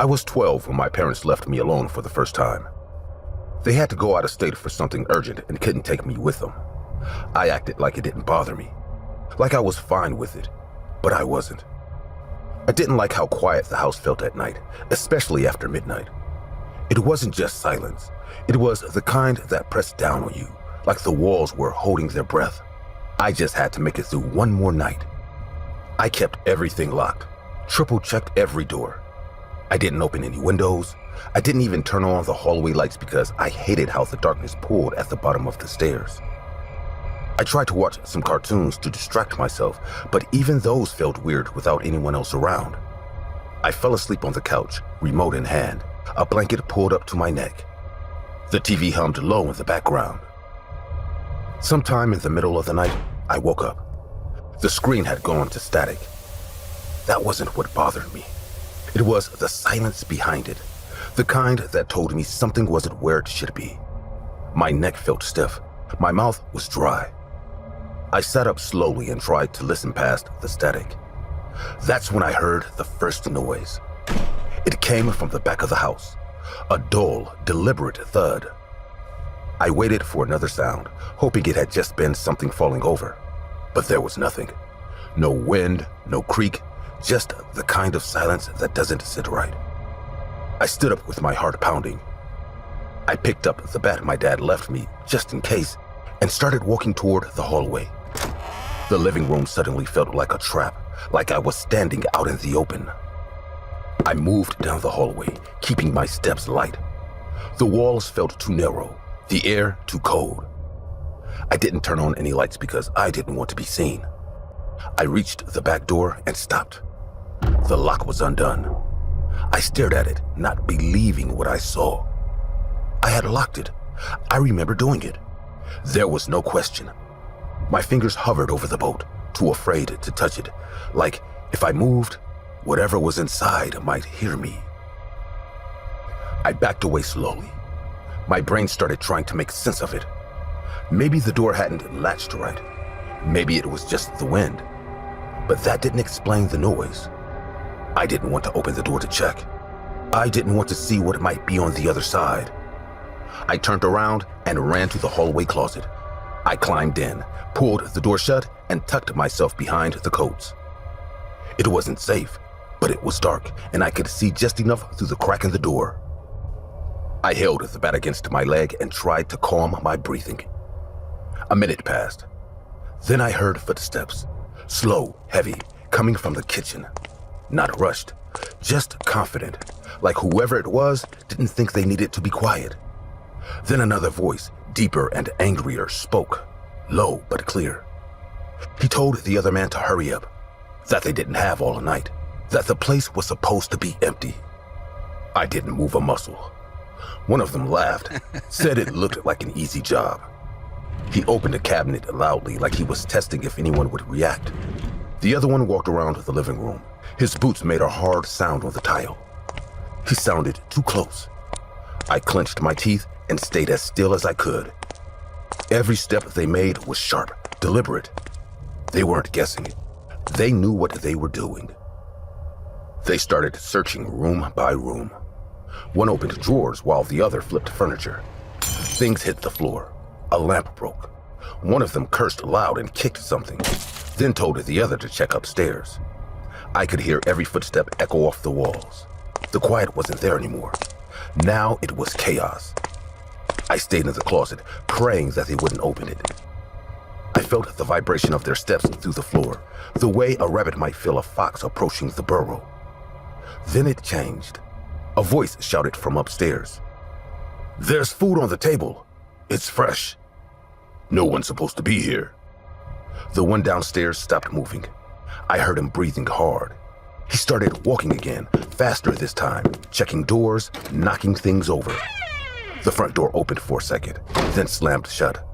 I was 12 when my parents left me alone for the first time. They had to go out of state for something urgent and couldn't take me with them. I acted like it didn't bother me, like I was fine with it, but I wasn't. I didn't like how quiet the house felt at night, especially after midnight. It wasn't just silence. It was the kind that pressed down on you, like the walls were holding their breath. I just had to make it through one more night. I kept everything locked, triple-checked every door. I didn't open any windows. I didn't even turn on the hallway lights because I hated how the darkness pulled at the bottom of the stairs. I tried to watch some cartoons to distract myself, but even those felt weird without anyone else around. I fell asleep on the couch, remote in hand, a blanket pulled up to my neck. The TV hummed low in the background. Sometime in the middle of the night, I woke up. The screen had gone to static. That wasn't what bothered me. It was the silence behind it, the kind that told me something wasn't where it should be. My neck felt stiff. My mouth was dry. I sat up slowly and tried to listen past the static. That's when I heard the first noise. It came from the back of the house, a dull, deliberate thud. I waited for another sound, hoping it had just been something falling over, but there was nothing. No wind, no creak, just the kind of silence that doesn't sit right. I stood up with my heart pounding. I picked up the bat my dad left me, just in case, and started walking toward the hallway. The living room suddenly felt like a trap, like I was standing out in the open. I moved down the hallway, keeping my steps light. The walls felt too narrow, the air too cold. I didn't turn on any lights because I didn't want to be seen. I reached the back door and stopped. The lock was undone. I stared at it, not believing what I saw. I had locked it. I remember doing it. There was no question. My fingers hovered over the bolt, too afraid to touch it, like if I moved, whatever was inside might hear me. I backed away slowly. My brain started trying to make sense of it. Maybe the door hadn't latched right. Maybe it was just the wind. But that didn't explain the noise. I didn't want to open the door to check. I didn't want to see what might be on the other side. I turned around and ran to the hallway closet. I climbed in, pulled the door shut, and tucked myself behind the coats. It wasn't safe, but it was dark, and I could see just enough through the crack in the door. I held the bat against my leg and tried to calm my breathing. A minute passed. Then I heard footsteps, slow, heavy, coming from the kitchen. Not rushed, just confident, like whoever it was didn't think they needed to be quiet. Then another voice, deeper and angrier, spoke, low but clear. He told the other man to hurry up, that they didn't have all night, that the place was supposed to be empty. I didn't move a muscle. One of them laughed, said it looked like an easy job. He opened a cabinet loudly, like he was testing if anyone would react. The other one walked around the living room. His boots made a hard sound on the tile. He sounded too close. I clenched my teeth and stayed as still as I could. Every step they made was sharp, deliberate. They weren't guessing. They knew what they were doing. They started searching room by room. One opened drawers while the other flipped furniture. Things hit the floor. A lamp broke. One of them cursed loud and kicked something, then told the other to check upstairs. I could hear every footstep echo off the walls. The quiet wasn't there anymore. Now it was chaos. I stayed in the closet, praying that they wouldn't open it. I felt the vibration of their steps through the floor, the way a rabbit might feel a fox approaching the burrow. Then it changed. A voice shouted from upstairs. "There's food on the table. It's fresh. No one's supposed to be here." The one downstairs stopped moving. I heard him breathing hard. He started walking again, faster this time, checking doors, knocking things over. The front door opened for a second, then slammed shut.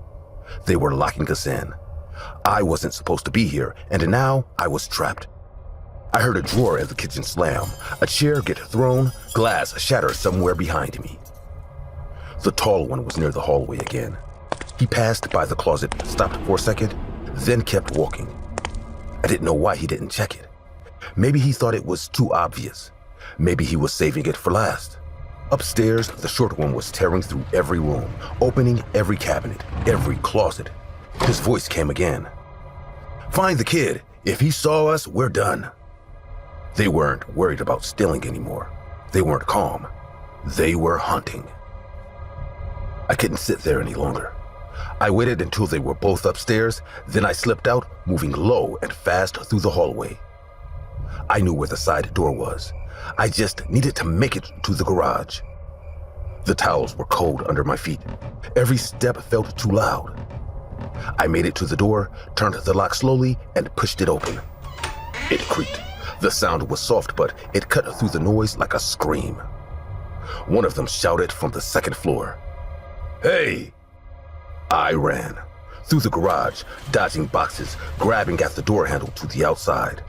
They were locking us in. I wasn't supposed to be here, and now I was trapped. I heard a drawer in the kitchen slam, a chair get thrown, glass shatter somewhere behind me. The tall one was near the hallway again. He passed by the closet, stopped for a second, then kept walking. I didn't know why he didn't check it. Maybe he thought it was too obvious. Maybe he was saving it for last. Upstairs, the short one was tearing through every room, opening every cabinet, every closet. His voice came again. "Find the kid. If he saw us, we're done." They weren't worried about stealing anymore. They weren't calm. They were hunting. I couldn't sit there any longer. I waited until they were both upstairs, then I slipped out, moving low and fast through the hallway. I knew where the side door was. I just needed to make it to the garage. The towels were cold under my feet. Every step felt too loud. I made it to the door, turned the lock slowly, and pushed it open. It creaked. The sound was soft, but it cut through the noise like a scream. One of them shouted from the second floor, "Hey!" I ran through the garage, dodging boxes, grabbing at the door handle to the outside.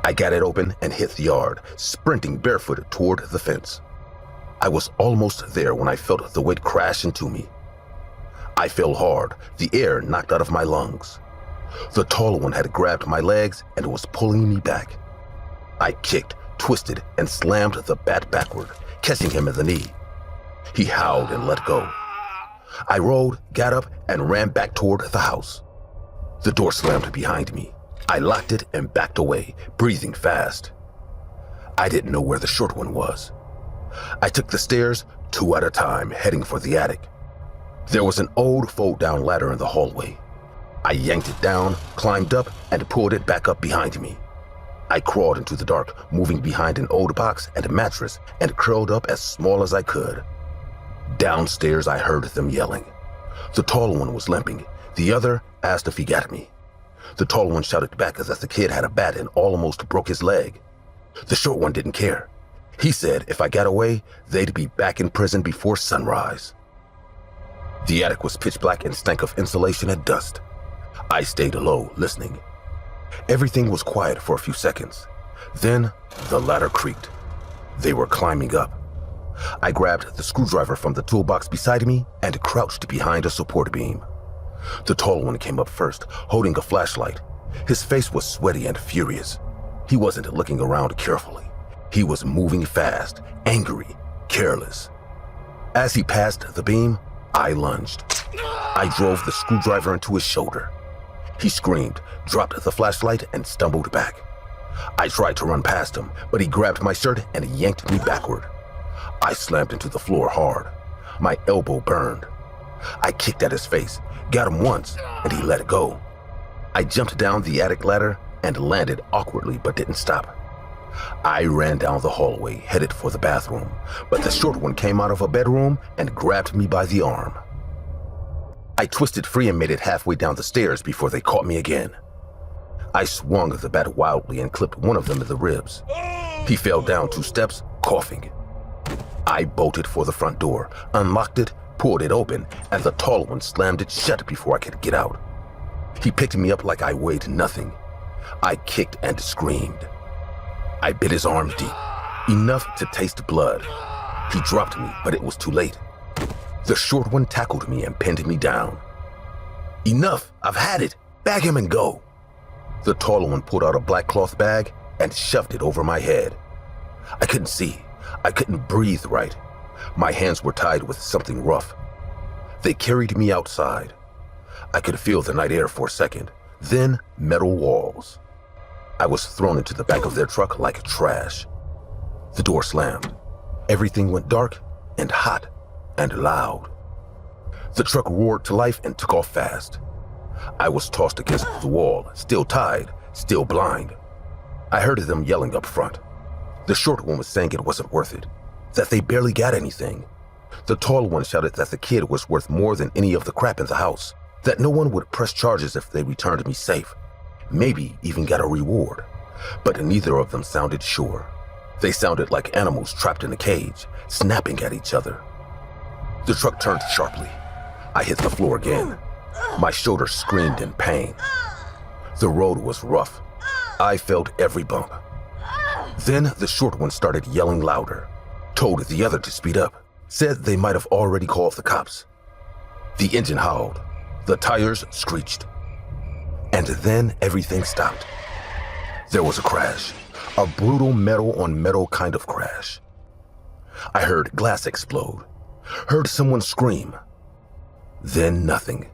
I got it open and hit the yard, sprinting barefoot toward the fence. I was almost there when I felt the weight crash into me. I fell hard, the air knocked out of my lungs. The tall one had grabbed my legs and was pulling me back. I kicked, twisted, and slammed the bat backward, catching him in the knee. He howled and let go. I rolled, got up, and ran back toward the house. The door slammed behind me. I locked it and backed away, breathing fast. I didn't know where the short one was. I took the stairs, 2 at a time, heading for the attic. There was an old fold-down ladder in the hallway. I yanked it down, climbed up, and pulled it back up behind me. I crawled into the dark, moving behind an old box and a mattress, and curled up as small as I could. Downstairs, I heard them yelling. The tall one was limping. The other asked if he got me. The tall one shouted back as if the kid had a bat and almost broke his leg. The short one didn't care. He said if I got away, they'd be back in prison before sunrise. The attic was pitch black and stank of insulation and dust. I stayed low, listening. Everything was quiet for a few seconds. Then the ladder creaked. They were climbing up. I grabbed the screwdriver from the toolbox beside me and crouched behind a support beam. The tall one came up first, holding a flashlight. His face was sweaty and furious. He wasn't looking around carefully. He was moving fast, angry, careless. As he passed the beam, I lunged. I drove the screwdriver into his shoulder. He screamed, dropped the flashlight, and stumbled back. I tried to run past him, but he grabbed my shirt and yanked me backward. I slammed into the floor hard. My elbow burned. I kicked at his face, got him once, and he let it go. I jumped down the attic ladder and landed awkwardly but didn't stop. I ran down the hallway, headed for the bathroom, but the short one came out of a bedroom and grabbed me by the arm. I twisted free and made it halfway down the stairs before they caught me again. I swung the bat wildly and clipped one of them in the ribs. He fell down 2 steps, coughing. I bolted for the front door, unlocked it, pulled it open, and the tall one slammed it shut before I could get out. He picked me up like I weighed nothing. I kicked and screamed. I bit his arm deep, enough to taste blood. He dropped me, but it was too late. The short one tackled me and pinned me down. "Enough, I've had it. Bag him and go." The taller one pulled out a black cloth bag and shoved it over my head. I couldn't see. I couldn't breathe right. My hands were tied with something rough. They carried me outside. I could feel the night air for a second, then metal walls. I was thrown into the back of their truck like trash. The door slammed. Everything went dark and hot and loud. The truck roared to life and took off fast. I was tossed against the wall, still tied, still blind. I heard them yelling up front. The short one was saying it wasn't worth it, that they barely got anything. The tall one shouted that the kid was worth more than any of the crap in the house, that no one would press charges if they returned me safe, maybe even got a reward. But neither of them sounded sure. They sounded like animals trapped in a cage, snapping at each other. The truck turned sharply. I hit the floor again. My shoulder screamed in pain. The road was rough. I felt every bump. Then the short one started yelling louder, told the other to speed up, said they might have already called the cops. The engine howled. The tires screeched. And then everything stopped. There was a crash, a brutal metal-on-metal kind of crash. I heard glass explode, heard someone scream. Then nothing.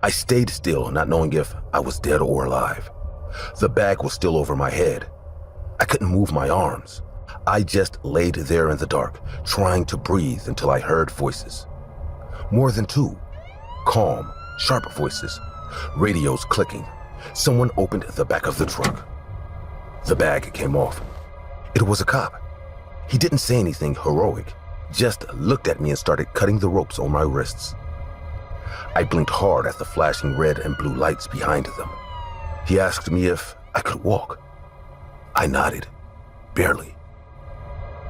I stayed still, not knowing if I was dead or alive. The bag was still over my head. I couldn't move my arms. I just laid there in the dark, trying to breathe until I heard voices. More than two. Calm, sharp voices. Radios clicking. Someone opened the back of the truck. The bag came off. It was a cop. He didn't say anything heroic, just looked at me and started cutting the ropes on my wrists. I blinked hard at the flashing red and blue lights behind them. He asked me if I could walk. I nodded, barely.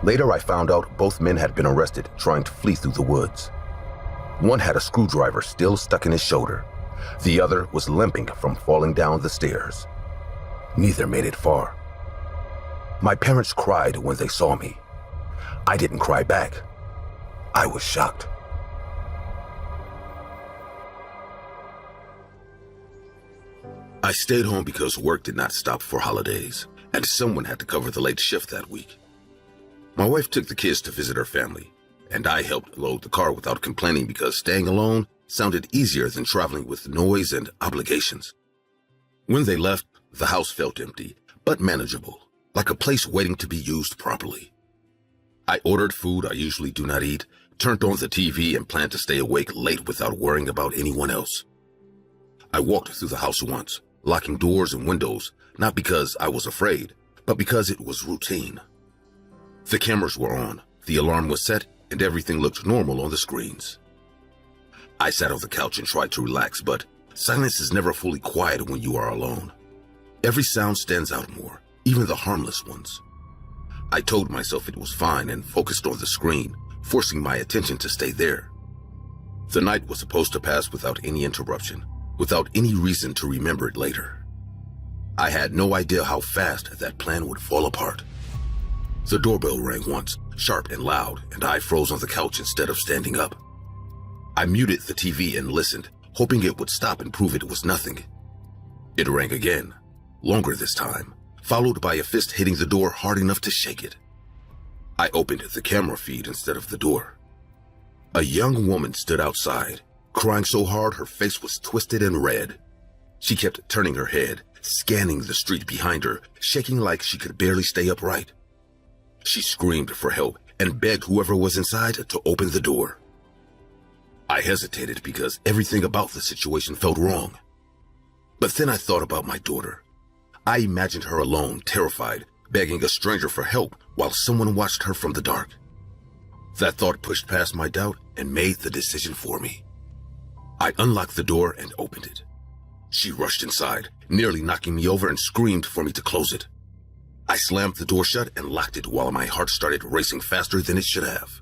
Later, I found out both men had been arrested trying to flee through the woods. One had a screwdriver still stuck in his shoulder. The other was limping from falling down the stairs. Neither made it far. My parents cried when they saw me. I didn't cry back. I was shocked. I stayed home because work did not stop for holidays, and someone had to cover the late shift that week. My wife took the kids to visit her family, and I helped load the car without complaining because staying alone sounded easier than traveling with noise and obligations. When they left, the house felt empty, but manageable, like a place waiting to be used properly. I ordered food I usually do not eat, turned on the TV, and planned to stay awake late without worrying about anyone else. I walked through the house once, locking doors and windows, not because I was afraid, but because it was routine. The cameras were on, the alarm was set, and everything looked normal on the screens. I sat on the couch and tried to relax, but silence is never fully quiet when you are alone. Every sound stands out more, even the harmless ones. I told myself it was fine and focused on the screen, forcing my attention to stay there. The night was supposed to pass without any interruption, without any reason to remember it later. I had no idea how fast that plan would fall apart. The doorbell rang once, sharp and loud, and I froze on the couch instead of standing up. I muted the TV and listened, hoping it would stop and prove it was nothing. It rang again, longer this time, followed by a fist hitting the door hard enough to shake it. I opened the camera feed instead of the door. A young woman stood outside, crying so hard her face was twisted and red. She kept turning her head, scanning the street behind her, shaking like she could barely stay upright. She screamed for help and begged whoever was inside to open the door. I hesitated because everything about the situation felt wrong. But then I thought about my daughter. I imagined her alone, terrified, begging a stranger for help while someone watched her from the dark. That thought pushed past my doubt and made the decision for me. I unlocked the door and opened it. She rushed inside, nearly knocking me over, and screamed for me to close it. I slammed the door shut and locked it while my heart started racing faster than it should have.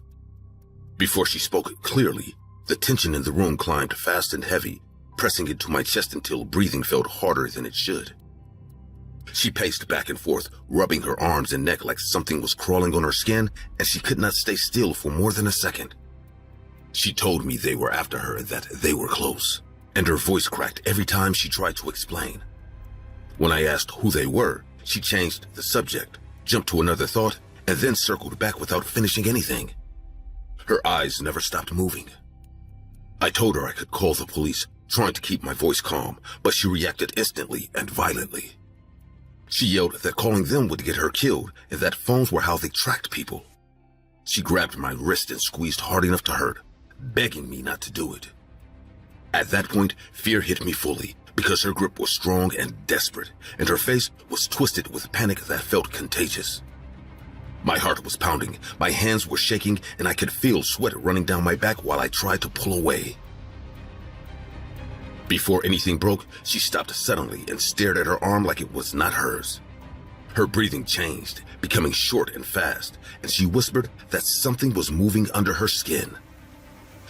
Before she spoke clearly, the tension in the room climbed fast and heavy, pressing into my chest until breathing felt harder than it should. She paced back and forth, rubbing her arms and neck like something was crawling on her skin, and she could not stay still for more than a second. She told me they were after her and that they were close, and her voice cracked every time she tried to explain. When I asked who they were, she changed the subject, jumped to another thought, and then circled back without finishing anything. Her eyes never stopped moving. I told her I could call the police, trying to keep my voice calm, but she reacted instantly and violently. She yelled that calling them would get her killed and that phones were how they tracked people. She grabbed my wrist and squeezed hard enough to hurt, begging me not to do it. At that point, fear hit me fully because her grip was strong and desperate, and her face was twisted with panic that felt contagious. My heart was pounding, my hands were shaking, and I could feel sweat running down my back while I tried to pull away. Before anything broke, she stopped suddenly and stared at her arm like it was not hers. Her breathing changed, becoming short and fast, and she whispered that something was moving under her skin.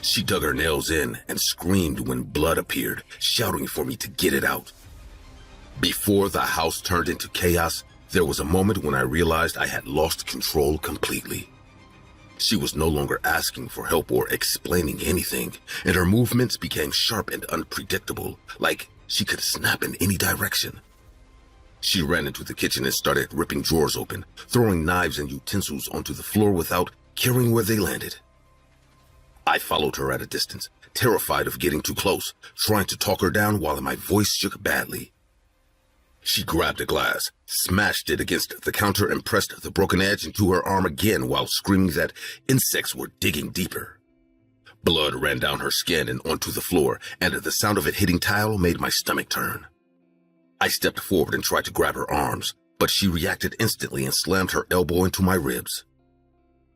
She dug her nails in and screamed when blood appeared, shouting for me to get it out. Before the house turned into chaos, there was a moment when I realized I had lost control completely. She was no longer asking for help or explaining anything, and her movements became sharp and unpredictable, like she could snap in any direction. She ran into the kitchen and started ripping drawers open, throwing knives and utensils onto the floor without caring where they landed. I followed her at a distance, terrified of getting too close, trying to talk her down while my voice shook badly. She grabbed a glass, smashed it against the counter, and pressed the broken edge into her arm again while screaming that insects were digging deeper. Blood ran down her skin and onto the floor, and the sound of it hitting tile made my stomach turn. I stepped forward and tried to grab her arms, but she reacted instantly and slammed her elbow into my ribs.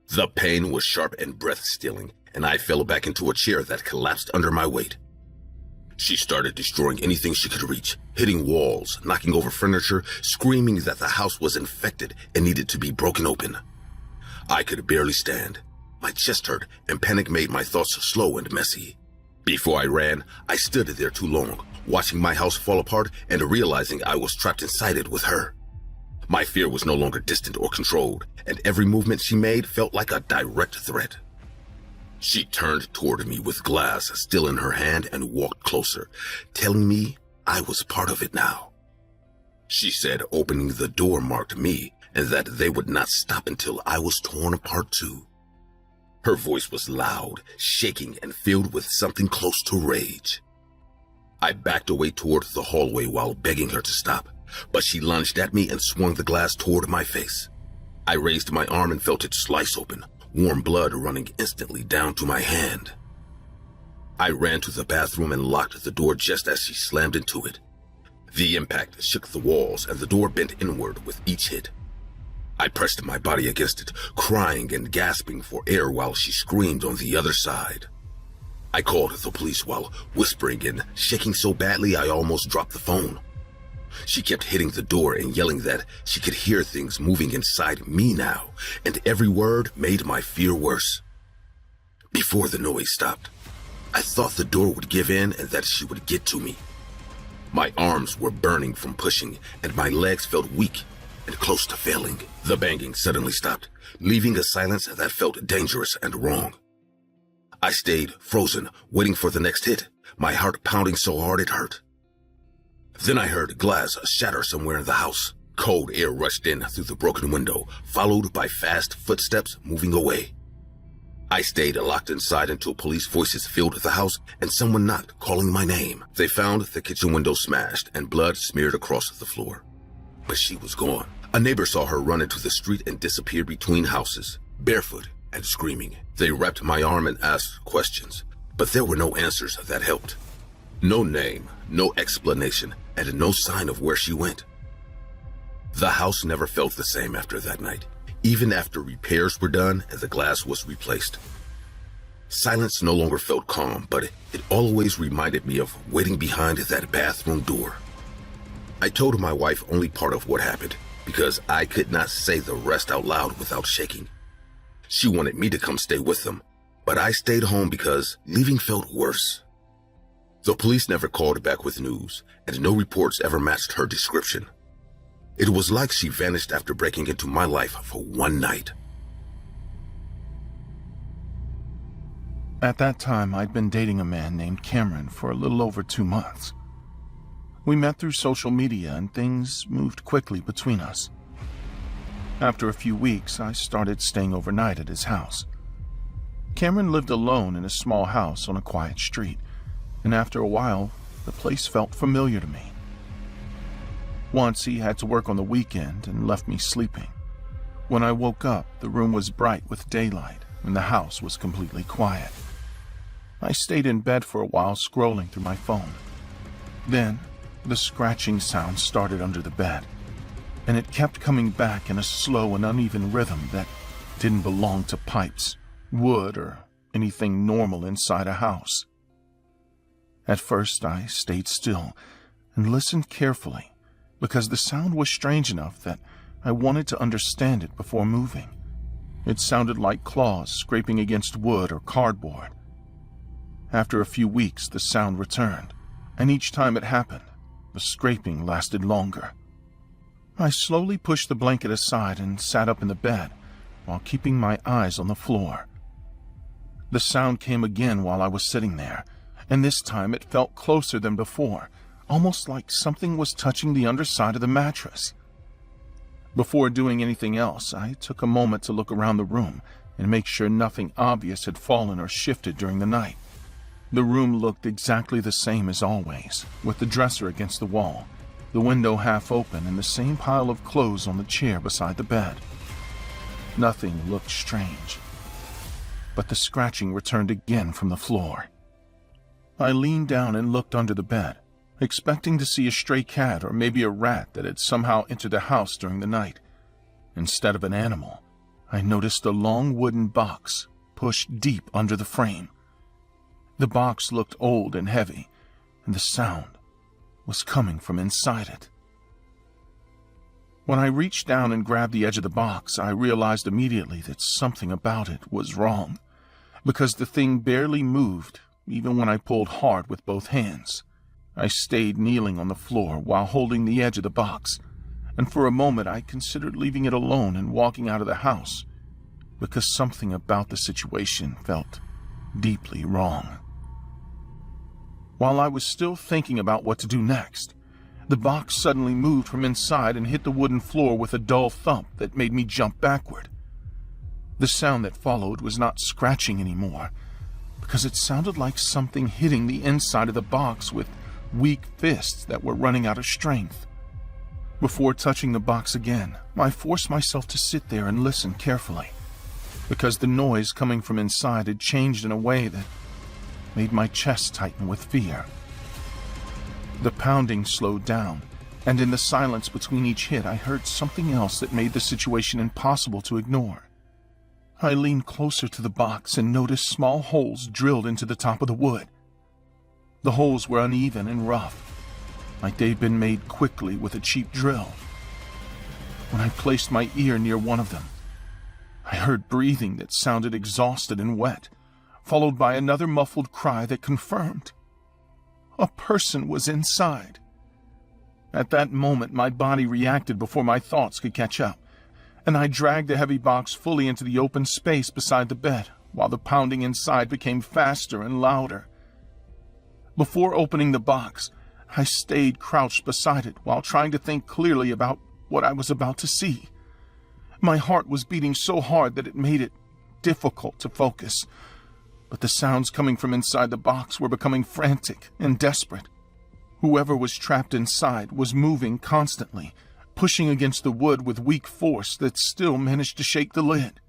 The pain was sharp and breath-stealing, and I fell back into a chair that collapsed under my weight. She started destroying anything she could reach, hitting walls, knocking over furniture, screaming that the house was infected and needed to be broken open. I could barely stand. My chest hurt, and panic made my thoughts slow and messy. Before I ran, I stood there too long, watching my house fall apart and realizing I was trapped inside it with her. My fear was no longer distant or controlled, and every movement she made felt like a direct threat. She turned toward me with glass still in her hand and walked closer, telling me I was part of it now. She said opening the door marked me and that they would not stop until I was torn apart too. Her voice was loud, shaking, and filled with something close to rage. I backed away toward the hallway while begging her to stop, but she lunged at me and swung the glass toward my face. I raised my arm and felt it slice open, warm blood running instantly down to my hand. I ran to the bathroom and locked the door just as she slammed into it. The impact shook the walls and the door bent inward with each hit. I pressed my body against it, crying and gasping for air while she screamed on the other side. I called the police while whispering and shaking so badly I almost dropped the phone. She kept hitting the door and yelling that she could hear things moving inside me now, and every word made my fear worse. Before the noise stopped, I thought the door would give in and that she would get to me. My arms were burning from pushing, and my legs felt weak and close to failing. The banging suddenly stopped, leaving a silence that felt dangerous and wrong. I stayed frozen, waiting for the next hit, my heart pounding so hard it hurt. Then I heard glass shatter somewhere in the house. Cold air rushed in through the broken window, followed by fast footsteps moving away. I stayed locked inside until police voices filled the house and someone knocked, calling my name. They found the kitchen window smashed and blood smeared across the floor. But she was gone. A neighbor saw her run into the street and disappear between houses, barefoot and screaming. They wrapped my arm and asked questions, but there were no answers that helped. No name, no explanation, and no sign of where she went. The house never felt the same after that night, even after repairs were done and the glass was replaced. Silence no longer felt calm, but it always reminded me of waiting behind that bathroom door. I told my wife only part of what happened, because I could not say the rest out loud without shaking. She wanted me to come stay with them, but I stayed home because leaving felt worse. The police never called back with news, and no reports ever matched her description. It was like she vanished after breaking into my life for one night. At that time, I'd been dating a man named Cameron for a little over 2 months. We met through social media and things moved quickly between us. After a few weeks, I started staying overnight at his house. Cameron lived alone in a small house on a quiet street, and after a while, the place felt familiar to me. Once he had to work on the weekend and left me sleeping. When I woke up, the room was bright with daylight and the house was completely quiet. I stayed in bed for a while scrolling through my phone. Then, the scratching sound started under the bed, and it kept coming back in a slow and uneven rhythm that didn't belong to pipes, wood, or anything normal inside a house. At first, I stayed still and listened carefully because the sound was strange enough that I wanted to understand it before moving. It sounded like claws scraping against wood or cardboard. After a few weeks, the sound returned, and each time it happened, the scraping lasted longer. I slowly pushed the blanket aside and sat up in the bed while keeping my eyes on the floor. The sound came again while I was sitting there, and this time it felt closer than before, almost like something was touching the underside of the mattress. Before doing anything else, I took a moment to look around the room and make sure nothing obvious had fallen or shifted during the night. The room looked exactly the same as always, with the dresser against the wall, the window half open, and the same pile of clothes on the chair beside the bed. Nothing looked strange, but the scratching returned again from the floor. I leaned down and looked under the bed, expecting to see a stray cat or maybe a rat that had somehow entered the house during the night. Instead of an animal, I noticed a long wooden box pushed deep under the frame. The box looked old and heavy, and the sound was coming from inside it. When I reached down and grabbed the edge of the box, I realized immediately that something about it was wrong, because the thing barely moved, even when I pulled hard with both hands. I stayed kneeling on the floor while holding the edge of the box, and for a moment I considered leaving it alone and walking out of the house, because something about the situation felt deeply wrong. While I was still thinking about what to do next, the box suddenly moved from inside and hit the wooden floor with a dull thump that made me jump backward. The sound that followed was not scratching anymore, because it sounded like something hitting the inside of the box with weak fists that were running out of strength. Before touching the box again, I forced myself to sit there and listen carefully, because the noise coming from inside had changed in a way that made my chest tighten with fear. The pounding slowed down, and in the silence between each hit, I heard something else that made the situation impossible to ignore. I leaned closer to the box and noticed small holes drilled into the top of the wood. The holes were uneven and rough, like they'd been made quickly with a cheap drill. When I placed my ear near one of them, I heard breathing that sounded exhausted and wet, followed by another muffled cry that confirmed a person was inside. At that moment, my body reacted before my thoughts could catch up, and I dragged the heavy box fully into the open space beside the bed, while the pounding inside became faster and louder. Before opening the box, I stayed crouched beside it while trying to think clearly about what I was about to see. My heart was beating so hard that it made it difficult to focus, but the sounds coming from inside the box were becoming frantic and desperate. Whoever was trapped inside was moving constantly, pushing against the wood with weak force that still managed to shake the lid.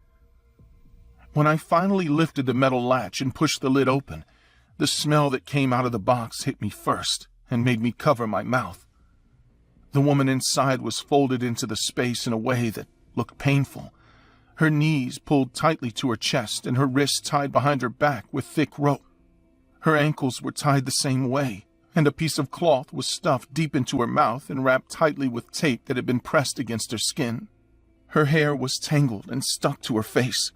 When I finally lifted the metal latch and pushed the lid open, the smell that came out of the box hit me first and made me cover my mouth. The woman inside was folded into the space in a way that looked painful, her knees pulled tightly to her chest and her wrists tied behind her back with thick rope. Her ankles were tied the same way, and a piece of cloth was stuffed deep into her mouth and wrapped tightly with tape that had been pressed against her skin. Her hair was tangled and stuck to her face,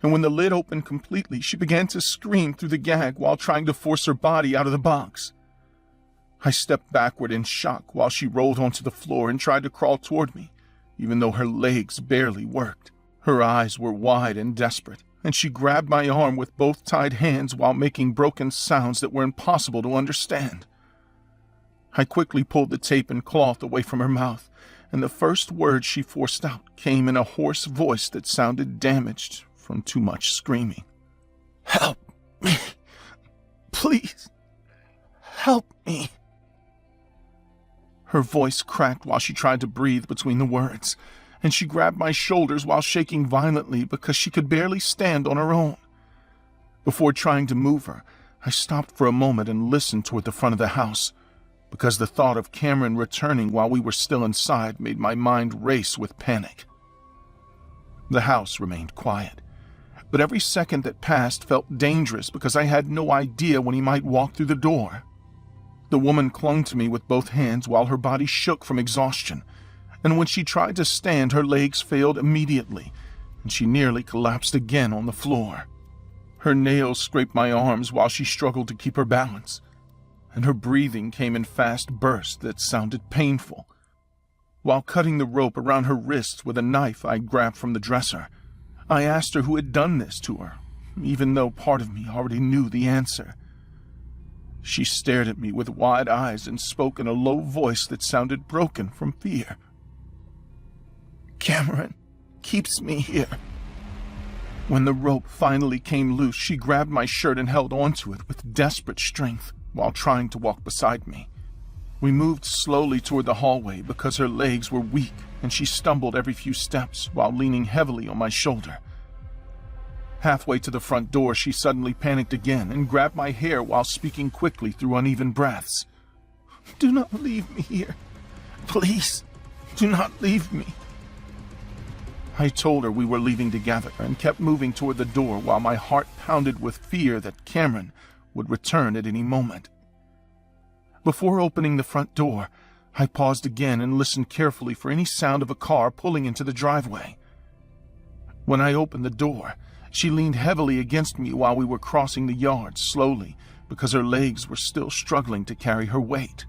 and when the lid opened completely, she began to scream through the gag while trying to force her body out of the box. I stepped backward in shock while she rolled onto the floor and tried to crawl toward me, even though her legs barely worked. Her eyes were wide and desperate, and she grabbed my arm with both tied hands while making broken sounds that were impossible to understand. I quickly pulled the tape and cloth away from her mouth, and the first words she forced out came in a hoarse voice that sounded damaged from too much screaming. "Help me! Please, help me!" Her voice cracked while she tried to breathe between the words, and she grabbed my shoulders while shaking violently because she could barely stand on her own. Before trying to move her, I stopped for a moment and listened toward the front of the house, because the thought of Cameron returning while we were still inside made my mind race with panic. The house remained quiet, but every second that passed felt dangerous because I had no idea when he might walk through the door. The woman clung to me with both hands while her body shook from exhaustion, and when she tried to stand, her legs failed immediately, and she nearly collapsed again on the floor. Her nails scraped my arms while she struggled to keep her balance, and her breathing came in fast bursts that sounded painful. While cutting the rope around her wrists with a knife I grabbed from the dresser, I asked her who had done this to her, even though part of me already knew the answer. She stared at me with wide eyes and spoke in a low voice that sounded broken from fear. "Cameron keeps me here." When the rope finally came loose, she grabbed my shirt and held onto it with desperate strength while trying to walk beside me. We moved slowly toward the hallway because her legs were weak and she stumbled every few steps while leaning heavily on my shoulder. Halfway to the front door, she suddenly panicked again and grabbed my hair while speaking quickly through uneven breaths. "Do not leave me here. Please, do not leave me." I told her we were leaving together and kept moving toward the door while my heart pounded with fear that Cameron would return at any moment. Before opening the front door, I paused again and listened carefully for any sound of a car pulling into the driveway. When I opened the door, she leaned heavily against me while we were crossing the yard slowly because her legs were still struggling to carry her weight.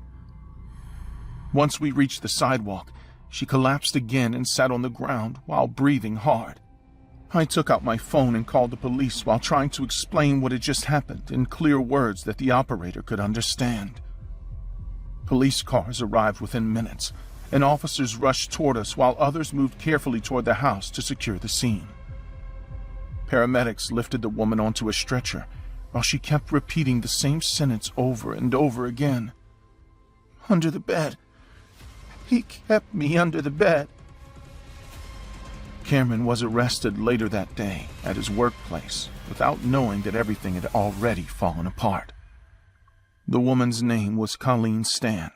Once we reached the sidewalk, she collapsed again and sat on the ground while breathing hard. I took out my phone and called the police while trying to explain what had just happened in clear words that the operator could understand. Police cars arrived within minutes, and officers rushed toward us while others moved carefully toward the house to secure the scene. Paramedics lifted the woman onto a stretcher while she kept repeating the same sentence over and over again. "Under the bed. He kept me under the bed." Cameron was arrested later that day at his workplace without knowing that everything had already fallen apart. The woman's name was Colleen Stan,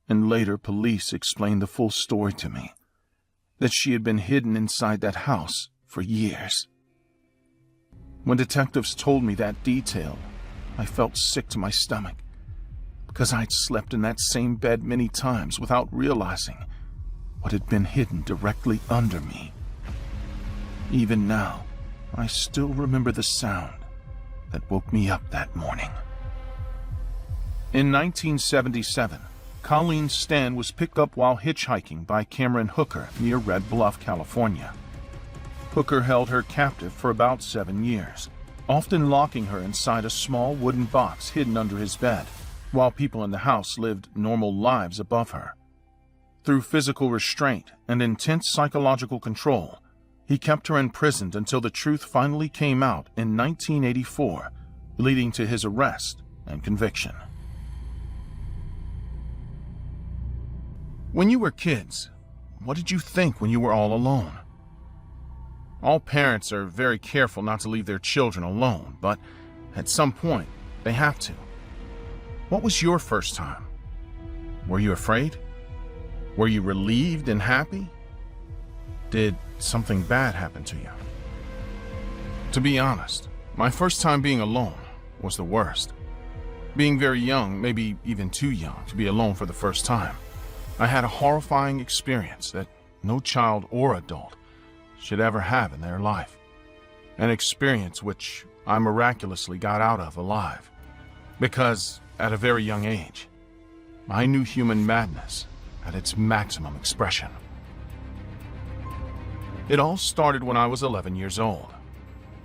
and later police explained the full story to me, that she had been hidden inside that house for years. When detectives told me that detail, I felt sick to my stomach, because I'd slept in that same bed many times without realizing what had been hidden directly under me. Even now, I still remember the sound that woke me up that morning. In 1977, Colleen Stan was picked up while hitchhiking by Cameron Hooker near Red Bluff, California. Hooker held her captive for about 7 years, often locking her inside a small wooden box hidden under his bed, while people in the house lived normal lives above her. Through physical restraint and intense psychological control, he kept her imprisoned until the truth finally came out in 1984, leading to his arrest and conviction. When you were kids, what did you think when you were all alone? All parents are very careful not to leave their children alone, but at some point, they have to. What was your first time? Were you afraid? Were you relieved and happy? Did something bad happen to you? To be honest, my first time being alone was the worst. Being very young, maybe even too young to be alone for the first time, I had a horrifying experience that no child or adult should ever have in their life. An experience which I miraculously got out of alive. Because at a very young age, I knew human madness at its maximum expression. It all started when I was 11 years old.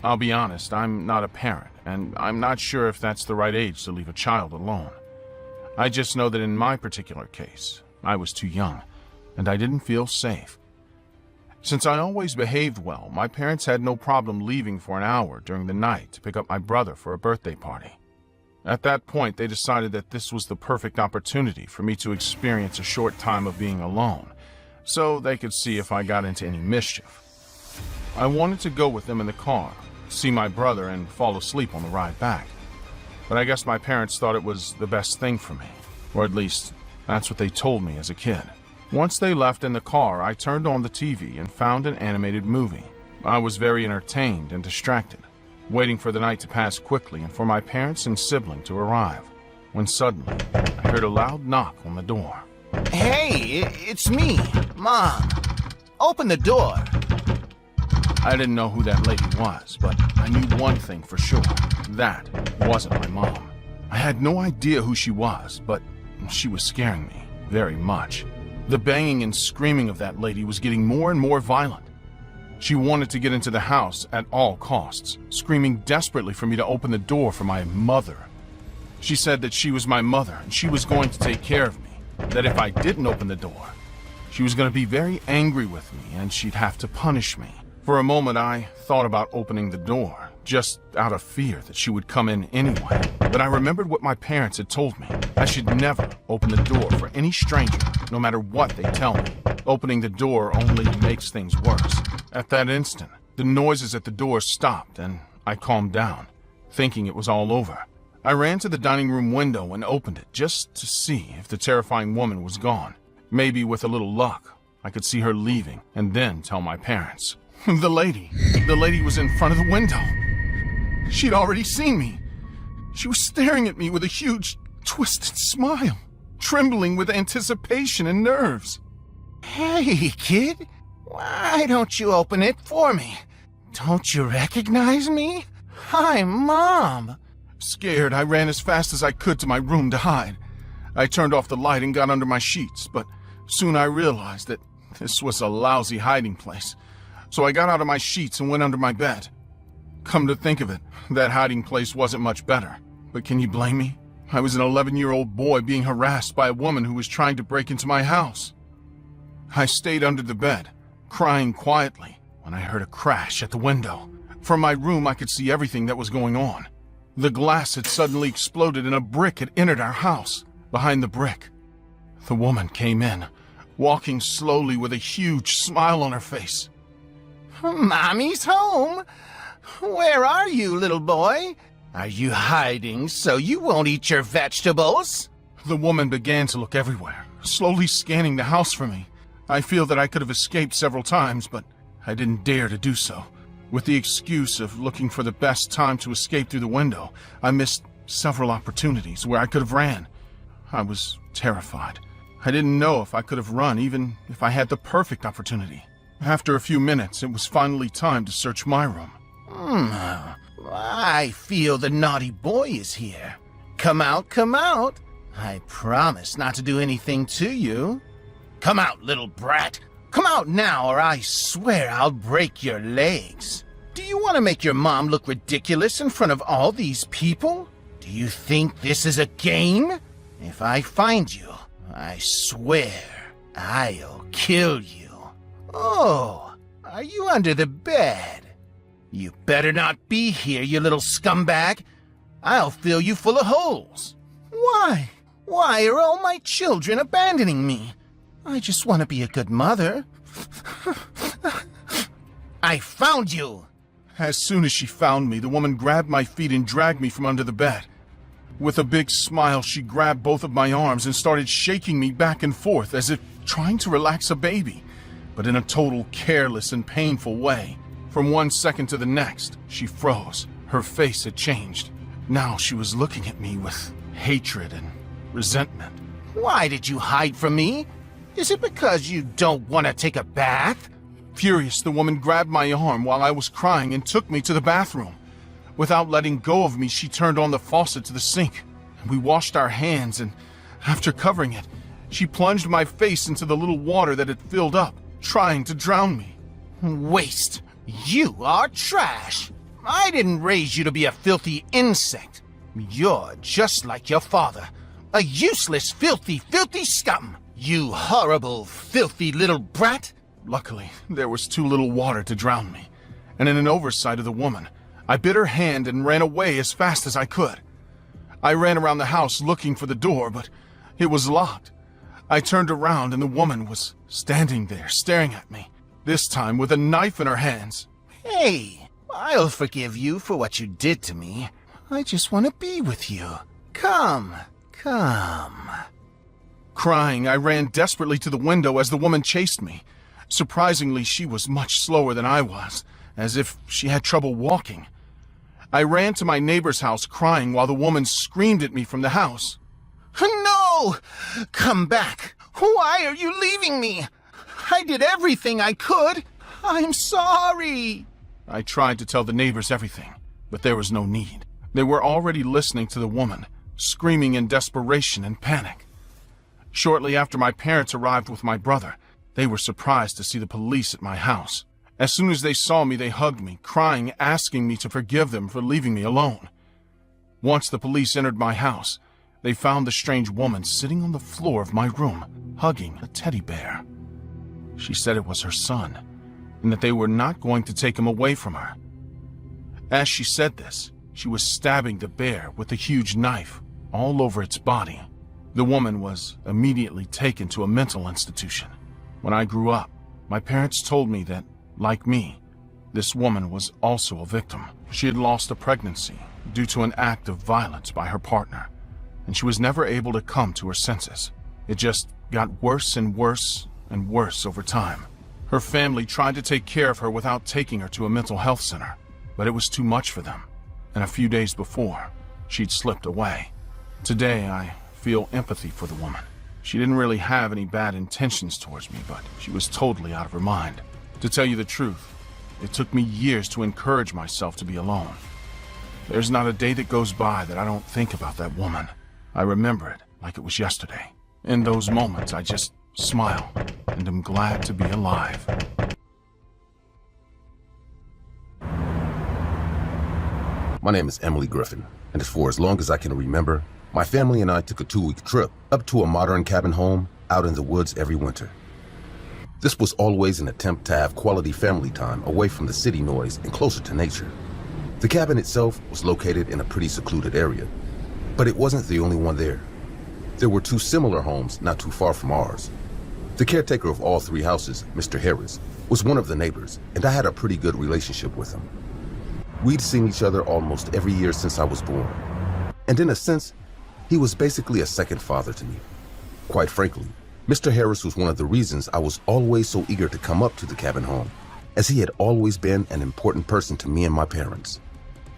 I'll be honest, I'm not a parent, and I'm not sure if that's the right age to leave a child alone. I just know that in my particular case, I was too young, and I didn't feel safe. Since I always behaved well, my parents had no problem leaving for an hour during the night to pick up my brother for a birthday party. At that point, they decided that this was the perfect opportunity for me to experience a short time of being alone, so they could see if I got into any mischief. I wanted to go with them in the car, see my brother, and fall asleep on the ride back. But I guess my parents thought it was the best thing for me, or at least that's what they told me as a kid. Once they left in the car, I turned on the TV and found an animated movie. I was very entertained and distracted, waiting for the night to pass quickly and for my parents and sibling to arrive, when suddenly I heard a loud knock on the door. Hey, it's me, Mom. Open the door. I didn't know who that lady was, but I knew one thing for sure. That wasn't my mom. I had no idea who she was, but she was scaring me very much. The banging and screaming of that lady was getting more and more violent. She wanted to get into the house at all costs, screaming desperately for me to open the door for my mother. She said that she was my mother and she was going to take care of me, that if I didn't open the door, she was going to be very angry with me and she'd have to punish me. For a moment, I thought about opening the door, just out of fear that she would come in anyway. But I remembered what my parents had told me. I should never open the door for any stranger, no matter what they tell me. Opening the door only makes things worse. At that instant, the noises at the door stopped and I calmed down, thinking it was all over. I ran to the dining room window and opened it just to see if the terrifying woman was gone. Maybe with a little luck, I could see her leaving and then tell my parents. The lady was in front of the window. She'd already seen me. She was staring at me with a huge, twisted smile, trembling with anticipation and nerves. Hey, kid. Why don't you open it for me? Don't you recognize me? Hi, Mom. Scared, I ran as fast as I could to my room to hide. I turned off the light and got under my sheets, but soon I realized that this was a lousy hiding place. So I got out of my sheets and went under my bed. Come to think of it, that hiding place wasn't much better. But can you blame me? I was an 11-year-old boy being harassed by a woman who was trying to break into my house. I stayed under the bed, crying quietly, when I heard a crash at the window. From my room, I could see everything that was going on. The glass had suddenly exploded and a brick had entered our house. Behind the brick, the woman came in, walking slowly with a huge smile on her face. Mommy's home. Where are you, little boy? Are you hiding so you won't eat your vegetables? The woman began to look everywhere, slowly scanning the house for me. I feel that I could have escaped several times, but I didn't dare to do so. With the excuse of looking for the best time to escape through the window, I missed several opportunities where I could have ran. I was terrified. I didn't know if I could have run, even if I had the perfect opportunity. After a few minutes, it was finally time to search my room. I feel the naughty boy is here. Come out, come out. I promise not to do anything to you. Come out, little brat. Come out now, or I swear I'll break your legs. Do you want to make your mom look ridiculous in front of all these people? Do you think this is a game? If I find you, I swear I'll kill you. Oh, are you under the bed? You better not be here, you little scumbag. I'll fill you full of holes. Why? Why are all my children abandoning me? I just want to be a good mother. I found you! As soon as she found me, the woman grabbed my feet and dragged me from under the bed. With a big smile, she grabbed both of my arms and started shaking me back and forth as if trying to relax a baby, but in a total careless and painful way. From 1 second to the next, she froze. Her face had changed. Now she was looking at me with hatred and resentment. Why did you hide from me? Is it because you don't want to take a bath? Furious, the woman grabbed my arm while I was crying and took me to the bathroom. Without letting go of me, she turned on the faucet to the sink. We washed our hands, and after covering it, she plunged my face into the little water that had filled up, trying to drown me. Waste! You are trash! I didn't raise you to be a filthy insect. You're just like your father. A useless, filthy scum! You horrible, filthy little brat! Luckily, there was too little water to drown me, and in an oversight of the woman, I bit her hand and ran away as fast as I could. I ran around the house looking for the door, but it was locked. I turned around and the woman was standing there staring at me, this time with a knife in her hands. Hey, I'll forgive you for what you did to me. I just want to be with you. Come. Crying, I ran desperately to the window as the woman chased me. Surprisingly, she was much slower than I was, as if she had trouble walking. I ran to my neighbor's house crying while the woman screamed at me from the house. No! Come back! Why are you leaving me? I did everything I could. I'm sorry. I tried to tell the neighbors everything, but there was no need. They were already listening to the woman, screaming in desperation and panic. Shortly after my parents arrived with my brother, they were surprised to see the police at my house. As soon as they saw me, they hugged me, crying, asking me to forgive them for leaving me alone. Once the police entered my house, they found the strange woman sitting on the floor of my room, hugging a teddy bear. She said it was her son, and that they were not going to take him away from her. As she said this, she was stabbing the bear with a huge knife all over its body. The woman was immediately taken to a mental institution. When I grew up, my parents told me that, like me, this woman was also a victim. She had lost a pregnancy due to an act of violence by her partner, and she was never able to come to her senses. It just got worse and worse and worse over time. Her family tried to take care of her without taking her to a mental health center, but it was too much for them, and a few days before, she'd slipped away. Today, I feel empathy for the woman. She didn't really have any bad intentions towards me, but she was totally out of her mind. To tell you the truth, it took me years to encourage myself to be alone. There's not a day that goes by that I don't think about that woman. I remember it like it was yesterday. In those moments, I just smile and am glad to be alive. My name is Emily Griffin, and for as long as I can remember, my family and I took a 2-week trip up to a modern cabin home out in the woods every winter. This was always an attempt to have quality family time away from the city noise and closer to nature. The cabin itself was located in a pretty secluded area, but it wasn't the only one there. There were 2 similar homes not too far from ours. The caretaker of all 3 houses, Mr. Harris, was one of the neighbors, and I had a pretty good relationship with him. We'd seen each other almost every year since I was born, and in a sense, he was basically a second father to me. Quite frankly, Mr. Harris was one of the reasons I was always so eager to come up to the cabin home, as he had always been an important person to me and my parents.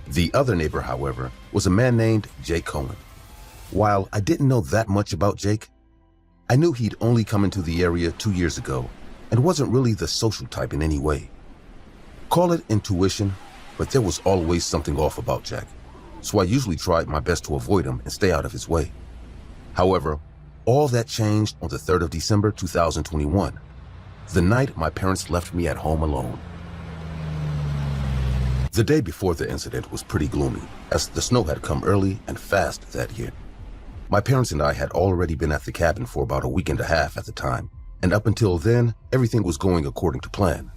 The other neighbor, however, was a man named Jake Cohen. While I didn't know that much about Jake, I knew he'd only come into the area 2 years ago and wasn't really the social type in any way. Call it intuition, but there was always something off about Jack, so I usually tried my best to avoid him and stay out of his way. However, all that changed on the 3rd of December 2021, the night my parents left me at home alone. The day before the incident was pretty gloomy, as the snow had come early and fast that year. My parents and I had already been at the cabin for about a week and a half at the time, and up until then, everything was going according to plan.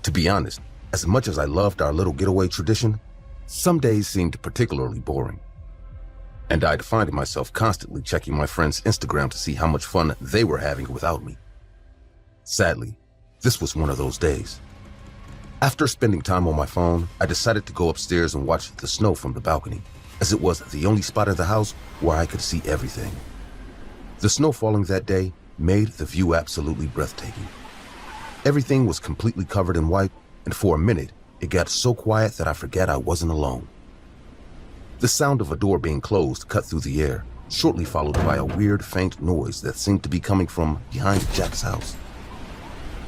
To be honest, as much as I loved our little getaway tradition, some days seemed particularly boring. And I'd find myself constantly checking my friends' Instagram to see how much fun they were having without me. Sadly, this was one of those days. After spending time on my phone, I decided to go upstairs and watch the snow from the balcony, as it was the only spot in the house where I could see everything. The snow falling that day made the view absolutely breathtaking. Everything was completely covered in white, and for a minute, it got so quiet that I forgot I wasn't alone. The sound of a door being closed cut through the air, shortly followed by a weird, faint noise that seemed to be coming from behind Jack's house.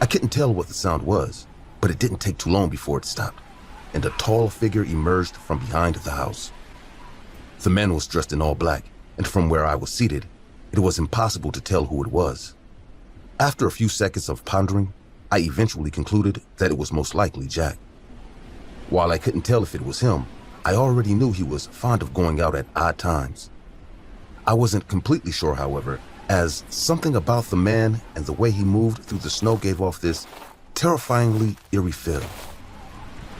I couldn't tell what the sound was, but it didn't take too long before it stopped, and a tall figure emerged from behind the house. The man was dressed in all black, and from where I was seated, it was impossible to tell who it was. After a few seconds of pondering, I eventually concluded that it was most likely Jack. While I couldn't tell if it was him, I already knew he was fond of going out at odd times. I wasn't completely sure, however, as something about the man and the way he moved through the snow gave off this terrifyingly eerie feel.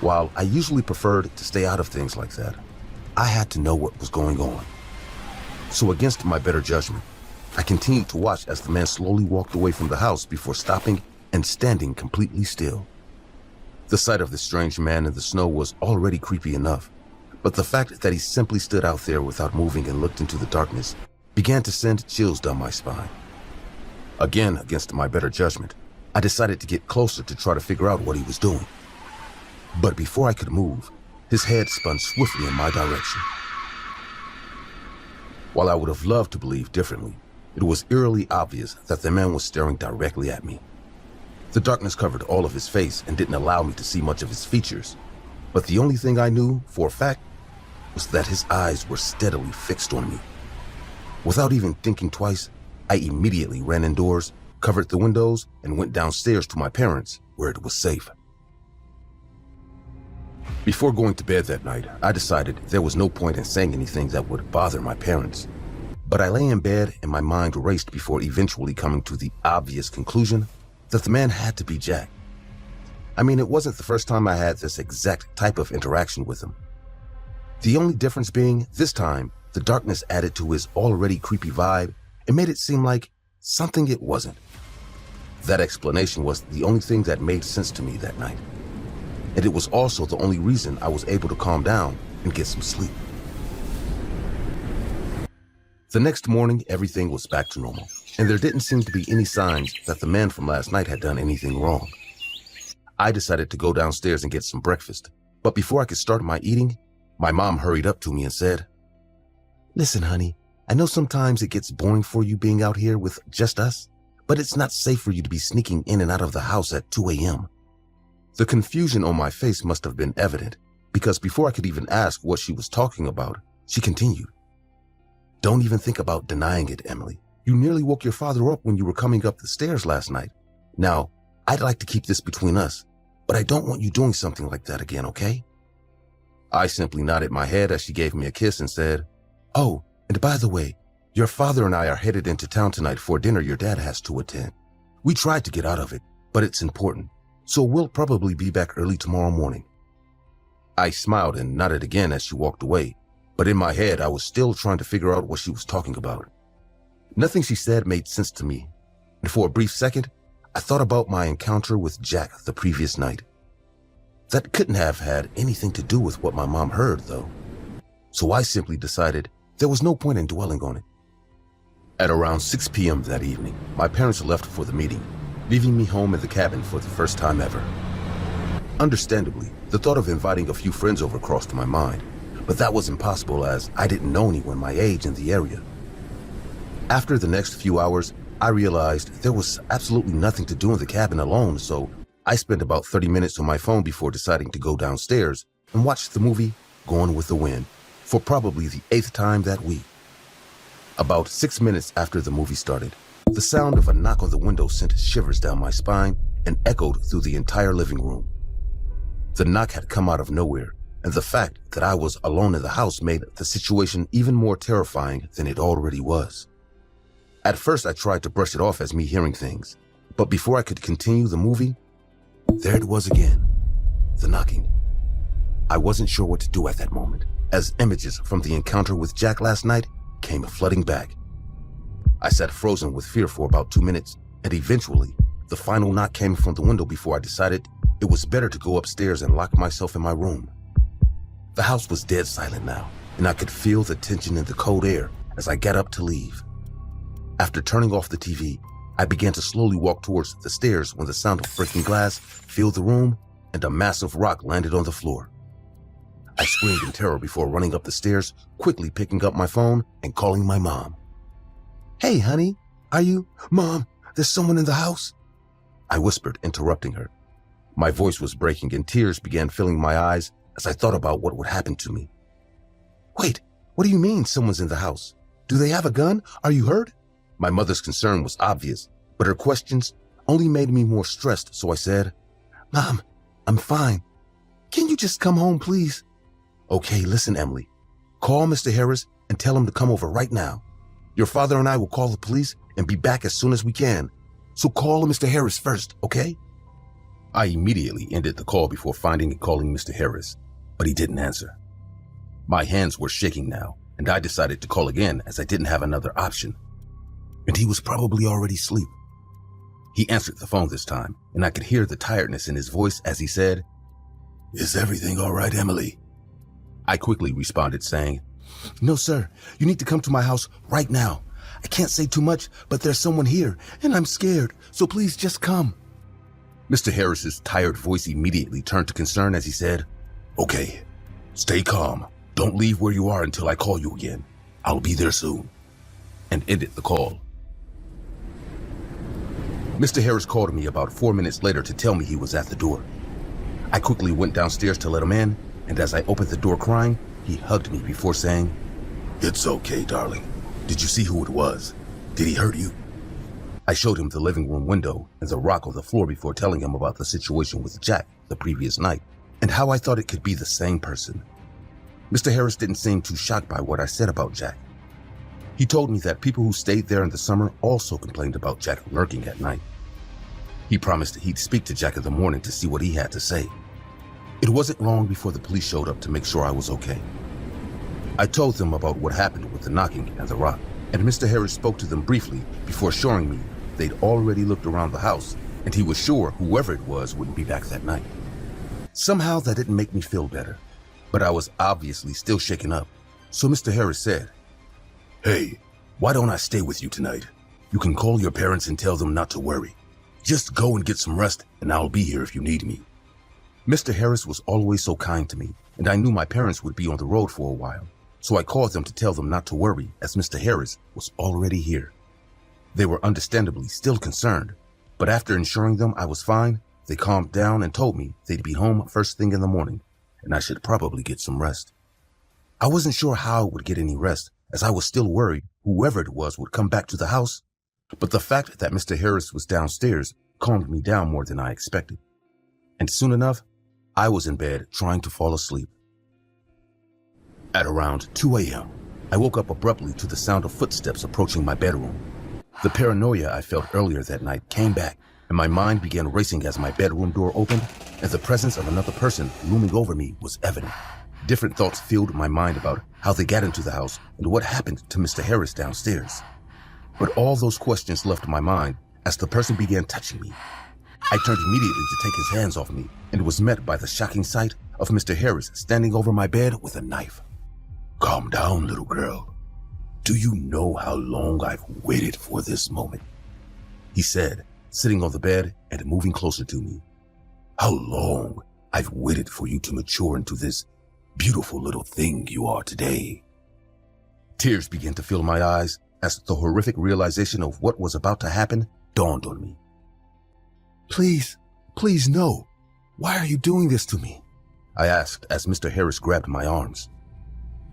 While I usually preferred to stay out of things like that, I had to know what was going on. So against my better judgment, I continued to watch as the man slowly walked away from the house before stopping and standing completely still. The sight of this strange man in the snow was already creepy enough, but the fact that he simply stood out there without moving and looked into the darkness began to send chills down my spine. Again, against my better judgment, I decided to get closer to try to figure out what he was doing. But before I could move, his head spun swiftly in my direction. While I would have loved to believe differently, it was eerily obvious that the man was staring directly at me. The darkness covered all of his face and didn't allow me to see much of his features, but the only thing I knew for a fact was that his eyes were steadily fixed on me. Without even thinking twice, I immediately ran indoors, covered the windows, and went downstairs to my parents, where it was safe. Before going to bed that night, I decided there was no point in saying anything that would bother my parents. But I lay in bed and my mind raced before eventually coming to the obvious conclusion that the man had to be Jack. I mean, it wasn't the first time I had this exact type of interaction with him. The only difference being, this time, the darkness added to his already creepy vibe and made it seem like something it wasn't. That explanation was the only thing that made sense to me that night. And it was also the only reason I was able to calm down and get some sleep. The next morning, everything was back to normal, and there didn't seem to be any signs that the man from last night had done anything wrong. I decided to go downstairs and get some breakfast, but before I could start my eating, my mom hurried up to me and said, "Listen, honey, I know sometimes it gets boring for you being out here with just us, but it's not safe for you to be sneaking in and out of the house at 2 a.m. The confusion on my face must have been evident, because before I could even ask what she was talking about, she continued, "Don't even think about denying it, Emily. You nearly woke your father up when you were coming up the stairs last night. Now, I'd like to keep this between us, but I don't want you doing something like that again, okay?" I simply nodded my head as she gave me a kiss and said, "Oh, and by the way, your father and I are headed into town tonight for dinner your dad has to attend. We tried to get out of it, but it's important, so we'll probably be back early tomorrow morning." I smiled and nodded again as she walked away, but in my head I was still trying to figure out what she was talking about. Nothing she said made sense to me, and for a brief second, I thought about my encounter with Jack the previous night. That couldn't have had anything to do with what my mom heard, though. So I simply decided there was no point in dwelling on it. At around 6 p.m. that evening, my parents left for the meeting, leaving me home in the cabin for the first time ever. Understandably, the thought of inviting a few friends over crossed my mind, but that was impossible as I didn't know anyone my age in the area. After the next few hours, I realized there was absolutely nothing to do in the cabin alone, so I spent about 30 minutes on my phone before deciding to go downstairs and watch the movie Gone with the Wind for probably the 8th time that week. About 6 minutes after the movie started, the sound of a knock on the window sent shivers down my spine and echoed through the entire living room. The knock had come out of nowhere, and the fact that I was alone in the house made the situation even more terrifying than it already was. At first, I tried to brush it off as me hearing things, but before I could continue the movie, there it was again, the knocking. I wasn't sure what to do at that moment, as images from the encounter with Jack last night came flooding back. I sat frozen with fear for about 2 minutes, and eventually, the final knock came from the window before I decided it was better to go upstairs and lock myself in my room. The house was dead silent now, and I could feel the tension in the cold air as I got up to leave. After turning off the TV, I began to slowly walk towards the stairs when the sound of breaking glass filled the room and a massive rock landed on the floor. I screamed in terror before running up the stairs, quickly picking up my phone and calling my mom. "Hey, honey, are you? Mom, there's someone in the house," I whispered, interrupting her. My voice was breaking and tears began filling my eyes as I thought about what would happen to me. "Wait, what do you mean someone's in the house? Do they have a gun? Are you hurt?" My mother's concern was obvious, but her questions only made me more stressed, so I said, "Mom, I'm fine. Can you just come home, please?" "Okay, listen, Emily. Call Mr. Harris and tell him to come over right now. Your father and I will call the police and be back as soon as we can. So call Mr. Harris first, okay?" I immediately ended the call before finding and calling Mr. Harris, but he didn't answer. My hands were shaking now, and I decided to call again as I didn't have another option. And he was probably already asleep. He answered the phone this time, and I could hear the tiredness in his voice as he said, "Is everything all right, Emily?" I quickly responded saying, "No, sir. You need to come to my house right now. I can't say too much, but there's someone here, and I'm scared, so please just come." Mr. Harris's tired voice immediately turned to concern as he said, "Okay, stay calm. Don't leave where you are until I call you again. I'll be there soon," and ended the call. Mr. Harris called me about 4 minutes later to tell me he was at the door. I quickly went downstairs to let him in, and as I opened the door crying, he hugged me before saying, "It's okay, darling. Did you see who it was? Did he hurt you?" I showed him the living room window and the rock on the floor before telling him about the situation with Jack the previous night. and how I thought it could be the same person. Mr. Harris didn't seem too shocked by what I said about Jack. He told me that people who stayed there in the summer also complained about Jack lurking at night. He promised he'd speak to Jack in the morning to see what he had to say. It wasn't long before the police showed up to make sure I was okay. I told them about what happened with the knocking and the rock, and Mr. Harris spoke to them briefly before assuring me they'd already looked around the house and he was sure whoever it was wouldn't be back that night. Somehow that didn't make me feel better, but I was obviously still shaken up. So Mr. Harris said, "Hey, why don't I stay with you tonight? You can call your parents and tell them not to worry. Just go and get some rest and I'll be here if you need me." Mr. Harris was always so kind to me, and I knew my parents would be on the road for a while, so I called them to tell them not to worry as Mr. Harris was already here. They were understandably still concerned, but after ensuring them I was fine, they calmed down and told me they'd be home first thing in the morning, and I should probably get some rest. I wasn't sure how I would get any rest, as I was still worried whoever it was would come back to the house, but the fact that Mr. Harris was downstairs calmed me down more than I expected. And soon enough, I was in bed trying to fall asleep. At around 2 a.m., I woke up abruptly to the sound of footsteps approaching my bedroom. The paranoia I felt earlier that night came back, and my mind began racing as my bedroom door opened, and the presence of another person looming over me was evident. Different thoughts filled my mind about how they got into the house and what happened to Mr. Harris downstairs. But all those questions left my mind as the person began touching me. I turned immediately to take his hands off me and was met by the shocking sight of Mr. Harris standing over my bed with a knife. "Calm down, little girl. Do you know how long I've waited for this moment?" he said, sitting on the bed and moving closer to me. "How long I've waited for you to mature into this beautiful little thing you are today." Tears began to fill my eyes as the horrific realization of what was about to happen dawned on me. Please no. Why are you doing this to me?" I asked as Mr. Harris grabbed my arms.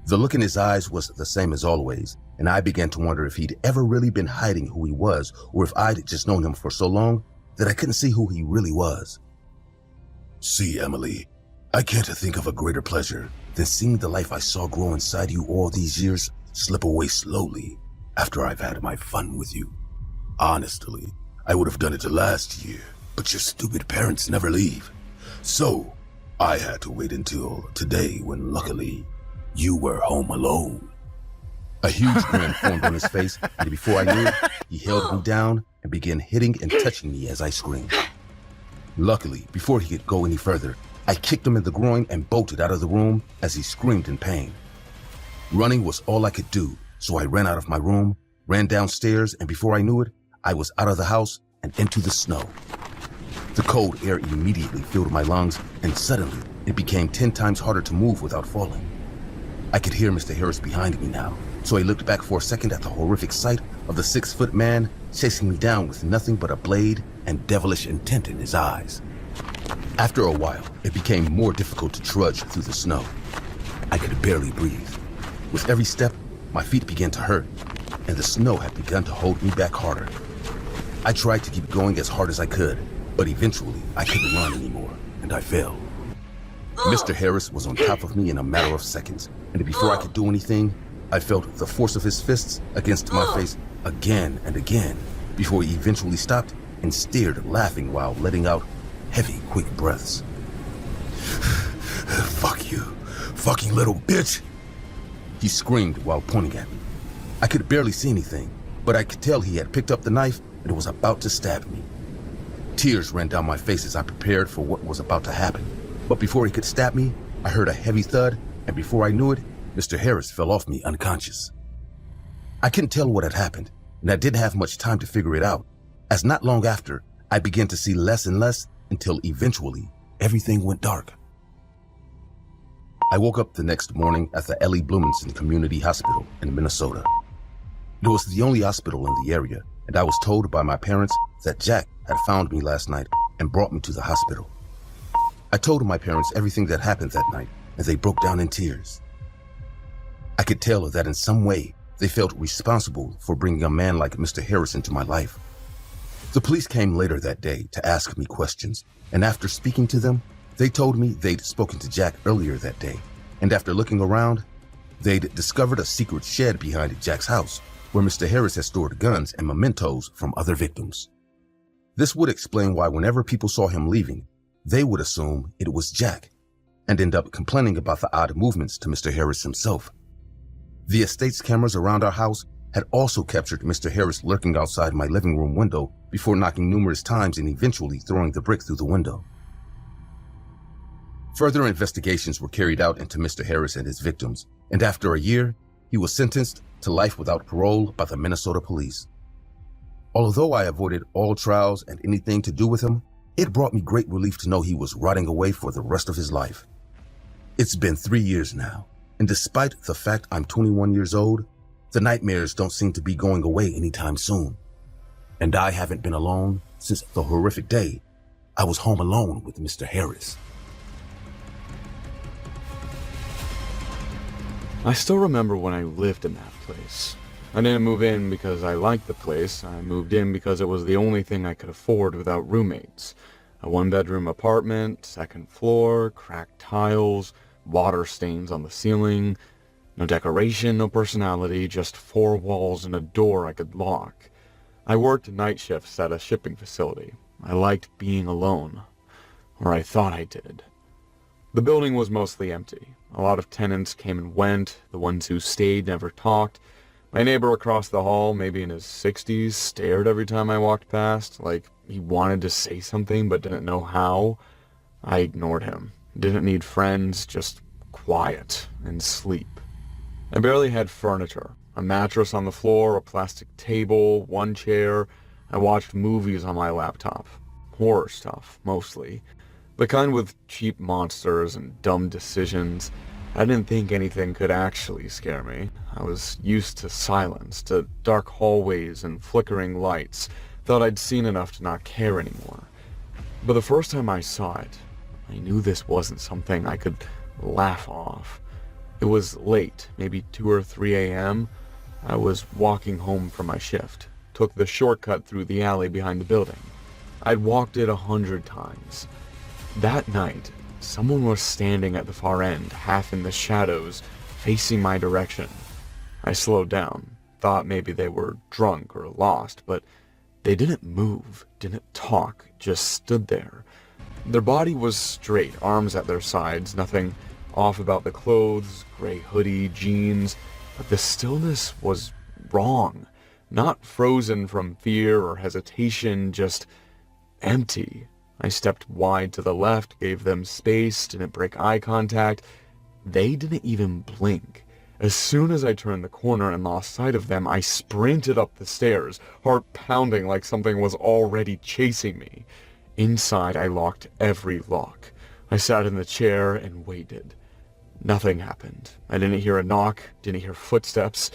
The look in his eyes was the same as always, and I began to wonder if he'd ever really been hiding who he was, or if I'd just known him for so long that I couldn't see who he really was. "See, Emily, I can't think of a greater pleasure than seeing the life I saw grow inside you all these years slip away slowly after I've had my fun with you. Honestly, I would have done it last year, but your stupid parents never leave. So I had to wait until today when luckily you were home alone." A huge grin formed on his face, and before I knew it, he held me down and began hitting and touching me as I screamed. Luckily, before he could go any further, I kicked him in the groin and bolted out of the room as he screamed in pain. Running was all I could do, so I ran out of my room, ran downstairs, and before I knew it, I was out of the house and into the snow. The cold air immediately filled my lungs, and suddenly it became 10 times harder to move without falling. I could hear Mr. Harris behind me now, so I looked back for a second at the horrific sight of the 6-foot man chasing me down with nothing but a blade and devilish intent in his eyes. After a while, it became more difficult to trudge through the snow. I could barely breathe. With every step, my feet began to hurt, and the snow had begun to hold me back harder. I tried to keep going as hard as I could, but eventually I couldn't run anymore, and I fell. Mr. Harris was on top of me in a matter of seconds, and before I could do anything, I felt the force of his fists against my face again and again, before he eventually stopped and stared, laughing while letting out heavy, quick breaths. "Fuck you, fucking little bitch!" he screamed while pointing at me. I could barely see anything, but I could tell he had picked up the knife and was about to stab me. Tears ran down my face as I prepared for what was about to happen. But before he could stab me, I heard a heavy thud, and before I knew it, Mr. Harris fell off me unconscious. I couldn't tell what had happened, and I didn't have much time to figure it out, as not long after, I began to see less and less until eventually everything went dark. I woke up the next morning at the Ellie Blumenson Community Hospital in Minnesota. It was the only hospital in the area, and I was told by my parents that Jack had found me last night and brought me to the hospital. I told my parents everything that happened that night, and they broke down in tears. I could tell that in some way they felt responsible for bringing a man like Mr. Harris into my life. The police came later that day to ask me questions, and after speaking to them, They told me they'd spoken to Jack earlier that day, and after looking around, they'd discovered a secret shed behind Jack's house where Mr. Harris had stored guns and mementos from other victims. This would explain why whenever people saw him leaving, they would assume it was Jack and end up complaining about the odd movements to Mr. Harris himself. The estate's cameras around our house had also captured Mr. Harris lurking outside my living room window before knocking numerous times and eventually throwing the brick through the window. Further investigations were carried out into Mr. Harris and his victims, and after a year, he was sentenced to life without parole by the Minnesota police. Although I avoided all trials and anything to do with him, it brought me great relief to know he was rotting away for the rest of his life. It's been 3 years now, and despite the fact I'm 21 years old, the nightmares don't seem to be going away anytime soon. And I haven't been alone since the horrific day I was home alone with Mr. Harris. I still remember when I lived in that place. I didn't move in because I liked the place. I moved in because it was the only thing I could afford without roommates. A one-bedroom apartment, second floor, cracked tiles, water stains on the ceiling. No decoration, no personality, just 4 walls and a door I could lock. I worked night shifts at a shipping facility. I liked being alone. Or I thought I did. The building was mostly empty. A lot of tenants came and went. The ones who stayed never talked. My neighbor across the hall, maybe in his 60s, stared every time I walked past, like he wanted to say something but didn't know how. I ignored him. Didn't need friends, just quiet and sleep. I barely had furniture. A mattress on the floor, a plastic table, one chair. I watched movies on my laptop. Horror stuff, mostly. The kind with cheap monsters and dumb decisions. I didn't think anything could actually scare me. I was used to silence, to dark hallways and flickering lights. Thought I'd seen enough to not care anymore. But the first time I saw it, I knew this wasn't something I could laugh off. It was late, maybe 2 or 3 a.m. I was walking home from my shift. Took the shortcut through the alley behind the building. I'd walked it 100 times. That night, someone was standing at the far end, half in the shadows, facing my direction. I slowed down, thought maybe they were drunk or lost, but they didn't move, didn't talk, just stood there. Their body was straight, arms at their sides, nothing off about the clothes, gray hoodie, jeans, but the stillness was wrong. Not frozen from fear or hesitation, just empty. I stepped wide to the left, gave them space, didn't break eye contact. They didn't even blink. As soon as I turned the corner and lost sight of them, I sprinted up the stairs, heart pounding like something was already chasing me. Inside, I locked every lock. I sat in the chair and waited. Nothing happened. I didn't hear a knock, didn't hear footsteps.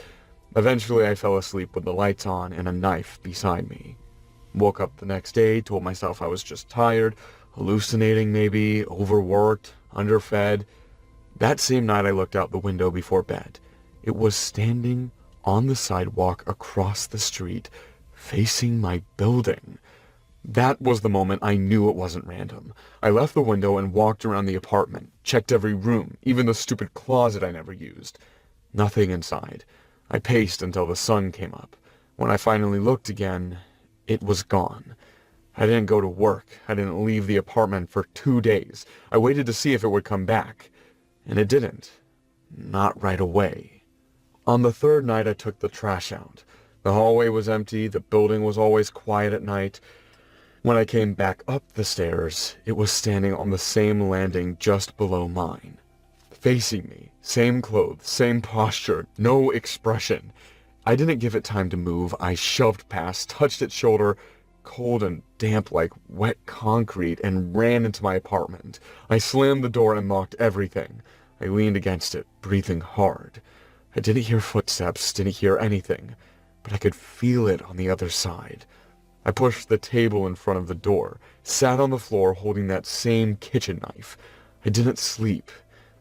Eventually, I fell asleep with the lights on and a knife beside me. Woke up the next day, told myself I was just tired, hallucinating maybe, overworked, underfed. That same night I looked out the window before bed. It was standing on the sidewalk across the street, facing my building. That was the moment I knew it wasn't random. I left the window and walked around the apartment, checked every room, even the stupid closet I never used. Nothing inside. I paced until the sun came up. When I finally looked again, it was gone. I didn't go to work. I didn't leave the apartment for 2 days. I waited to see if it would come back. And it didn't. Not right away. On the 3rd night, I took the trash out. The hallway was empty. The building was always quiet at night. When I came back up the stairs, it was standing on the same landing just below mine. Facing me. Same clothes, same posture, no expression. I didn't give it time to move. I shoved past, touched its shoulder, cold and damp like wet concrete, and ran into my apartment. I slammed the door and locked everything. I leaned against it, breathing hard. I didn't hear footsteps, didn't hear anything, but I could feel it on the other side. I pushed the table in front of the door, sat on the floor holding that same kitchen knife. I didn't sleep.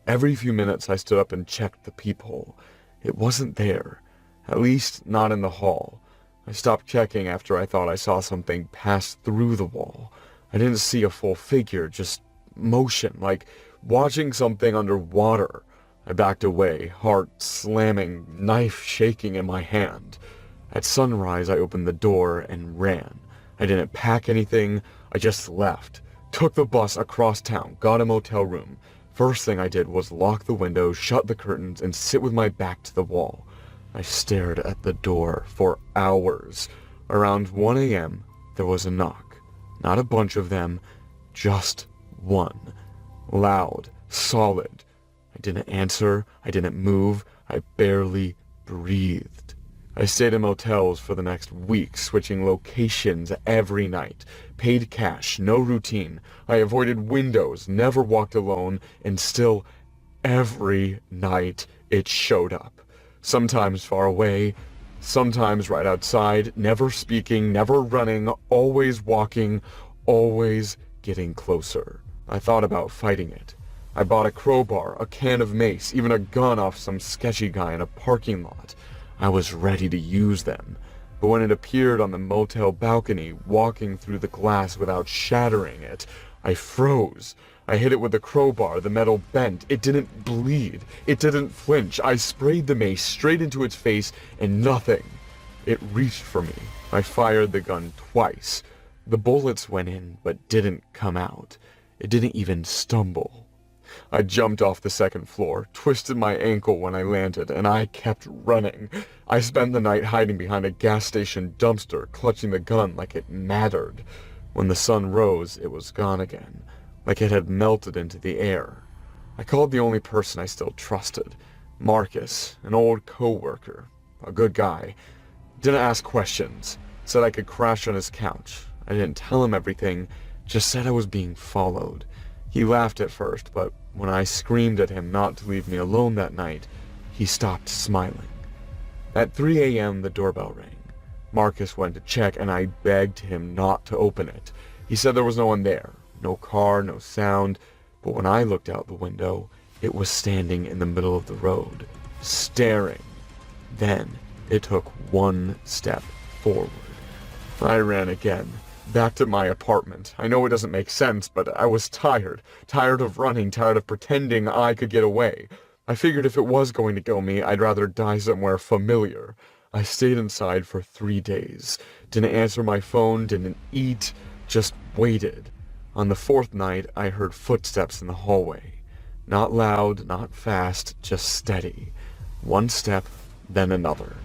Every few minutes I stood up and checked the peephole. It wasn't there. At least not in the hall. I stopped checking after I thought I saw something pass through the wall. I didn't see a full figure, just motion, like watching something underwater. I backed away, heart slamming, knife shaking in my hand. At sunrise, I opened the door and ran. I didn't pack anything, I just left. Took the bus across town, got a motel room. First thing I did was lock the windows, shut the curtains, and sit with my back to the wall. I stared at the door for hours. Around 1 a.m., there was a knock. Not a bunch of them, just one. Loud, solid. I didn't answer, I didn't move, I barely breathed. I stayed in motels for the next week, switching locations every night. Paid cash, no routine. I avoided windows, never walked alone, and still, every night, it showed up. Sometimes far away, sometimes right outside, never speaking, never running, always walking, always getting closer. I thought about fighting it. I bought a crowbar, a can of mace, even a gun off some sketchy guy in a parking lot. I was ready to use them. But when it appeared on the motel balcony, walking through the glass without shattering it, I froze. I hit it with the crowbar, the metal bent. It didn't bleed. It didn't flinch. I sprayed the mace straight into its face, and nothing. It reached for me. I fired the gun twice. The bullets went in, but didn't come out. It didn't even stumble. I jumped off the second floor, twisted my ankle when I landed, and I kept running. I spent the night hiding behind a gas station dumpster, clutching the gun like it mattered. When the sun rose, it was gone again, like it had melted into the air. I called the only person I still trusted, Marcus, an old co-worker, a good guy. Didn't ask questions, said I could crash on his couch. I didn't tell him everything, just said I was being followed. He laughed at first, but when I screamed at him not to leave me alone that night, he stopped smiling. At 3 a.m., the doorbell rang. Marcus went to check, and I begged him not to open it. He said there was no one there, no car, no sound, but when I looked out the window, it was standing in the middle of the road, staring. Then it took one step forward. I ran again. Back to my apartment. I know it doesn't make sense, but I was tired. Tired of running, tired of pretending I could get away. I figured if it was going to kill me, I'd rather die somewhere familiar. I stayed inside for 3 days. Didn't answer my phone, didn't eat, just waited. On the 4th night, I heard footsteps in the hallway. Not loud, not fast, just steady. One step, then another.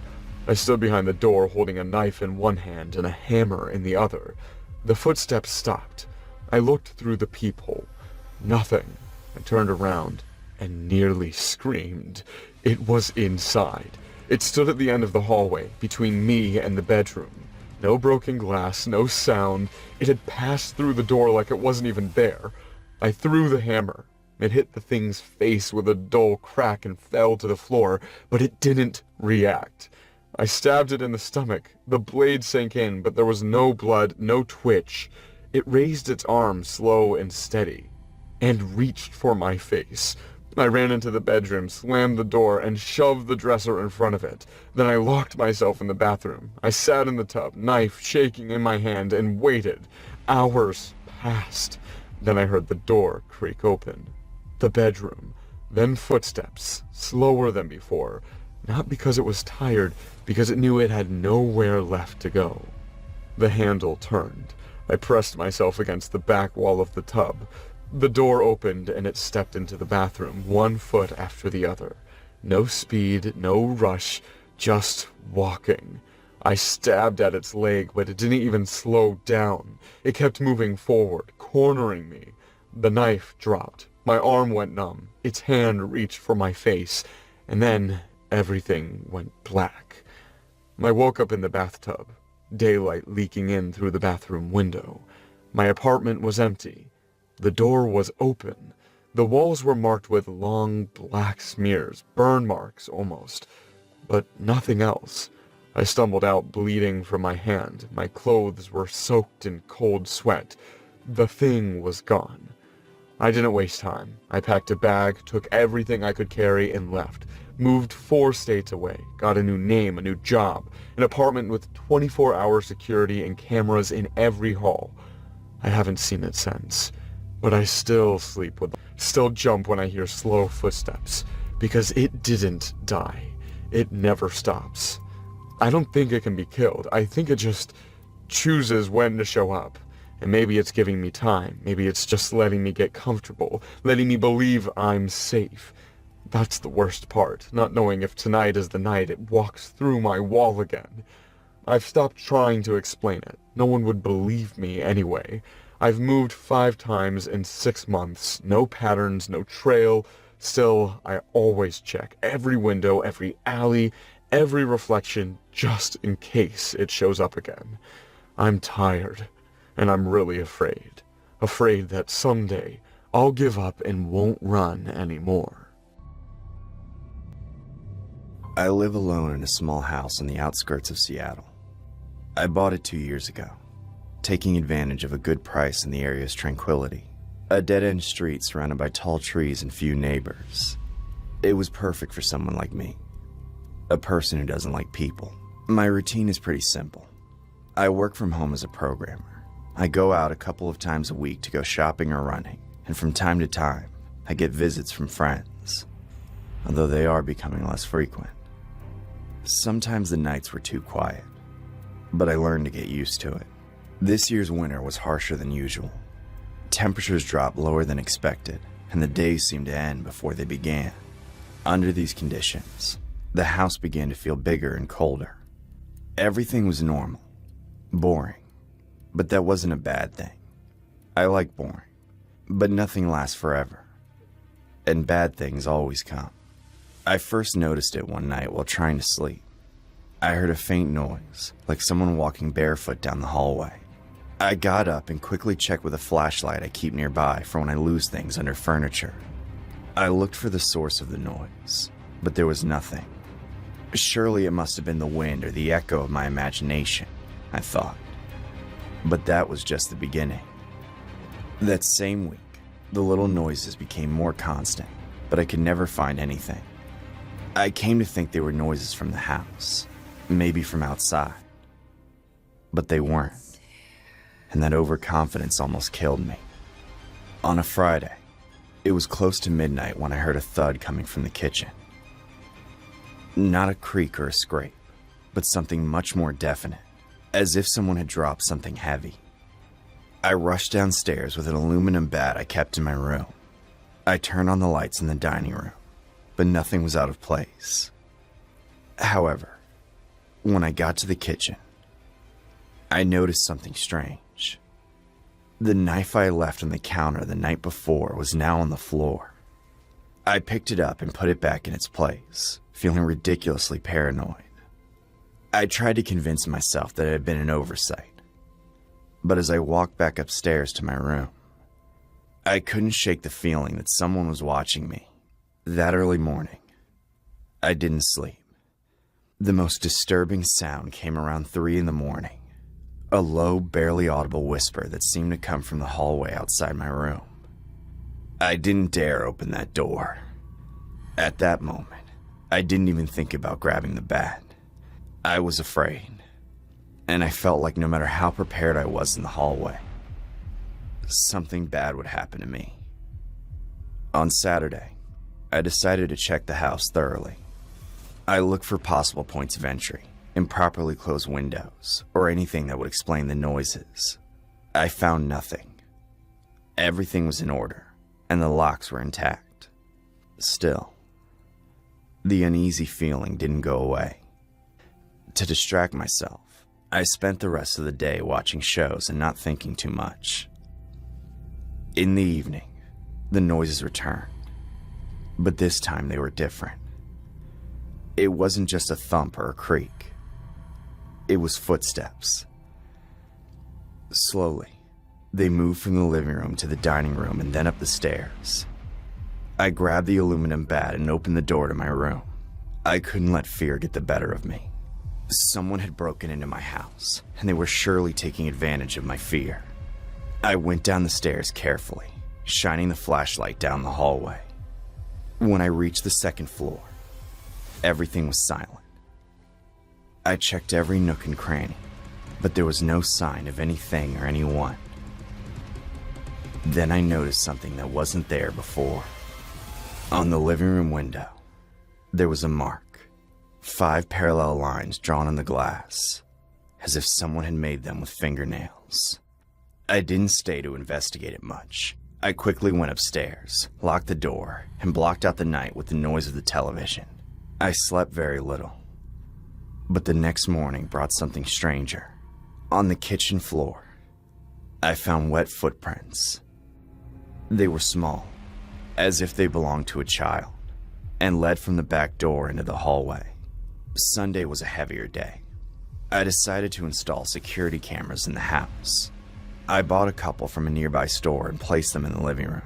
I stood behind the door holding a knife in one hand and a hammer in the other. The footsteps stopped. I looked through the peephole. Nothing. I turned around and nearly screamed. It was inside. It stood at the end of the hallway, between me and the bedroom. No broken glass, no sound. It had passed through the door like it wasn't even there. I threw the hammer. It hit the thing's face with a dull crack and fell to the floor, but it didn't react. I stabbed it in the stomach. The blade sank in, but there was no blood, no twitch. It raised its arm slow and steady, and reached for my face. I ran into the bedroom, slammed the door, and shoved the dresser in front of it. Then I locked myself in the bathroom. I sat in the tub, knife shaking in my hand, and waited. Hours passed. Then I heard the door creak open. The bedroom. Then footsteps, slower than before. Not because it was tired, because it knew it had nowhere left to go. The handle turned. I pressed myself against the back wall of the tub. The door opened and it stepped into the bathroom, 1 foot after the other. No speed, no rush, just walking. I stabbed at its leg, but it didn't even slow down. It kept moving forward, cornering me. The knife dropped. My arm went numb. Its hand reached for my face, and then everything went black. I woke up in the bathtub, daylight leaking in through the bathroom window. My apartment was empty. The door was open. The walls were marked with long black smears, burn marks almost, but nothing else. I stumbled out bleeding from my hand. My clothes were soaked in cold sweat. The thing was gone. I didn't waste time. I packed a bag, took everything I could carry, and left. Moved 4 states away, got a new name, a new job, an apartment with 24-hour security and cameras in every hall. I haven't seen it since. But I still still jump when I hear slow footsteps, because it didn't die. It never stops. I don't think it can be killed. I think it just chooses when to show up. And maybe it's giving me time. Maybe it's just letting me get comfortable, letting me believe I'm safe. That's the worst part, not knowing if tonight is the night it walks through my wall again. I've stopped trying to explain it. No one would believe me anyway. I've moved 5 times in 6 months. No patterns, no trail. Still, I always check every window, every alley, every reflection, just in case it shows up again. I'm tired, and I'm really afraid. Afraid that someday I'll give up and won't run anymore. I live alone in a small house on the outskirts of Seattle. I bought it 2 years ago, taking advantage of a good price and the area's tranquility. A dead-end street surrounded by tall trees and few neighbors. It was perfect for someone like me, a person who doesn't like people. My routine is pretty simple. I work from home as a programmer. I go out a couple of times a week to go shopping or running, and from time to time, I get visits from friends, although they are becoming less frequent. Sometimes the nights were too quiet, but I learned to get used to it. This year's winter was harsher than usual. Temperatures dropped lower than expected, and the days seemed to end before they began. Under these conditions, the house began to feel bigger and colder. Everything was normal, boring, but that wasn't a bad thing. I like boring, but nothing lasts forever, and bad things always come. I first noticed it one night while trying to sleep. I heard a faint noise, like someone walking barefoot down the hallway. I got up and quickly checked with a flashlight I keep nearby for when I lose things under furniture. I looked for the source of the noise, but there was nothing. Surely it must have been the wind or the echo of my imagination, I thought. But that was just the beginning. That same week, the little noises became more constant, but I could never find anything. I came to think they were noises from the house, maybe from outside. But they weren't, and that overconfidence almost killed me. On a Friday, it was close to midnight when I heard a thud coming from the kitchen. Not a creak or a scrape, but something much more definite, as if someone had dropped something heavy. I rushed downstairs with an aluminum bat I kept in my room. I turned on the lights in the dining room, but nothing was out of place. However, when I got to the kitchen, I noticed something strange. The knife I left on the counter the night before was now on the floor. I picked it up and put it back in its place, feeling ridiculously paranoid. I tried to convince myself that it had been an oversight, but as I walked back upstairs to my room, I couldn't shake the feeling that someone was watching me. That early morning, I didn't sleep. The most disturbing sound came around 3 a.m, a low, barely audible whisper that seemed to come from the hallway outside my room. I didn't dare open that door. At that moment, I didn't even think about grabbing the bat. I was afraid, and I felt like no matter how prepared I was in the hallway, something bad would happen to me. On Saturday, I decided to check the house thoroughly. I looked for possible points of entry, improperly closed windows, or anything that would explain the noises. I found nothing. Everything was in order, and the locks were intact. Still, the uneasy feeling didn't go away. To distract myself, I spent the rest of the day watching shows and not thinking too much. In the evening, the noises returned, but this time they were different. It wasn't just a thump or a creak. It was footsteps. Slowly, they moved from the living room to the dining room and then up the stairs. I grabbed the aluminum bat and opened the door to my room. I couldn't let fear get the better of me. Someone had broken into my house, and they were surely taking advantage of my fear. I went down the stairs carefully, shining the flashlight down the hallway. When I reached the second floor, everything was silent. I checked every nook and cranny, but there was no sign of anything or anyone. Then I noticed something that wasn't there before. On the living room window, there was a mark. 5 parallel lines drawn on the glass, as if someone had made them with fingernails. I didn't stay to investigate it much. I quickly went upstairs, locked the door, and blocked out the night with the noise of the television. I slept very little. But the next morning brought something stranger. On the kitchen floor, I found wet footprints. They were small, as if they belonged to a child, and led from the back door into the hallway. Sunday was a heavier day. I decided to install security cameras in the house. I bought a couple from a nearby store and placed them in the living room,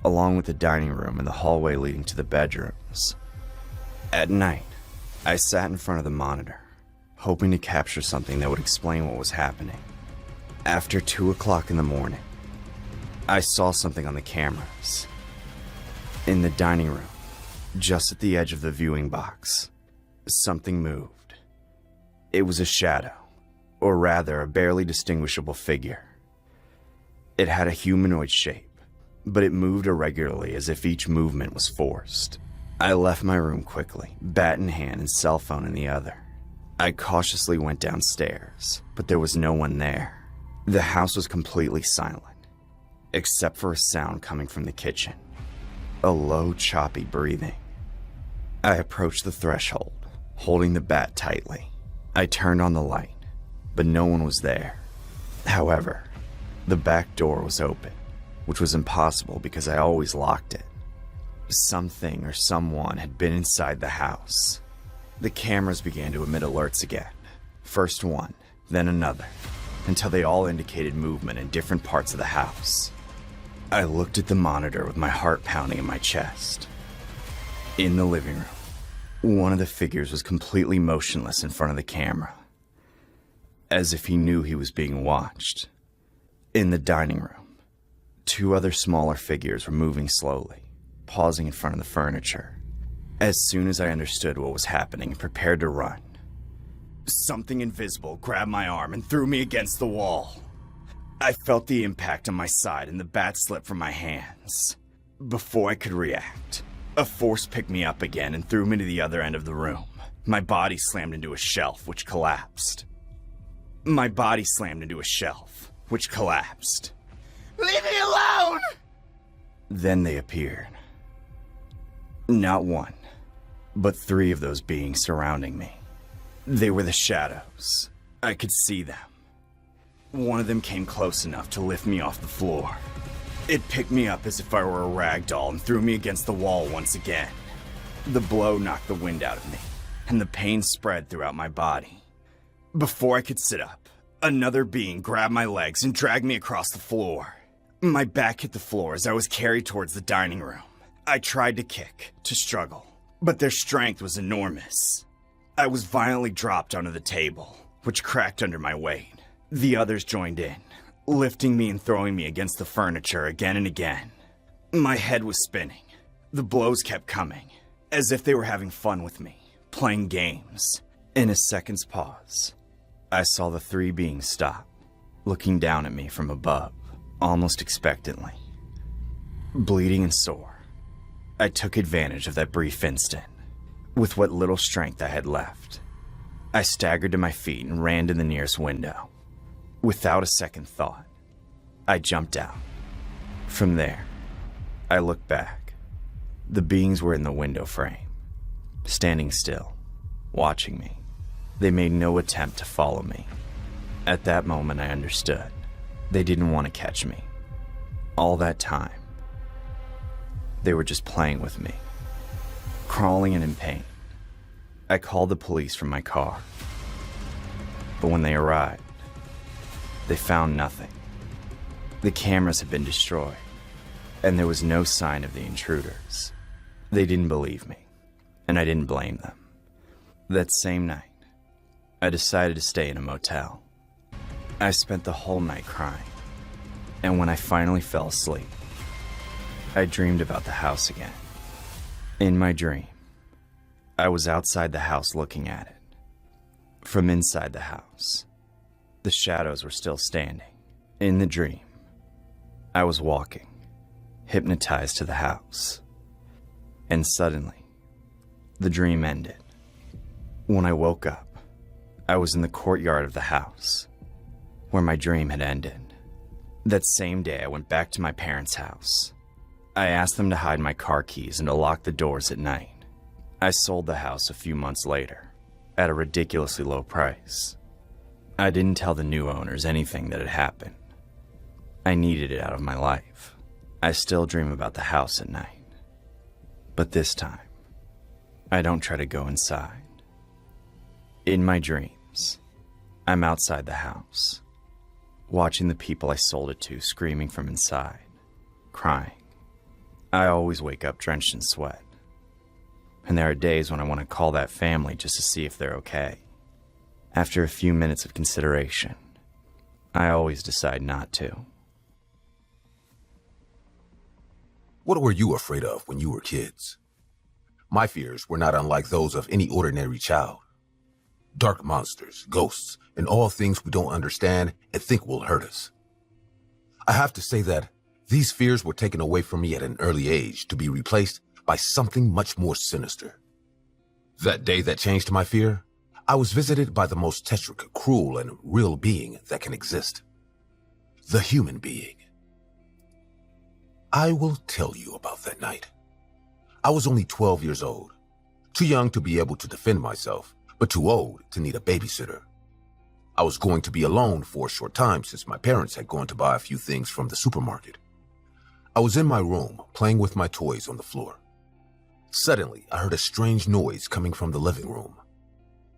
along with the dining room and the hallway leading to the bedrooms. At night, I sat in front of the monitor, hoping to capture something that would explain what was happening. After 2 o'clock in the morning, I saw something on the cameras. In the dining room, just at the edge of the viewing box, something moved. It was a shadow, or rather a barely distinguishable figure. It had a humanoid shape, but it moved irregularly as if each movement was forced. I left my room quickly, bat in hand and cell phone in the other. I cautiously went downstairs, but there was no one there. The house was completely silent, except for a sound coming from the kitchen. A low, choppy breathing. I approached the threshold, holding the bat tightly. I turned on the light, but no one was there. However, the back door was open, which was impossible because I always locked it. Something or someone had been inside the house. The cameras began to emit alerts again. First one, then another, until they all indicated movement in different parts of the house. I looked at the monitor with my heart pounding in my chest. In the living room, one of the figures was completely motionless in front of the camera, as if he knew he was being watched. In the dining room, 2 other smaller figures were moving slowly, pausing in front of the furniture. As soon as I understood what was happening and prepared to run, something invisible grabbed my arm and threw me against the wall. I felt the impact on my side and the bat slip from my hands. Before I could react, a force picked me up again and threw me to the other end of the room. My body slammed into a shelf, which collapsed. Leave me alone! Then they appeared. Not one, but 3 of those beings surrounding me. They were the shadows. I could see them. One of them came close enough to lift me off the floor. It picked me up as if I were a rag doll and threw me against the wall once again. The blow knocked the wind out of me, and the pain spread throughout my body. Before I could sit up, another being grabbed my legs and dragged me across the floor. My back hit the floor as I was carried towards the dining room. I tried to kick, to struggle, but their strength was enormous. I was violently dropped onto the table, which cracked under my weight. The others joined in, lifting me and throwing me against the furniture again and again. My head was spinning. The blows kept coming, as if they were having fun with me, playing games. In a second's pause, I saw the 3 beings stop, looking down at me from above, almost expectantly. Bleeding and sore, I took advantage of that brief instant. With what little strength I had left, I staggered to my feet and ran to the nearest window. Without a second thought, I jumped out. From there, I looked back. The beings were in the window frame, standing still, watching me. They made no attempt to follow me. At that moment, I understood. They didn't want to catch me. All that time, they were just playing with me. Crawling and in pain, I called the police from my car. But when they arrived, they found nothing. The cameras had been destroyed, and there was no sign of the intruders. They didn't believe me, and I didn't blame them. That same night, I decided to stay in a motel. I spent the whole night crying, and when I finally fell asleep, I dreamed about the house again. In my dream, I was outside the house looking at it. From inside the house, the shadows were still standing. In the dream, I was walking, hypnotized to the house. And suddenly, the dream ended. When I woke up, I was in the courtyard of the house, where my dream had ended. That same day, I went back to my parents' house. I asked them to hide my car keys and to lock the doors at night. I sold the house a few months later, at a ridiculously low price. I didn't tell the new owners anything that had happened. I needed it out of my life. I still dream about the house at night. But this time, I don't try to go inside. In my dreams, I'm outside the house, watching the people I sold it to screaming from inside, crying. I always wake up drenched in sweat. And there are days when I want to call that family just to see if they're okay. After a few minutes of consideration, I always decide not to. What were you afraid of when you were kids? My fears were not unlike those of any ordinary child. Dark monsters, ghosts, and all things we don't understand and think will hurt us. I have to say that these fears were taken away from me at an early age to be replaced by something much more sinister. That day that changed my fear, I was visited by the most tetric, cruel, and real being that can exist. The human being. I will tell you about that night. I was only 12 years old, too young to be able to defend myself, but too old to need a babysitter. I was going to be alone for a short time since my parents had gone to buy a few things from the supermarket. I was in my room, playing with my toys on the floor. Suddenly, I heard a strange noise coming from the living room.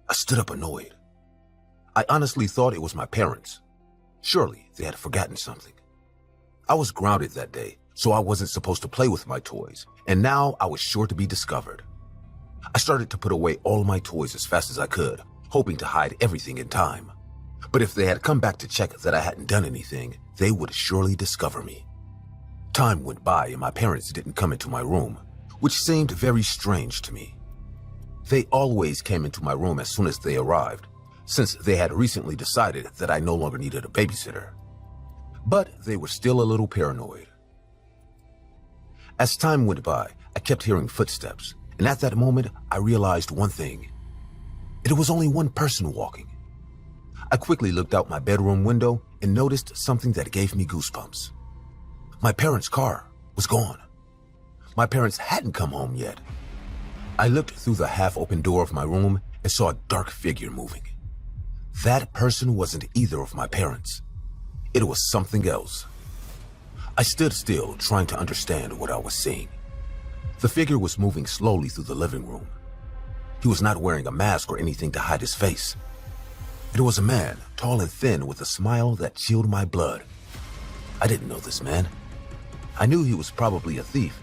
I stood up annoyed. I honestly thought it was my parents. Surely they had forgotten something. I was grounded that day, so I wasn't supposed to play with my toys, and now I was sure to be discovered. I started to put away all my toys as fast as I could, hoping to hide everything in time. But if they had come back to check that I hadn't done anything, they would surely discover me. Time went by and my parents didn't come into my room, which seemed very strange to me. They always came into my room as soon as they arrived, since they had recently decided that I no longer needed a babysitter. But they were still a little paranoid. As time went by, I kept hearing footsteps, and at that moment, I realized one thing. It was only one person walking. I quickly looked out my bedroom window and noticed something that gave me goosebumps. My parents' car was gone. My parents hadn't come home yet. I looked through the half-open door of my room and saw a dark figure moving. That person wasn't either of my parents. It was something else. I stood still, trying to understand what I was seeing. The figure was moving slowly through the living room. He was not wearing a mask or anything to hide his face. It was a man, tall and thin, with a smile that chilled my blood. I didn't know this man. I knew he was probably a thief,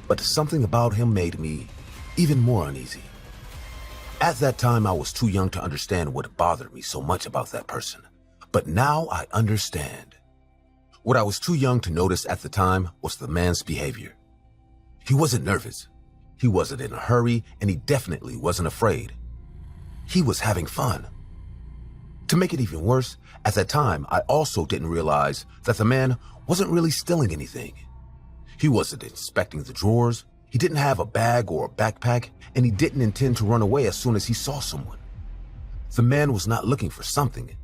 but something about him made me even more uneasy. At that time, I was too young to understand what bothered me so much about that person, but now I understand. What I was too young to notice at the time was the man's behavior. He wasn't nervous. He wasn't in a hurry, and he definitely wasn't afraid. He was having fun. To make it even worse, at that time, I also didn't realize that the man wasn't really stealing anything. He wasn't inspecting the drawers, he didn't have a bag or a backpack, and he didn't intend to run away as soon as he saw someone. The man was not looking for something.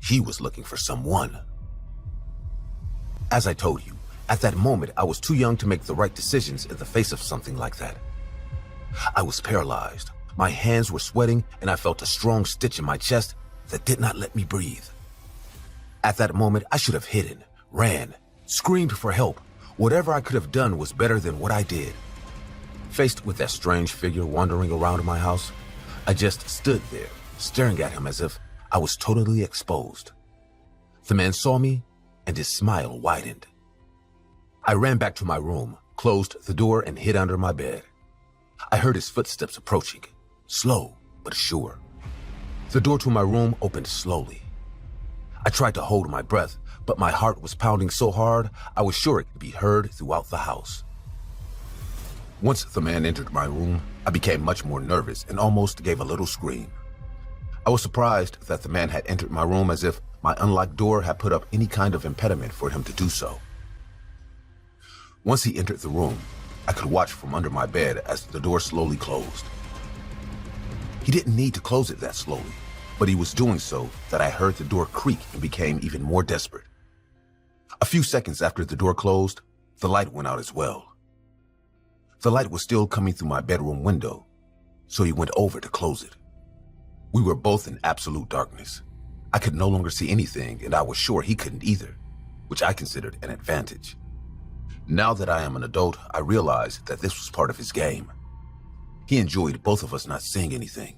He was looking for someone. As I told you, at that moment, I was too young to make the right decisions in the face of something like that. I was paralyzed. My hands were sweating, and I felt a strong stitch in my chest that did not let me breathe. At that moment, I should have hidden, ran, screamed for help. Whatever I could have done was better than what I did. Faced with that strange figure wandering around my house, I just stood there, staring at him as if I was totally exposed. The man saw me, and his smile widened. I ran back to my room, closed the door, and hid under my bed. I heard his footsteps approaching, slow but sure. The door to my room opened slowly. I tried to hold my breath, but my heart was pounding so hard, I was sure it could be heard throughout the house. Once the man entered my room, I became much more nervous and almost gave a little scream. I was surprised that the man had entered my room as if my unlocked door had put up any kind of impediment for him to do so. Once he entered the room, I could watch from under my bed as the door slowly closed. He didn't need to close it that slowly, but he was doing so that I heard the door creak and became even more desperate. A few seconds after the door closed, the light went out as well. The light was still coming through my bedroom window, so he went over to close it. We were both in absolute darkness. I could no longer see anything, and I was sure he couldn't either, which I considered an advantage. Now that I am an adult, I realized that this was part of his game. He enjoyed both of us not seeing anything.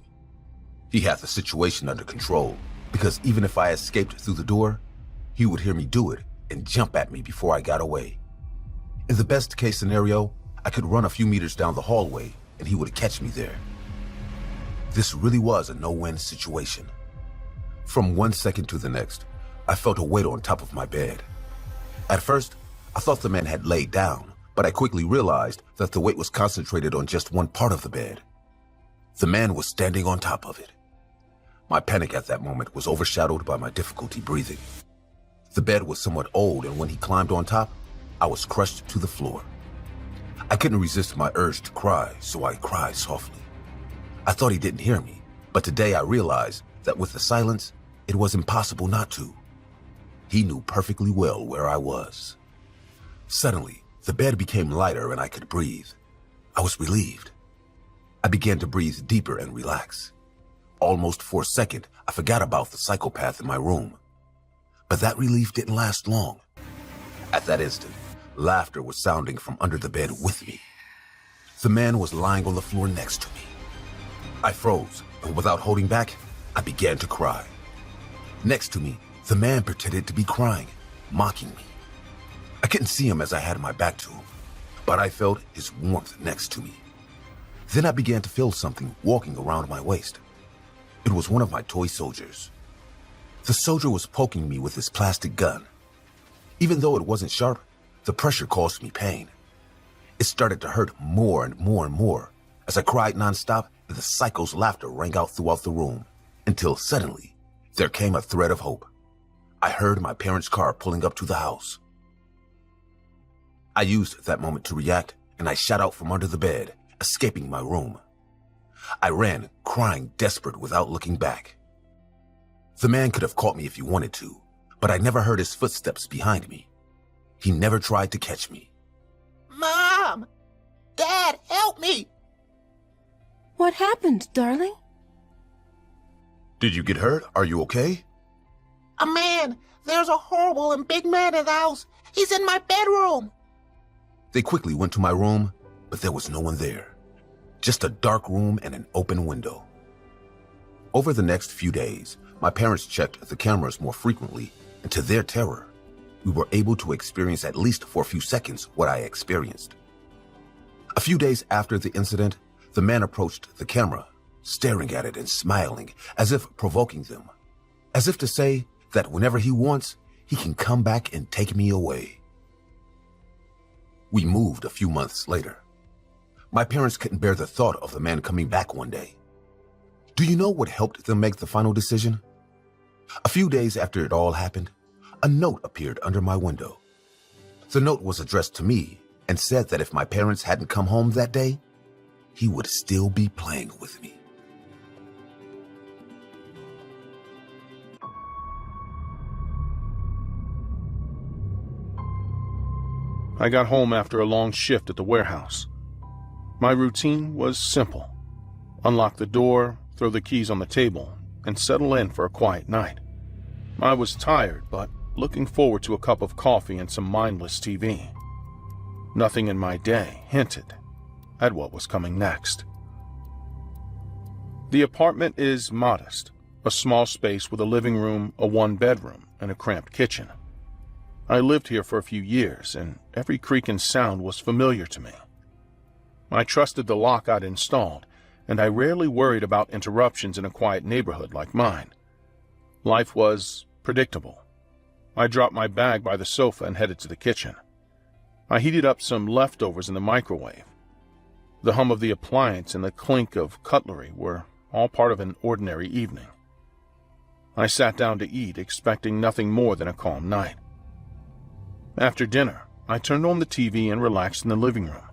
He had the situation under control, because even if I escaped through the door, he would hear me do it and jump at me before I got away. In the best case scenario, I could run a few meters down the hallway and he would catch me there. This really was a no-win situation. From one second to the next, I felt a weight on top of my bed. At first, I thought the man had laid down, but I quickly realized that the weight was concentrated on just one part of the bed. The man was standing on top of it. My panic at that moment was overshadowed by my difficulty breathing. The bed was somewhat old, and when he climbed on top, I was crushed to the floor. I couldn't resist my urge to cry, so I cried softly. I thought he didn't hear me, but today I realized that with the silence, it was impossible not to. He knew perfectly well where I was. Suddenly, the bed became lighter and I could breathe. I was relieved. I began to breathe deeper and relax. Almost for a second, I forgot about the psychopath in my room. But that relief didn't last long. At that instant, laughter was sounding from under the bed with me. The man was lying on the floor next to me. I froze, and without holding back, I began to cry. Next to me, the man pretended to be crying, mocking me. I couldn't see him as I had my back to him, but I felt his warmth next to me. Then I began to feel something walking around my waist. It was one of my toy soldiers. The soldier was poking me with his plastic gun. Even though it wasn't sharp, the pressure caused me pain. It started to hurt more and more and more as I cried nonstop, and the psycho's laughter rang out throughout the room, until suddenly there came a thread of hope. I heard my parents' car pulling up to the house. I used that moment to react, and I shot out from under the bed, escaping my room. I ran, crying desperate without looking back. The man could have caught me if he wanted to, but I never heard his footsteps behind me. He never tried to catch me. Mom! Dad, help me! What happened, darling? Did you get hurt? Are you okay? A man! There's a horrible and big man in the house. He's in my bedroom. They quickly went to my room, but there was no one there. Just a dark room and an open window. Over the next few days, my parents checked the cameras more frequently, and to their terror, we were able to experience at least for a few seconds what I experienced. A few days after the incident, the man approached the camera, staring at it and smiling, as if provoking them, as if to say that whenever he wants, he can come back and take me away. We moved a few months later. My parents couldn't bear the thought of the man coming back one day. Do you know what helped them make the final decision? A few days after it all happened, a note appeared under my window. The note was addressed to me and said that if my parents hadn't come home that day, he would still be playing with me. I got home after a long shift at the warehouse. My routine was simple. Unlock the door, throw the keys on the table, and settle in for a quiet night. I was tired, but looking forward to a cup of coffee and some mindless TV. Nothing in my day hinted at what was coming next. The apartment is modest, a small space with a living room, a one-bedroom, and a cramped kitchen. I lived here for a few years, and every creak and sound was familiar to me. I trusted the lock I'd installed, and I rarely worried about interruptions in a quiet neighborhood like mine. Life was predictable. I dropped my bag by the sofa and headed to the kitchen. I heated up some leftovers in the microwave. The hum of the appliance and the clink of cutlery were all part of an ordinary evening. I sat down to eat, expecting nothing more than a calm night. After dinner, I turned on the TV and relaxed in the living room.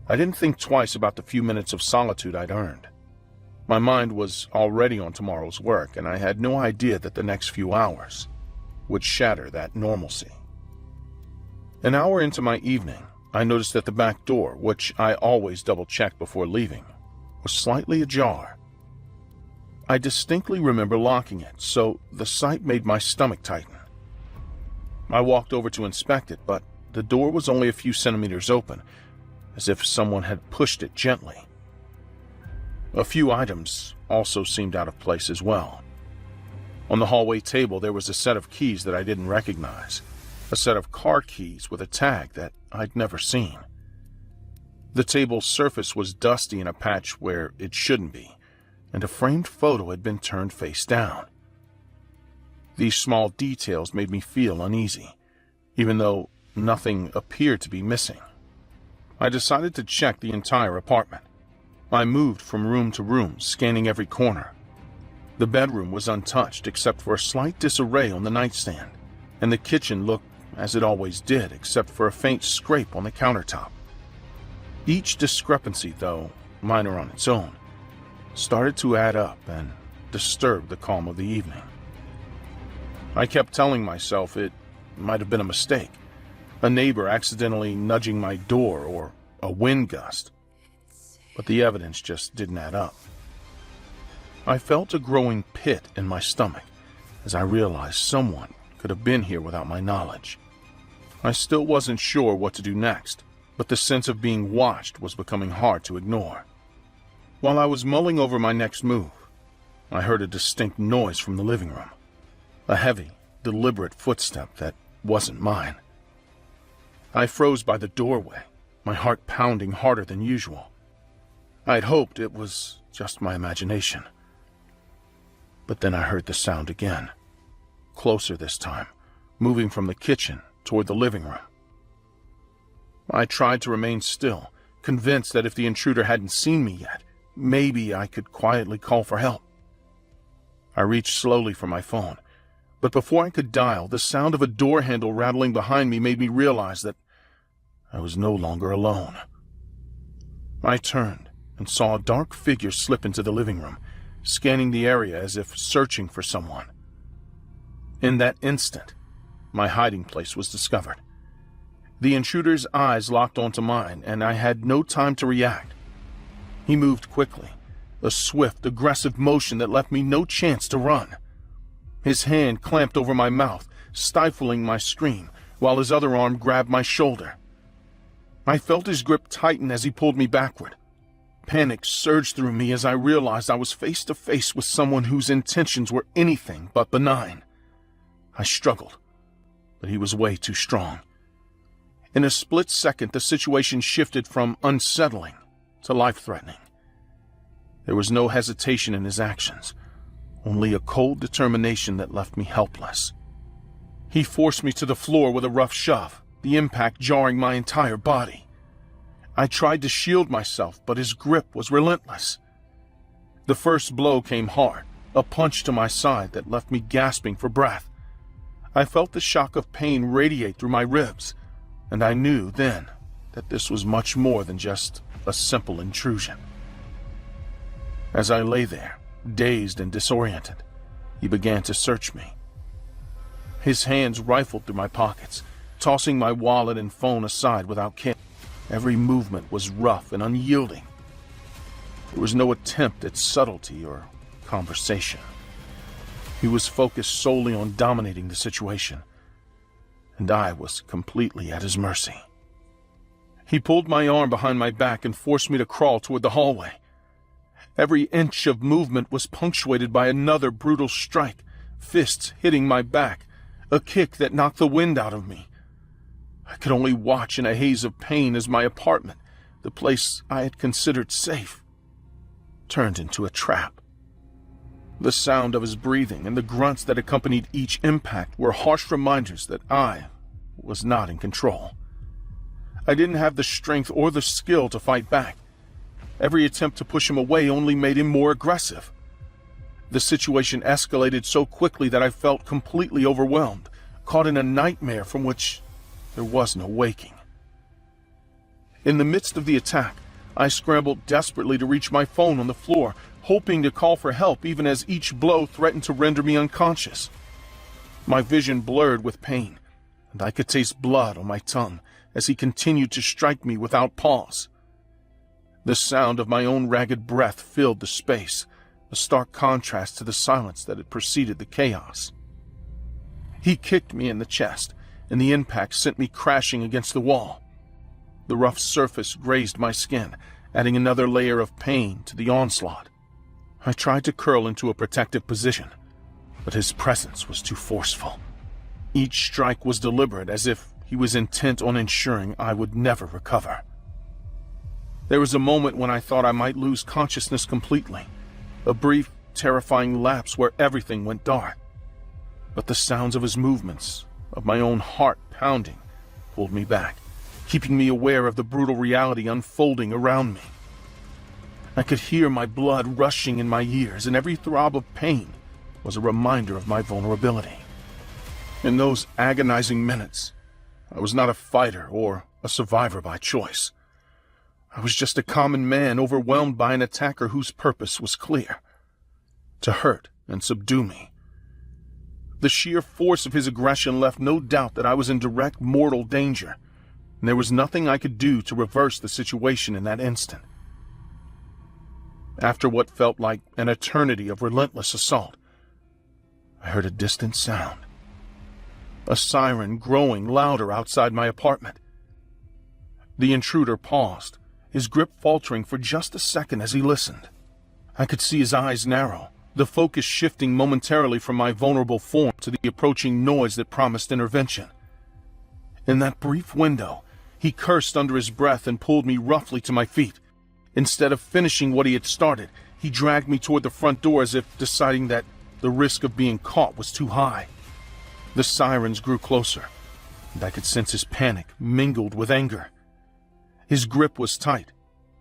I didn't think twice about the few minutes of solitude I'd earned. My mind was already on tomorrow's work, and I had no idea that the next few hours would shatter that normalcy. An hour into my evening, I noticed that the back door, which I always double-checked before leaving, was slightly ajar. I distinctly remember locking it, so the sight made my stomach tighten. I walked over to inspect it, but the door was only a few centimeters open, as if someone had pushed it gently. A few items also seemed out of place as well. On the hallway table, there was a set of keys that I didn't recognize, a set of car keys with a tag that I'd never seen. The table's surface was dusty in a patch where it shouldn't be, and a framed photo had been turned face down. These small details made me feel uneasy, even though nothing appeared to be missing. I decided to check the entire apartment. I moved from room to room, scanning every corner. The bedroom was untouched except for a slight disarray on the nightstand, and the kitchen looked as it always did except for a faint scrape on the countertop. Each discrepancy, though minor on its own, started to add up and disturb the calm of the evening. I kept telling myself it might have been a mistake, a neighbor accidentally nudging my door or a wind gust, but the evidence just didn't add up. I felt a growing pit in my stomach as I realized someone could have been here without my knowledge. I still wasn't sure what to do next, but the sense of being watched was becoming hard to ignore. While I was mulling over my next move, I heard a distinct noise from the living room, a heavy, deliberate footstep that wasn't mine. I froze by the doorway, my heart pounding harder than usual. I'd hoped it was just my imagination. But then I heard the sound again, closer this time, moving from the kitchen toward the living room. I tried to remain still, convinced that if the intruder hadn't seen me yet, maybe I could quietly call for help. I reached slowly for my phone, but before I could dial, the sound of a door handle rattling behind me made me realize that I was no longer alone. I turned and saw a dark figure slip into the living room, scanning the area as if searching for someone. In that instant, my hiding place was discovered. The intruder's eyes locked onto mine, and I had no time to react. He moved quickly, a swift, aggressive motion that left me no chance to run. His hand clamped over my mouth, stifling my scream, while his other arm grabbed my shoulder. I felt his grip tighten as he pulled me backward. Panic surged through me as I realized I was face to face with someone whose intentions were anything but benign. I struggled, but he was way too strong. In a split second, the situation shifted from unsettling to life-threatening. There was no hesitation in his actions, only a cold determination that left me helpless. He forced me to the floor with a rough shove, the impact jarring my entire body. I tried to shield myself, but his grip was relentless. The first blow came hard, a punch to my side that left me gasping for breath. I felt the shock of pain radiate through my ribs, and I knew then that this was much more than just a simple intrusion. As I lay there, dazed and disoriented, he began to search me. His hands rifled through my pockets, tossing my wallet and phone aside without care. Every movement was rough and unyielding. There was no attempt at subtlety or conversation. He was focused solely on dominating the situation, and I was completely at his mercy. He pulled my arm behind my back and forced me to crawl toward the hallway. Every inch of movement was punctuated by another brutal strike, fists hitting my back, a kick that knocked the wind out of me. I could only watch in a haze of pain as my apartment, the place I had considered safe, turned into a trap. The sound of his breathing and the grunts that accompanied each impact were harsh reminders that I was not in control. I didn't have the strength or the skill to fight back. Every attempt to push him away only made him more aggressive. The situation escalated so quickly that I felt completely overwhelmed, caught in a nightmare from which there was no waking. In the midst of the attack, I scrambled desperately to reach my phone on the floor, hoping to call for help even as each blow threatened to render me unconscious. My vision blurred with pain, and I could taste blood on my tongue as he continued to strike me without pause. The sound of my own ragged breath filled the space, a stark contrast to the silence that had preceded the chaos. He kicked me in the chest, and the impact sent me crashing against the wall. The rough surface grazed my skin, adding another layer of pain to the onslaught. I tried to curl into a protective position, but his presence was too forceful. Each strike was deliberate, as if he was intent on ensuring I would never recover. There was a moment when I thought I might lose consciousness completely, a brief, terrifying lapse where everything went dark. But the sounds of his movements, of my own heart pounding, pulled me back, keeping me aware of the brutal reality unfolding around me. I could hear my blood rushing in my ears, and every throb of pain was a reminder of my vulnerability. In those agonizing minutes, I was not a fighter or a survivor by choice. I was just a common man overwhelmed by an attacker whose purpose was clear: to hurt and subdue me. The sheer force of his aggression left no doubt that I was in direct mortal danger, and there was nothing I could do to reverse the situation in that instant. After what felt like an eternity of relentless assault, I heard a distant sound. A siren growing louder outside my apartment. The intruder paused, his grip faltering for just a second as he listened. I could see his eyes narrow, the focus shifting momentarily from my vulnerable form to the approaching noise that promised intervention. In that brief window, he cursed under his breath and pulled me roughly to my feet. Instead of finishing what he had started, he dragged me toward the front door as if deciding that the risk of being caught was too high. The sirens grew closer, and I could sense his panic mingled with anger. His grip was tight,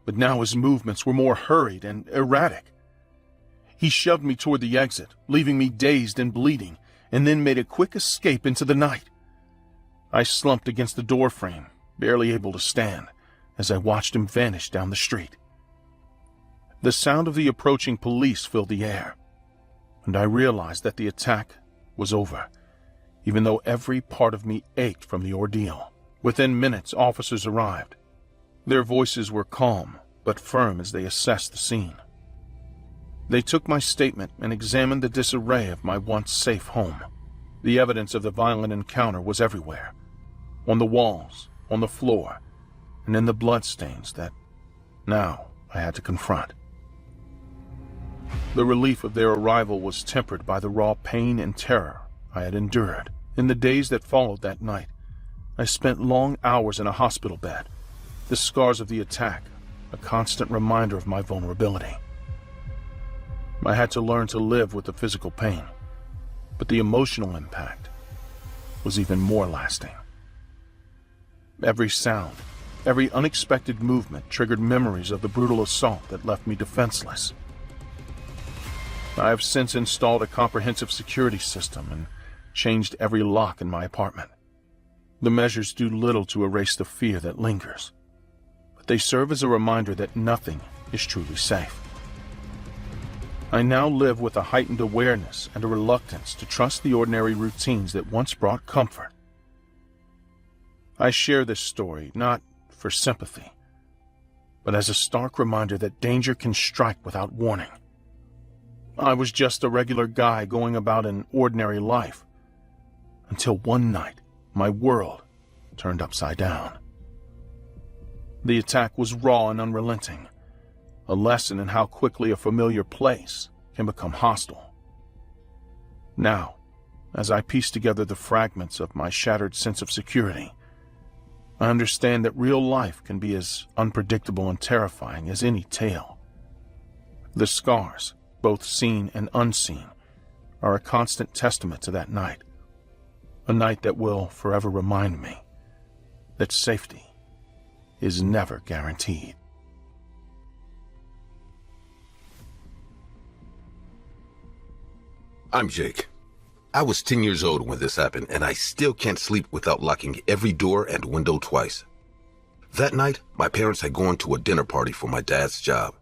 but now his movements were more hurried and erratic. He shoved me toward the exit, leaving me dazed and bleeding, and then made a quick escape into the night. I slumped against the doorframe, barely able to stand, as I watched him vanish down the street. The sound of the approaching police filled the air, and I realized that the attack was over, even though every part of me ached from the ordeal. Within minutes, officers arrived. Their voices were calm, but firm as they assessed the scene. They took my statement and examined the disarray of my once safe home. The evidence of the violent encounter was everywhere, on the walls, on the floor, and in the bloodstains that now I had to confront. The relief of their arrival was tempered by the raw pain and terror I had endured. In the days that followed that night, I spent long hours in a hospital bed, the scars of the attack a constant reminder of my vulnerability. I had to learn to live with the physical pain, but the emotional impact was even more lasting. Every sound, every unexpected movement triggered memories of the brutal assault that left me defenseless. I have since installed a comprehensive security system and changed every lock in my apartment. The measures do little to erase the fear that lingers, but they serve as a reminder that nothing is truly safe. I now live with a heightened awareness and a reluctance to trust the ordinary routines that once brought comfort. I share this story not for sympathy, but as a stark reminder that danger can strike without warning. I was just a regular guy going about an ordinary life, until one night my world turned upside down. The attack was raw and unrelenting, a lesson in how quickly a familiar place can become hostile. Now, as I piece together the fragments of my shattered sense of security, I understand that real life can be as unpredictable and terrifying as any tale. The scars, both seen and unseen, are a constant testament to that night, a night that will forever remind me that safety is never guaranteed. I'm Jake. I was 10 years old when this happened, and I still can't sleep without locking every door and window twice. That night, my parents had gone to a dinner party for my dad's job.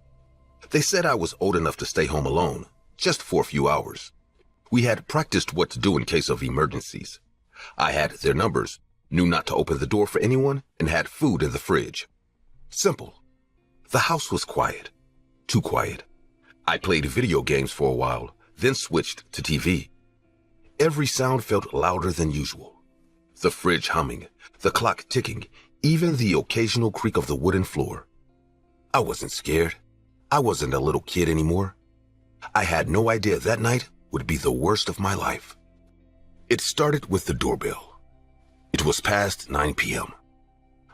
They said I was old enough to stay home alone, just for a few hours. We had practiced what to do in case of emergencies. I had their numbers, knew not to open the door for anyone, and had food in the fridge. Simple. The house was quiet. Too quiet. I played video games for a while, then switched to TV. Every sound felt louder than usual. The fridge humming, the clock ticking, even the occasional creak of the wooden floor. I wasn't scared. I wasn't a little kid anymore. I had no idea that night would be the worst of my life. It started with the doorbell. It was past 9 p.m.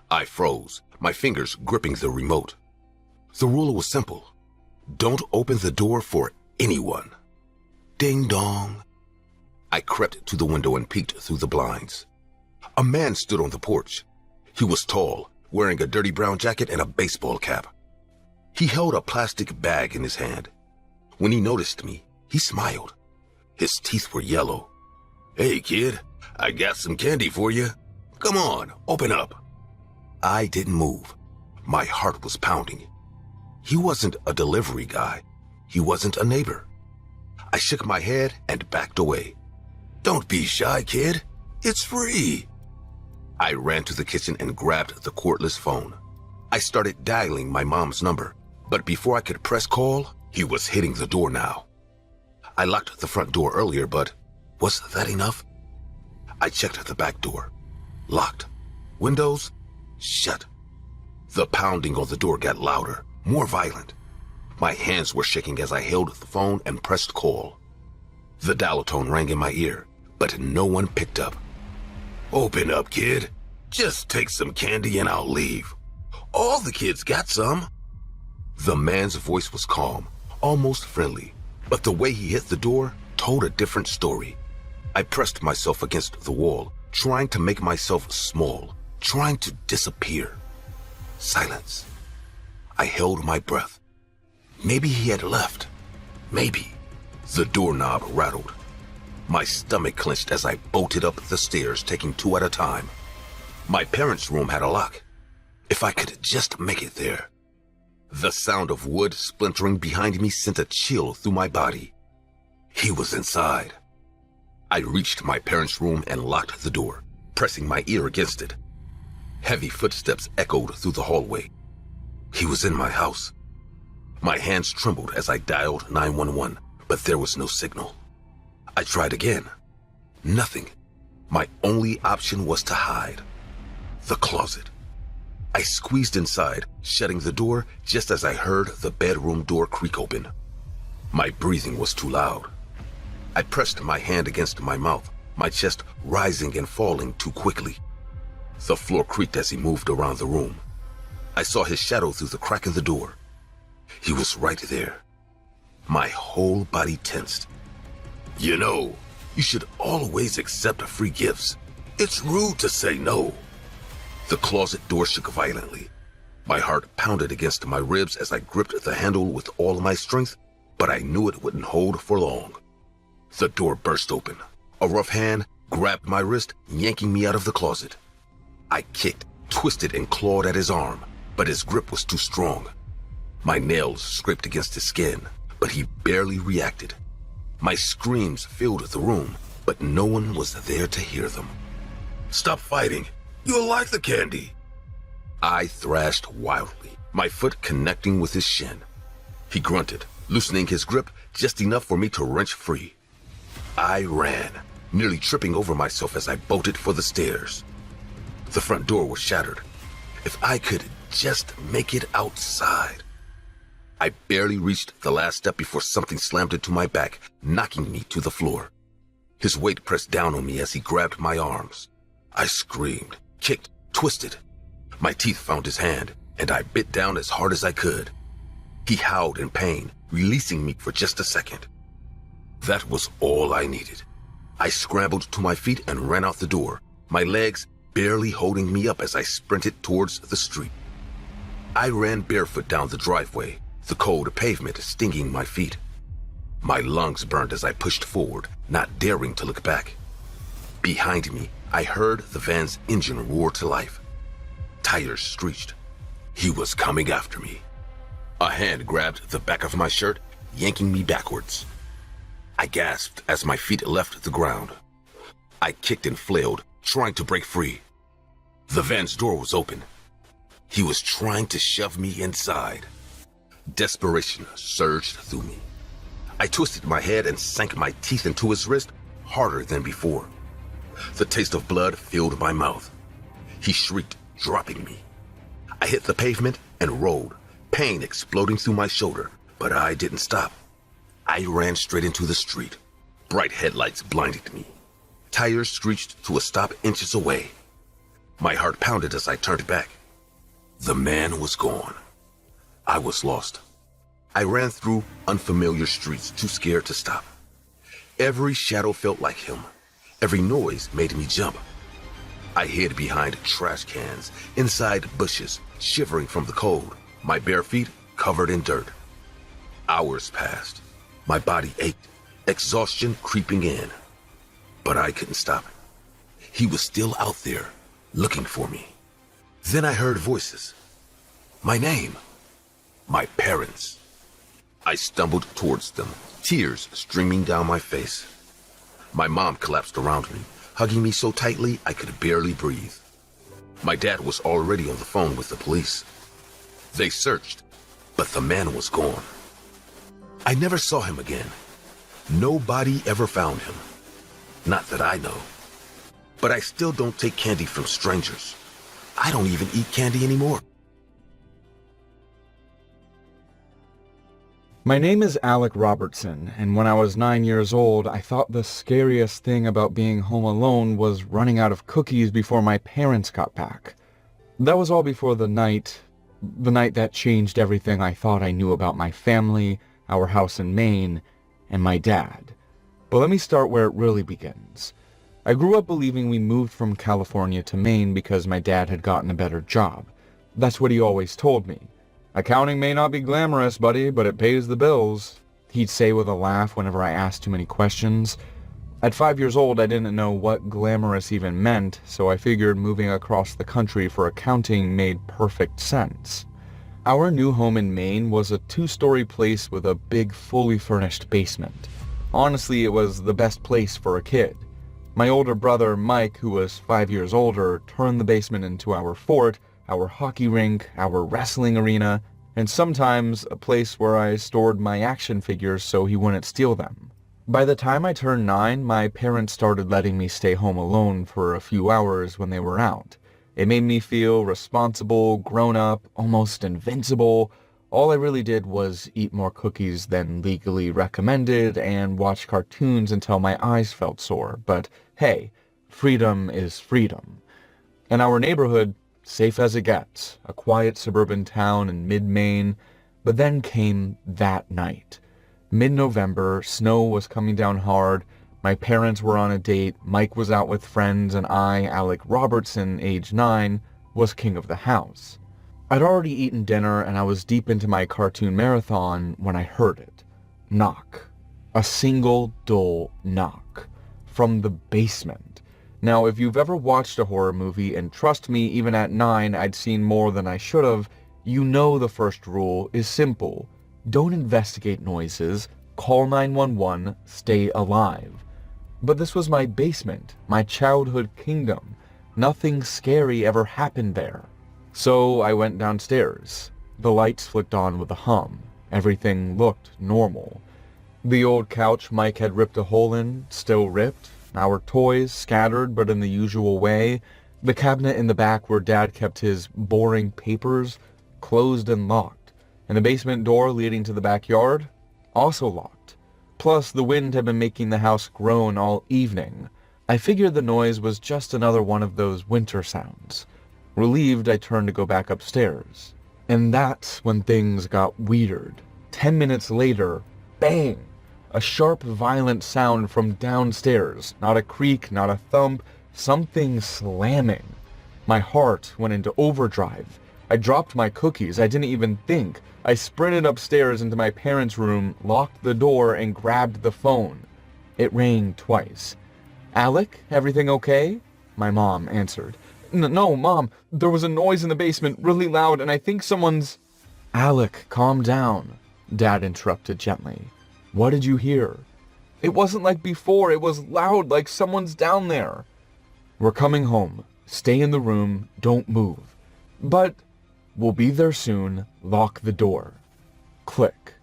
I froze, my fingers gripping the remote. The rule was simple. Don't open the door for anyone. Ding dong. I crept to the window and peeked through the blinds. A man stood on the porch. He was tall, wearing a dirty brown jacket and a baseball cap. He held a plastic bag in his hand. When he noticed me, he smiled. His teeth were yellow. "Hey, kid, I got some candy for you. Come on, open up." I didn't move. My heart was pounding. He wasn't a delivery guy. He wasn't a neighbor. I shook my head and backed away. "Don't be shy, kid. It's free." I ran to the kitchen and grabbed the cordless phone. I started dialing my mom's number, but before I could press call, he was hitting the door now. I locked the front door earlier, but was that enough? I checked the back door. Locked. Windows? Shut. The pounding on the door got louder, more violent. My hands were shaking as I held the phone and pressed call. The dial tone rang in my ear, but no one picked up. "Open up, kid. Just take some candy and I'll leave. All the kids got some." The man's voice was calm, almost friendly, but the way he hit the door told a different story. I pressed myself against the wall, trying to make myself small, trying to disappear. Silence. I held my breath. Maybe he had left. Maybe. The doorknob rattled. My stomach clenched as I bolted up the stairs, taking two at a time. My parents' room had a lock. If I could just make it there. The sound of wood splintering behind me sent a chill through my body. He was inside. I reached my parents' room and locked the door, pressing my ear against it. Heavy footsteps echoed through the hallway. He was in my house. My hands trembled as I dialed 911, but there was no signal. I tried again. Nothing. My only option was to hide. The closet. I squeezed inside, shutting the door just as I heard the bedroom door creak open. My breathing was too loud. I pressed my hand against my mouth, my chest rising and falling too quickly. The floor creaked as he moved around the room. I saw his shadow through the crack in the door. He was right there. My whole body tensed. "You know, you should always accept free gifts. It's rude to say no." The closet door shook violently. My heart pounded against my ribs as I gripped the handle with all my strength, but I knew it wouldn't hold for long. The door burst open. A rough hand grabbed my wrist, yanking me out of the closet. I kicked, twisted, and clawed at his arm, but his grip was too strong. My nails scraped against his skin, but he barely reacted. My screams filled the room, but no one was there to hear them. "Stop fighting. You'll like the candy." I thrashed wildly, my foot connecting with his shin. He grunted, loosening his grip just enough for me to wrench free. I ran, nearly tripping over myself as I bolted for the stairs. The front door was shattered. If I could just make it outside. I barely reached the last step before something slammed into my back, knocking me to the floor. His weight pressed down on me as he grabbed my arms. I screamed, kicked, twisted. My teeth found his hand, and I bit down as hard as I could. He howled in pain, releasing me for just a second. That was all I needed. I scrambled to my feet and ran out the door, my legs barely holding me up as I sprinted towards the street. I ran barefoot down the driveway, the cold pavement stinging my feet. My lungs burned as I pushed forward, not daring to look back. Behind me, I heard the van's engine roar to life. Tires screeched. He was coming after me. A hand grabbed the back of my shirt, yanking me backwards. I gasped as my feet left the ground. I kicked and flailed, trying to break free. The van's door was open. He was trying to shove me inside. Desperation surged through me. I twisted my head and sank my teeth into his wrist harder than before. The taste of blood filled my mouth. He shrieked, dropping me. I hit the pavement and rolled, pain exploding through my shoulder, but I didn't stop. I ran straight into the street. Bright headlights blinded me. Tires screeched to a stop inches away. My heart pounded as I turned back. The man was gone. I was lost. I ran through unfamiliar streets, too scared to stop. Every shadow felt like him. Every noise made me jump. I hid behind trash cans, inside bushes, shivering from the cold, my bare feet covered in dirt. Hours passed. My body ached, exhaustion creeping in. But I couldn't stop. He was still out there, looking for me. Then I heard voices. My name. My parents. I stumbled towards them, tears streaming down my face. My mom collapsed around me, hugging me so tightly I could barely breathe. My dad was already on the phone with the police. They searched, but the man was gone. I never saw him again. Nobody ever found him. Not that I know. But I still don't take candy from strangers. I don't even eat candy anymore. My name is Alec Robertson, and when I was 9 years old, I thought the scariest thing about being home alone was running out of cookies before my parents got back. That was all before the night that changed everything I thought I knew about my family, our house in Maine, and my dad. But let me start where it really begins. I grew up believing we moved from California to Maine because my dad had gotten a better job. That's what he always told me. Accounting may not be glamorous, buddy, but it pays the bills, he'd say with a laugh whenever I asked too many questions. At 5 years old, I didn't know what glamorous even meant, so I figured moving across the country for accounting made perfect sense. Our new home in Maine was a 2-story place with a big, fully furnished basement. Honestly, it was the best place for a kid. My older brother, Mike, who was 5 years older, turned the basement into our fort, our hockey rink, our wrestling arena, and sometimes a place where I stored my action figures so he wouldn't steal them. By the time I turned 9, my parents started letting me stay home alone for a few hours when they were out. It made me feel responsible, grown up, almost invincible. All I really did was eat more cookies than legally recommended and watch cartoons until my eyes felt sore. But hey, freedom is freedom. In our neighborhood, safe as it gets, a quiet suburban town in mid-Maine, but then came that night. Mid-November, snow was coming down hard, my parents were on a date, Mike was out with friends, and I, Alec Robertson, age 9, was king of the house. I'd already eaten dinner and I was deep into my cartoon marathon when I heard it. Knock. A single dull knock. From the basement. Now, if you've ever watched a horror movie, and trust me, even at 9, I'd seen more than I should have, you know the first rule is simple. Don't investigate noises, call 911, stay alive. But this was my basement, my childhood kingdom. Nothing scary ever happened there. So I went downstairs. The lights flicked on with a hum. Everything looked normal. The old couch Mike had ripped a hole in, still ripped. Our toys scattered, but in the usual way. The cabinet in the back where Dad kept his boring papers, closed and locked. And the basement door leading to the backyard, also locked. Plus, the wind had been making the house groan all evening. I figured the noise was just another one of those winter sounds. Relieved, I turned to go back upstairs. And that's when things got weird. 10 minutes later, bang! A sharp, violent sound from downstairs. Not a creak, not a thump, something slamming. My heart went into overdrive. I dropped my cookies. I didn't even think. I sprinted upstairs into my parents' room, locked the door, and grabbed the phone. It rang twice. "Alec, everything okay?" My mom answered. No, Mom, there was a noise in the basement, really loud, and I think someone's..." "Alec, calm down," Dad interrupted gently. "What did you hear?" "It wasn't like before. It was loud, like someone's down there." "We're coming home. Stay in the room. Don't move." "But..." "We'll be there soon. Lock the door." Click.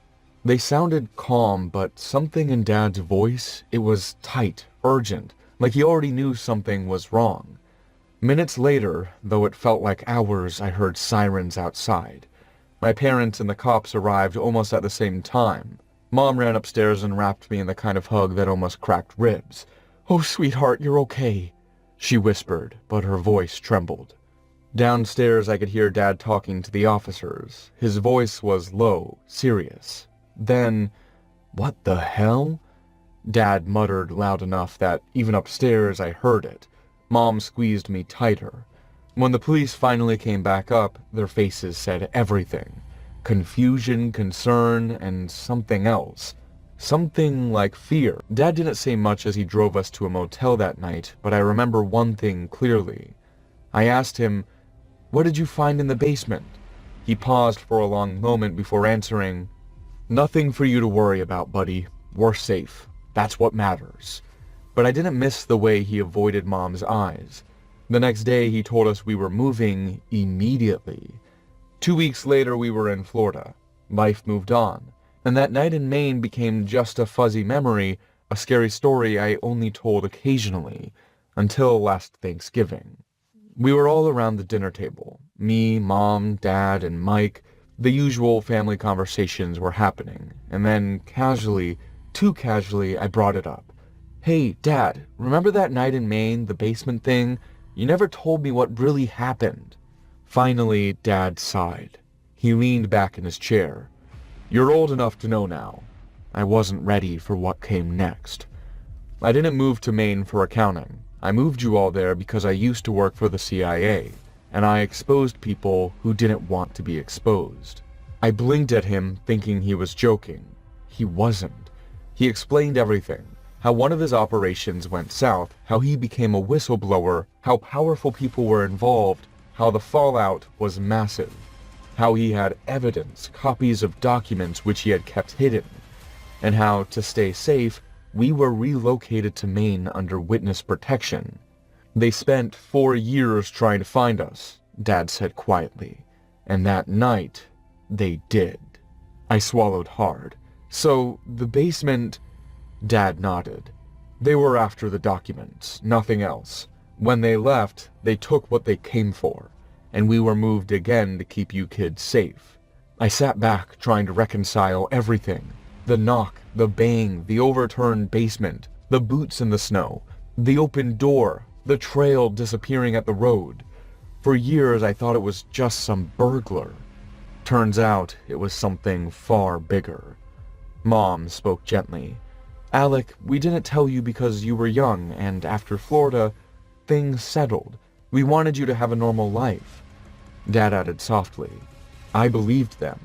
They sounded calm, but something in Dad's voice, it was tight, urgent, like he already knew something was wrong. Minutes later, though it felt like hours, I heard sirens outside. My parents and the cops arrived almost at the same time. Mom ran upstairs and wrapped me in the kind of hug that almost cracked ribs. "Oh, sweetheart, you're okay," she whispered, but her voice trembled. Downstairs, I could hear Dad talking to the officers. His voice was low, serious. Then, "What the hell?" Dad muttered loud enough that even upstairs I heard it. Mom squeezed me tighter. When the police finally came back up, their faces said everything. Confusion, concern, and something else. Something like fear. Dad didn't say much as he drove us to a motel that night, but I remember one thing clearly. I asked him, "What did you find in the basement?" He paused for a long moment before answering, "Nothing for you to worry about, buddy. We're safe. That's what matters." But I didn't miss the way he avoided Mom's eyes. The next day, he told us we were moving immediately. 2 weeks later, we were in Florida. Life moved on. And that night in Maine became just a fuzzy memory, a scary story I only told occasionally, until last Thanksgiving. We were all around the dinner table. Me, Mom, Dad, and Mike. The usual family conversations were happening. And then, casually, too casually, I brought it up. "Hey, Dad, remember that night in Maine, the basement thing? You never told me what really happened." Finally, Dad sighed. He leaned back in his chair. "You're old enough to know now." I wasn't ready for what came next. "I didn't move to Maine for accounting. I moved you all there because I used to work for the CIA, and I exposed people who didn't want to be exposed." I blinked at him, thinking he was joking. He wasn't. He explained everything. How one of his operations went south, how he became a whistleblower, how powerful people were involved, how the fallout was massive, how he had evidence, copies of documents which he had kept hidden, and how, to stay safe, we were relocated to Maine under witness protection. "They spent 4 years trying to find us," Dad said quietly, "and that night, they did." I swallowed hard. "So, the basement..." Dad nodded. "They were after the documents, nothing else. When they left, they took what they came for, and we were moved again to keep you kids safe." I sat back, trying to reconcile everything. The knock, the bang, the overturned basement, the boots in the snow, the open door, the trail disappearing at the road. For years, I thought it was just some burglar. Turns out, it was something far bigger. Mom spoke gently. "Alec, we didn't tell you because you were young, and after Florida, things settled. We wanted you to have a normal life." Dad added softly, "I believed them.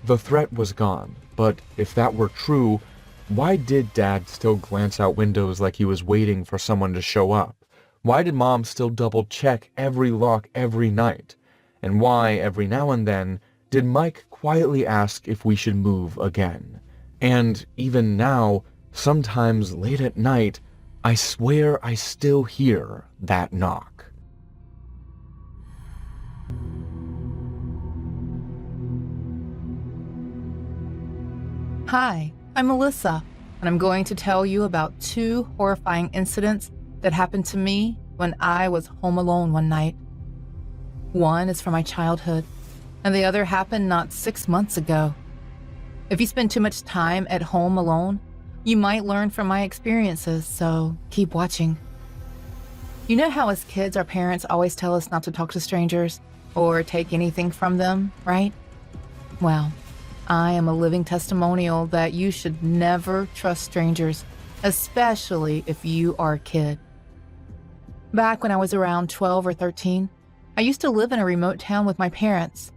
The threat was gone, but if that were true, why did Dad still glance out windows like he was waiting for someone to show up? Why did Mom still double-check every lock every night? And why, every now and then, did Mike quietly ask if we should move again? And even now, sometimes late at night, I swear I still hear that knock." Hi, I'm Melissa, and I'm going to tell you about 2 horrifying incidents that happened to me when I was home alone one night. One is from my childhood, and the other happened not 6 months ago. If you spend too much time at home alone, you might learn from my experiences, so keep watching. You know how as kids our parents always tell us not to talk to strangers or take anything from them, right? Well, I am a living testimonial that you should never trust strangers, especially if you are a kid. Back when I was around 12 or 13, I used to live in a remote town with my parents,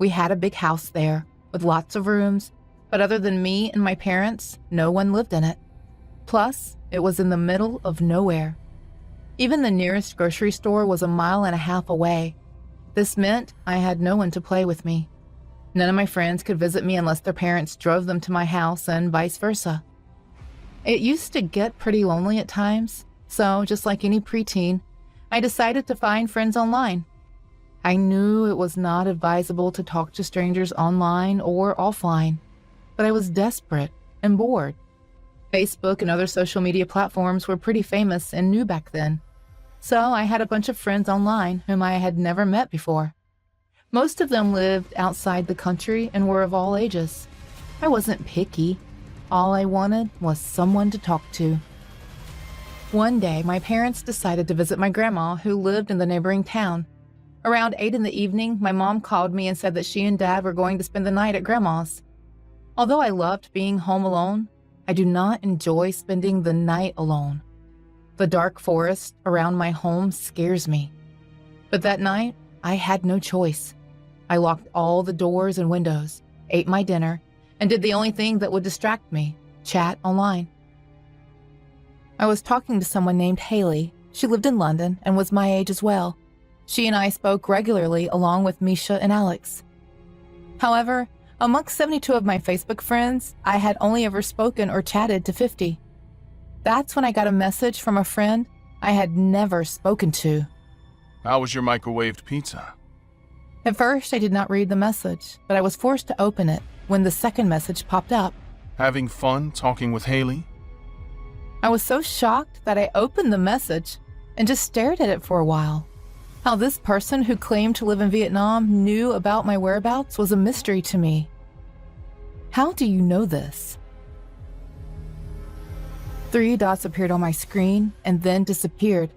We had a big house there with lots of rooms, but other than me and my parents, no one lived in it. Plus, it was in the middle of nowhere. Even the nearest grocery store was 1.5 miles away. This meant I had no one to play with me. None of my friends could visit me unless their parents drove them to my house and vice versa. It used to get pretty lonely at times, so just like any preteen, I decided to find friends online. I knew it was not advisable to talk to strangers online or offline, but I was desperate and bored. Facebook and other social media platforms were pretty famous and new back then, so I had a bunch of friends online whom I had never met before. Most of them lived outside the country and were of all ages. I wasn't picky. All I wanted was someone to talk to. One day, my parents decided to visit my grandma, who lived in the neighboring town. Around 8 in the evening, my mom called me and said that she and Dad were going to spend the night at Grandma's. Although I loved being home alone, I do not enjoy spending the night alone. The dark forest around my home scares me. But that night, I had no choice. I locked all the doors and windows, ate my dinner, and did the only thing that would distract me, chat online. I was talking to someone named Haley. She lived in London and was my age as well. She and I spoke regularly along with Misha and Alex. However, amongst 72 of my Facebook friends, I had only ever spoken or chatted to 50. That's when I got a message from a friend I had never spoken to. How was your microwaved pizza? At first, I did not read the message, but I was forced to open it when the second message popped up. Having fun talking with Haley? I was so shocked that I opened the message and just stared at it for a while. How this person who claimed to live in Vietnam knew about my whereabouts was a mystery to me. How do you know this? 3 dots appeared on my screen and then disappeared.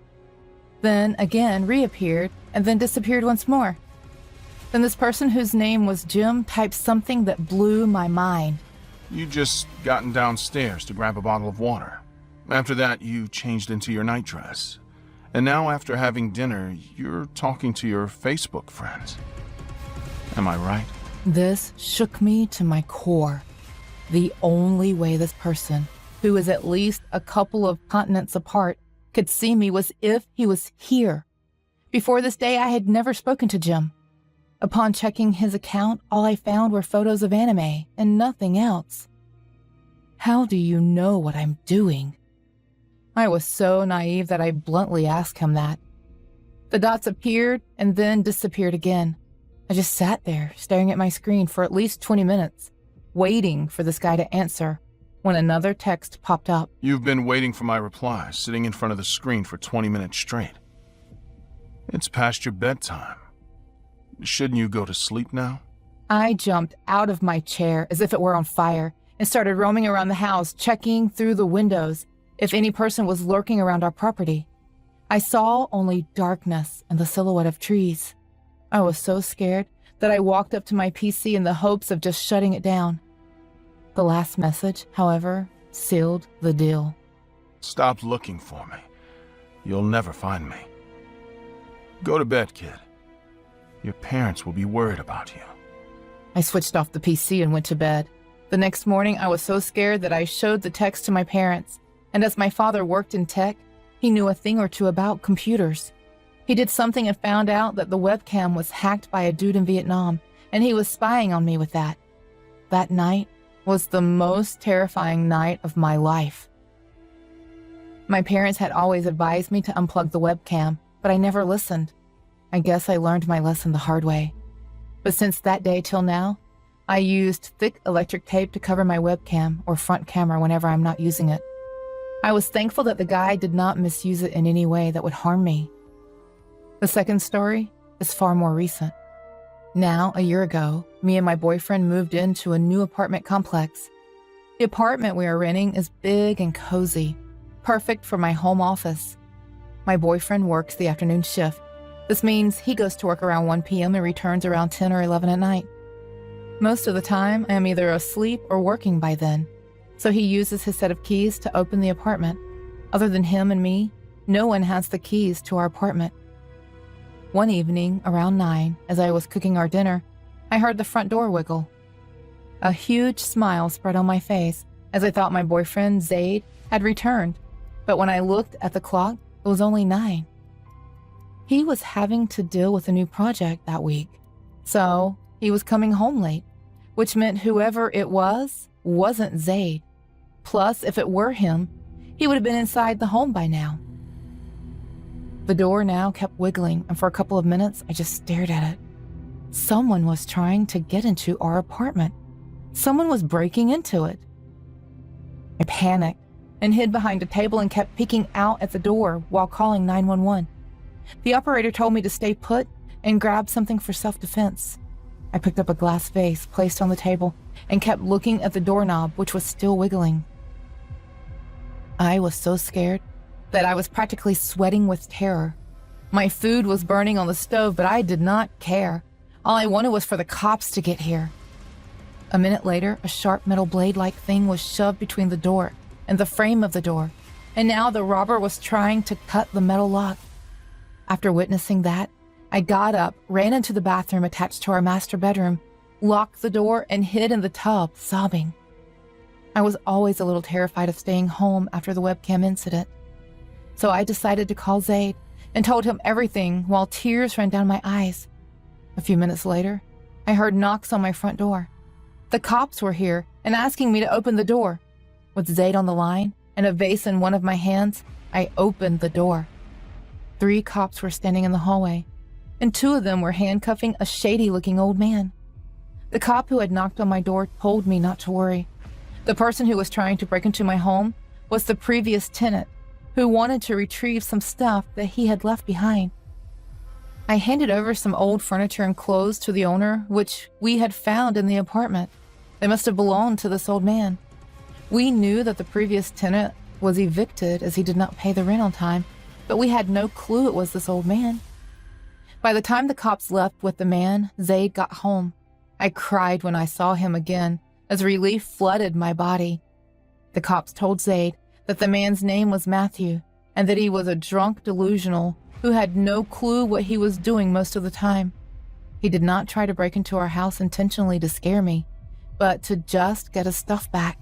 Then again reappeared and then disappeared once more. Then this person whose name was Jim typed something that blew my mind. You just gotten downstairs to grab a bottle of water. After that, you changed into your night dress. And now after having dinner, you're talking to your Facebook friends. Am I right? This shook me to my core. The only way this person, who is at least a couple of continents apart, could see me was if he was here. Before this day, I had never spoken to Jim. Upon checking his account, all I found were photos of anime and nothing else. How do you know what I'm doing? I was so naive that I bluntly asked him that. The dots appeared and then disappeared again. I just sat there, staring at my screen for at least 20 minutes, waiting for this guy to answer, when another text popped up. You've been waiting for my reply, sitting in front of the screen for 20 minutes straight. It's past your bedtime. Shouldn't you go to sleep now? I jumped out of my chair as if it were on fire and started roaming around the house, checking through the windows if any person was lurking around our property. I saw only darkness and the silhouette of trees. I was so scared that I walked up to my PC in the hopes of just shutting it down. The last message, however, sealed the deal. Stop looking for me. You'll never find me. Go to bed, kid. Your parents will be worried about you. I switched off the PC and went to bed. The next morning, I was so scared that I showed the text to my parents. And as my father worked in tech, he knew a thing or two about computers. He did something and found out that the webcam was hacked by a dude in Vietnam, and he was spying on me with that. That night was the most terrifying night of my life. My parents had always advised me to unplug the webcam, but I never listened. I guess I learned my lesson the hard way. But since that day till now, I used thick electric tape to cover my webcam or front camera whenever I'm not using it. I was thankful that the guy did not misuse it in any way that would harm me. The second story is far more recent. Now, a year ago, me and my boyfriend moved into a new apartment complex. The apartment we are renting is big and cozy, perfect for my home office. My boyfriend works the afternoon shift. This means he goes to work around 1 p.m. and returns around 10 or 11 at night. Most of the time, I am either asleep or working by then, so he uses his set of keys to open the apartment. Other than him and me, no one has the keys to our apartment. One evening, around 9, as I was cooking our dinner, I heard the front door wiggle. A huge smile spread on my face as I thought my boyfriend, Zaid, had returned, but when I looked at the clock, it was only 9. He was having to deal with a new project that week, so he was coming home late, which meant whoever it was wasn't Zaid. Plus, if it were him, he would have been inside the home by now. The door now kept wiggling, and for a couple of minutes, I just stared at it. Someone was trying to get into our apartment. Someone was breaking into it. I panicked and hid behind a table and kept peeking out at the door while calling 911. The operator told me to stay put and grab something for self-defense. I picked up a glass vase placed on the table and kept looking at the doorknob, which was still wiggling. I was so scared that I was practically sweating with terror. My food was burning on the stove, but I did not care. All I wanted was for the cops to get here. A minute later, a sharp metal blade-like thing was shoved between the door and the frame of the door, and now the robber was trying to cut the metal lock. After witnessing that, I got up, ran into the bathroom attached to our master bedroom, locked the door, and hid in the tub, sobbing. I was always a little terrified of staying home after the webcam incident, so I decided to call Zaid and told him everything while tears ran down my eyes. A few minutes later, I heard knocks on my front door. The cops were here and asking me to open the door. With Zaid on the line and a vase in one of my hands, I opened the door. 3 cops were standing in the hallway, and 2 of them were handcuffing a shady-looking old man. The cop who had knocked on my door told me not to worry. The person who was trying to break into my home was the previous tenant, who wanted to retrieve some stuff that he had left behind. I handed over some old furniture and clothes to the owner, which we had found in the apartment. They must have belonged to this old man. We knew that the previous tenant was evicted as he did not pay the rent on time, but we had no clue it was this old man. By the time the cops left with the man, Zaid got home. I cried when I saw him again, as relief flooded my body. The cops told Zaid that the man's name was Matthew, and that he was a drunk delusional who had no clue what he was doing most of the time. He did not try to break into our house intentionally to scare me, but to just get his stuff back.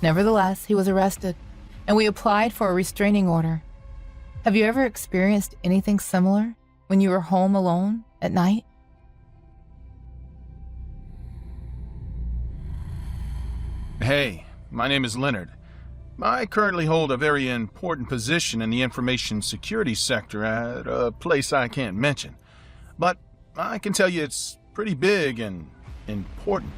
Nevertheless, he was arrested, and we applied for a restraining order. Have you ever experienced anything similar when you were home alone at night? Hey, my name is Leonard. I currently hold a very important position in the information security sector at a place I can't mention, but I can tell you it's pretty big and important.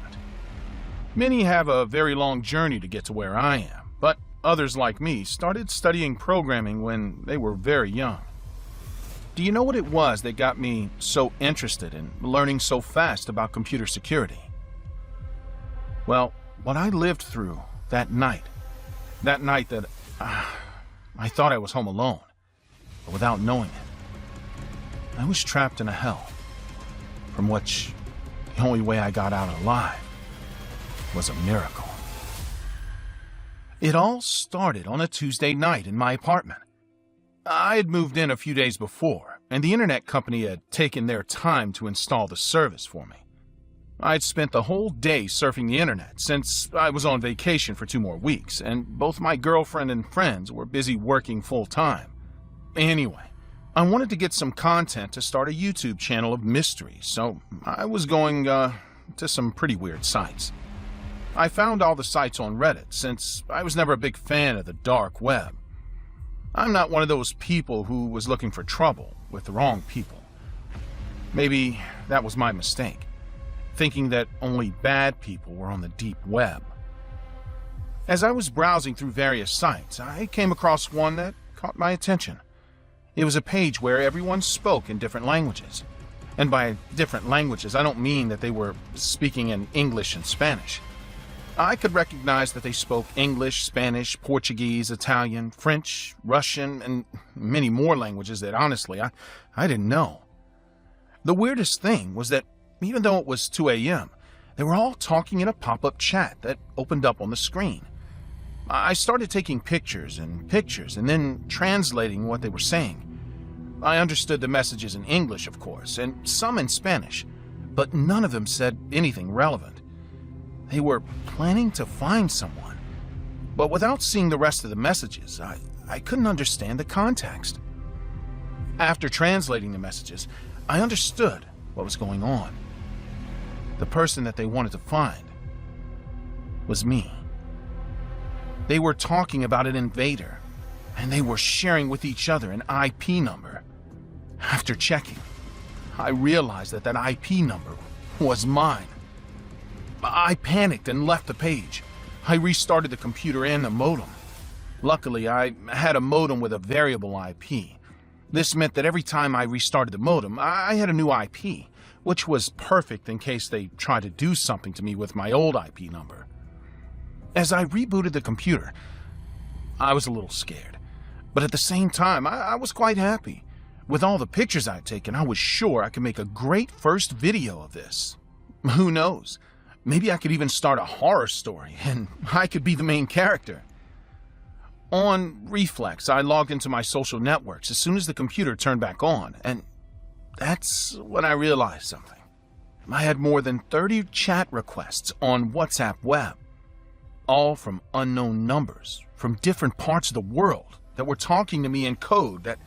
Many have a very long journey to get to where I am, but others like me started studying programming when they were very young. Do you know what it was that got me so interested in learning so fast about computer security? Well, what I lived through that night that I thought I was home alone, but without knowing it, I was trapped in a hell, from which the only way I got out alive was a miracle. It all started on a Tuesday night in my apartment. I had moved in a few days before, and the internet company had taken their time to install the service for me. I'd spent the whole day surfing the internet since I was on vacation for 2 more weeks, and both my girlfriend and friends were busy working full-time. Anyway, I wanted to get some content to start a YouTube channel of mysteries, so I was going to some pretty weird sites. I found all the sites on Reddit since I was never a big fan of the dark web. I'm not one of those people who was looking for trouble with the wrong people. Maybe that was my mistake, thinking that only bad people were on the deep web. As I was browsing through various sites, I came across one that caught my attention. It was a page where everyone spoke in different languages. And by different languages, I don't mean that they were speaking in English and Spanish. I could recognize that they spoke English, Spanish, Portuguese, Italian, French, Russian, and many more languages that honestly I didn't know. The weirdest thing was that even though it was 2 a.m., they were all talking in a pop-up chat that opened up on the screen. I started taking pictures and then translating what they were saying. I understood the messages in English, of course, and some in Spanish, but none of them said anything relevant. They were planning to find someone, but without seeing the rest of the messages, I couldn't understand the context. After translating the messages, I understood what was going on. The person that they wanted to find was me. They were talking about an invader, and they were sharing with each other an IP number. After checking, I realized that IP number was mine. I panicked and left the page. I restarted the computer and the modem. Luckily, I had a modem with a variable IP. This meant that every time I restarted the modem, I had a new IP, which was perfect in case they tried to do something to me with my old IP number. As I rebooted the computer, I was a little scared, but at the same time, I was quite happy. With all the pictures I'd taken, I was sure I could make a great first video of this. Who knows? Maybe I could even start a horror story, and I could be the main character. On reflex, I logged into my social networks as soon as the computer turned back on, and that's when I realized something. I had more than 30 chat requests on WhatsApp web, all from unknown numbers from different parts of the world that were talking to me in code that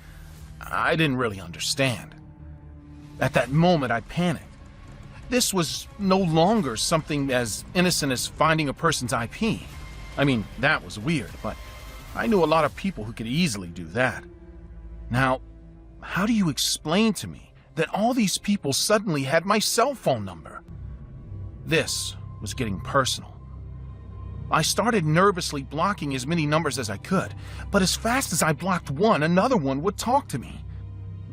I didn't really understand. At that moment, I panicked. This was no longer something as innocent as finding a person's IP. I mean, that was weird, but I knew a lot of people who could easily do that. Now, how do you explain to me that all these people suddenly had my cell phone number? This was getting personal. I started nervously blocking as many numbers as I could, but as fast as I blocked one, another one would talk to me.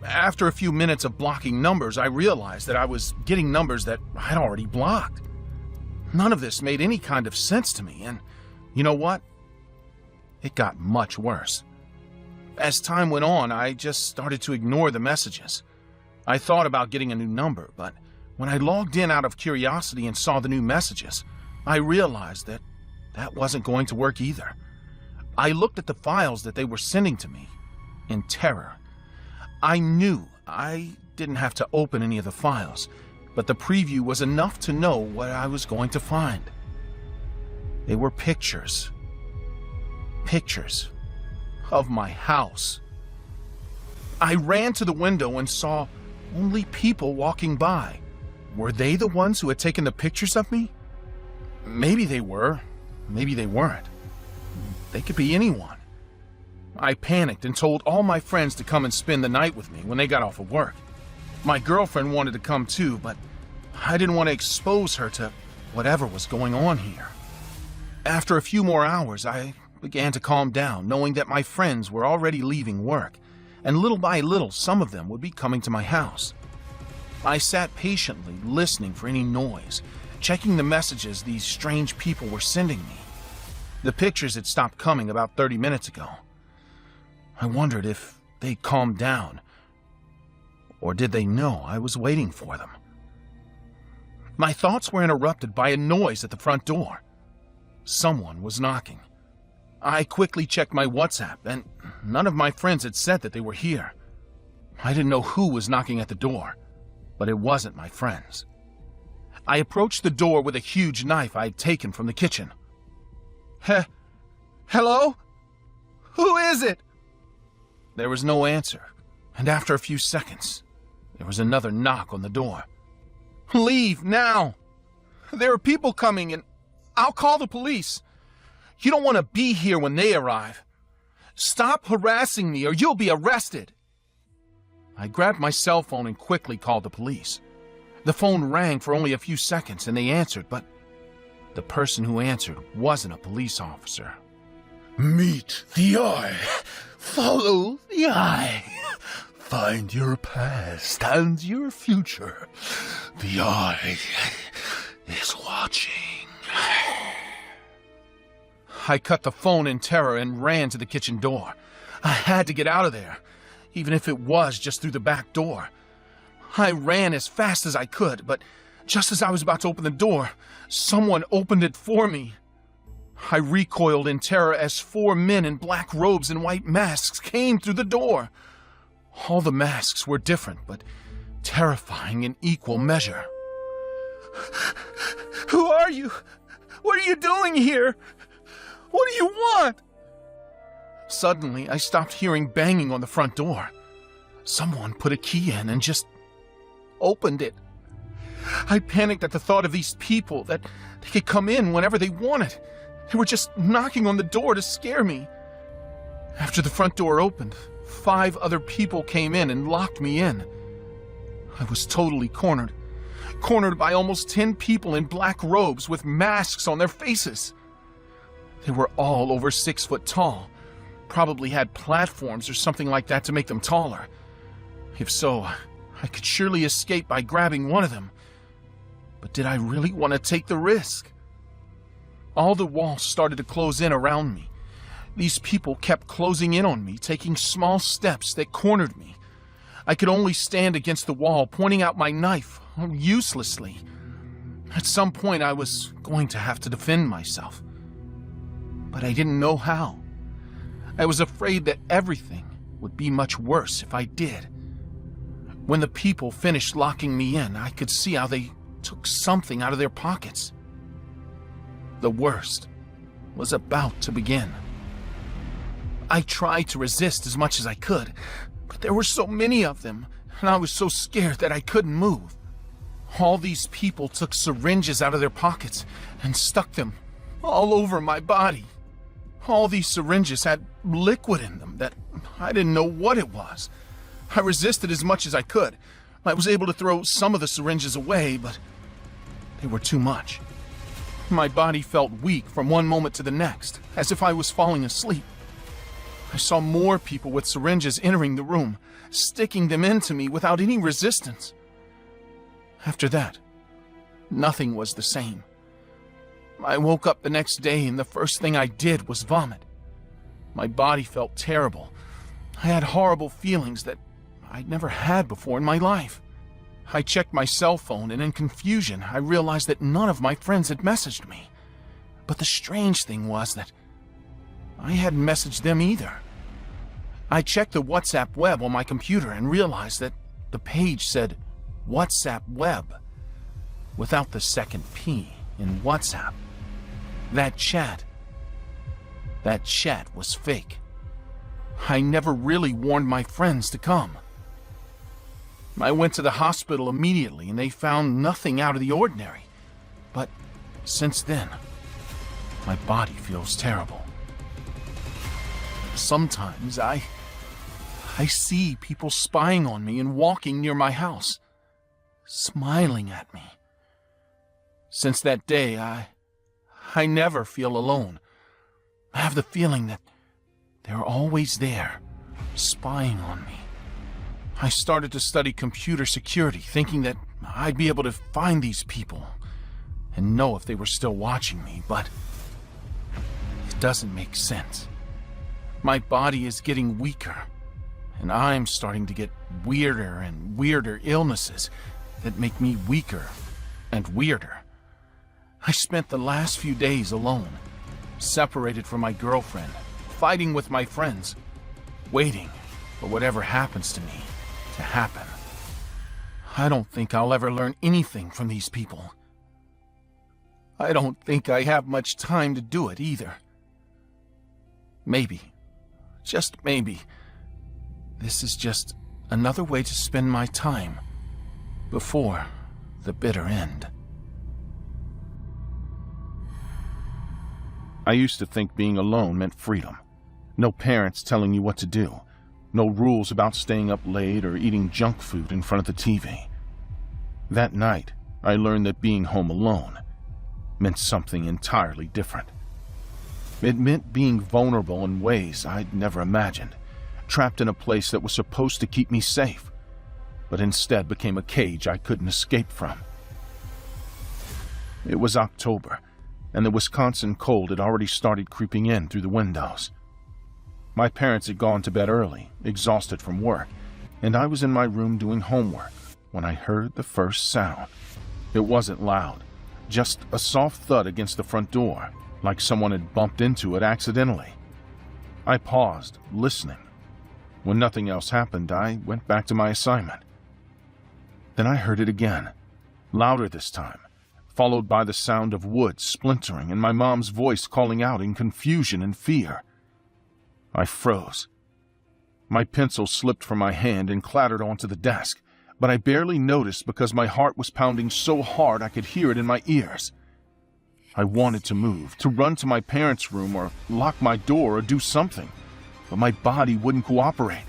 After a few minutes of blocking numbers, I realized that I was getting numbers that I'd already blocked. None of this made any kind of sense to me, and you know what? It got much worse. As time went on, I just started to ignore the messages. I thought about getting a new number, but when I logged in out of curiosity and saw the new messages, I realized that wasn't going to work either. I looked at the files that they were sending to me in terror. I knew I didn't have to open any of the files, but the preview was enough to know what I was going to find. They were pictures. Pictures of my house. I ran to the window and saw only people walking by. Were they the ones who had taken the pictures of me? Maybe they were. Maybe they weren't. They could be anyone. I panicked and told all my friends to come and spend the night with me when they got off of work. My girlfriend wanted to come too, but I didn't want to expose her to whatever was going on here. After a few more hours, I began to calm down, knowing that my friends were already leaving work, and little by little, some of them would be coming to my house. I sat patiently listening for any noise, checking the messages these strange people were sending me. The pictures had stopped coming about 30 minutes ago. I wondered if they'd calmed down, or did they know I was waiting for them? My thoughts were interrupted by a noise at the front door. Someone was knocking. I quickly checked my WhatsApp, and none of my friends had said that they were here. I didn't know who was knocking at the door, but it wasn't my friends. I approached the door with a huge knife I had taken from the kitchen. Hello? Who is it? There was no answer, and after a few seconds, there was another knock on the door. Leave now! There are people coming, and I'll call the police. You don't want to be here when they arrive. Stop harassing me or you'll be arrested. I grabbed my cell phone and quickly called the police. The phone rang for only a few seconds and they answered, but the person who answered wasn't a police officer. Meet the eye. Follow the eye. Find your past and your future. The eye is watching. I cut the phone in terror and ran to the kitchen door. I had to get out of there, even if it was just through the back door. I ran as fast as I could, but just as I was about to open the door, someone opened it for me. I recoiled in terror as 4 men in black robes and white masks came through the door. All the masks were different, but terrifying in equal measure. Who are you? What are you doing here? What do you want? Suddenly, I stopped hearing banging on the front door. Someone put a key in and just opened it. I panicked at the thought of these people, that they could come in whenever they wanted. They were just knocking on the door to scare me. After the front door opened, 5 other people came in and locked me in. I was totally cornered by almost 10 people in black robes with masks on their faces. They were all over 6 foot tall, probably had platforms or something like that to make them taller. If so, I could surely escape by grabbing one of them. But did I really want to take the risk? All the walls started to close in around me. These people kept closing in on me, taking small steps that cornered me. I could only stand against the wall, pointing out my knife, uselessly. At some point, I was going to have to defend myself. But I didn't know how. I was afraid that everything would be much worse if I did. When the people finished locking me in, I could see how they took something out of their pockets. The worst was about to begin. I tried to resist as much as I could, but there were so many of them, and I was so scared that I couldn't move. All these people took syringes out of their pockets and stuck them all over my body. All these syringes had liquid in them that I didn't know what it was. I resisted as much as I could. I was able to throw some of the syringes away, but they were too much. My body felt weak from one moment to the next, as if I was falling asleep. I saw more people with syringes entering the room, sticking them into me without any resistance. After that, nothing was the same. I woke up the next day and the first thing I did was vomit. My body felt terrible. I had horrible feelings that I'd never had before in my life. I checked my cell phone and in confusion, I realized that none of my friends had messaged me. But the strange thing was that I hadn't messaged them either. I checked the WhatsApp web on my computer and realized that the page said WhatsApp web without the second P in WhatsApp. That chat was fake. I never really warned my friends to come. I went to the hospital immediately and they found nothing out of the ordinary. But since then, my body feels terrible. Sometimes I see people spying on me and walking near my house, smiling at me. Since that day, I never feel alone. I have the feeling that they're always there, spying on me. I started to study computer security, thinking that I'd be able to find these people and know if they were still watching me, but it doesn't make sense. My body is getting weaker, and I'm starting to get weirder and weirder illnesses that make me weaker and weirder. I spent the last few days alone, separated from my girlfriend, fighting with my friends, waiting for whatever happens to me to happen. I don't think I'll ever learn anything from these people. I don't think I have much time to do it either. Maybe, just maybe, this is just another way to spend my time before the bitter end. I used to think being alone meant freedom. No parents telling you what to do. No rules about staying up late or eating junk food in front of the TV. That night, I learned that being home alone meant something entirely different. It meant being vulnerable in ways I'd never imagined, trapped in a place that was supposed to keep me safe, but instead became a cage I couldn't escape from. It was October, and the Wisconsin cold had already started creeping in through the windows. My parents had gone to bed early, exhausted from work, and I was in my room doing homework when I heard the first sound. It wasn't loud, just a soft thud against the front door, like someone had bumped into it accidentally. I paused, listening. When nothing else happened, I went back to my assignment. Then I heard it again, louder this time, followed by the sound of wood splintering and my mom's voice calling out in confusion and fear. I froze. My pencil slipped from my hand and clattered onto the desk, but I barely noticed because my heart was pounding so hard I could hear it in my ears. I wanted to move, to run to my parents' room or lock my door or do something, but my body wouldn't cooperate.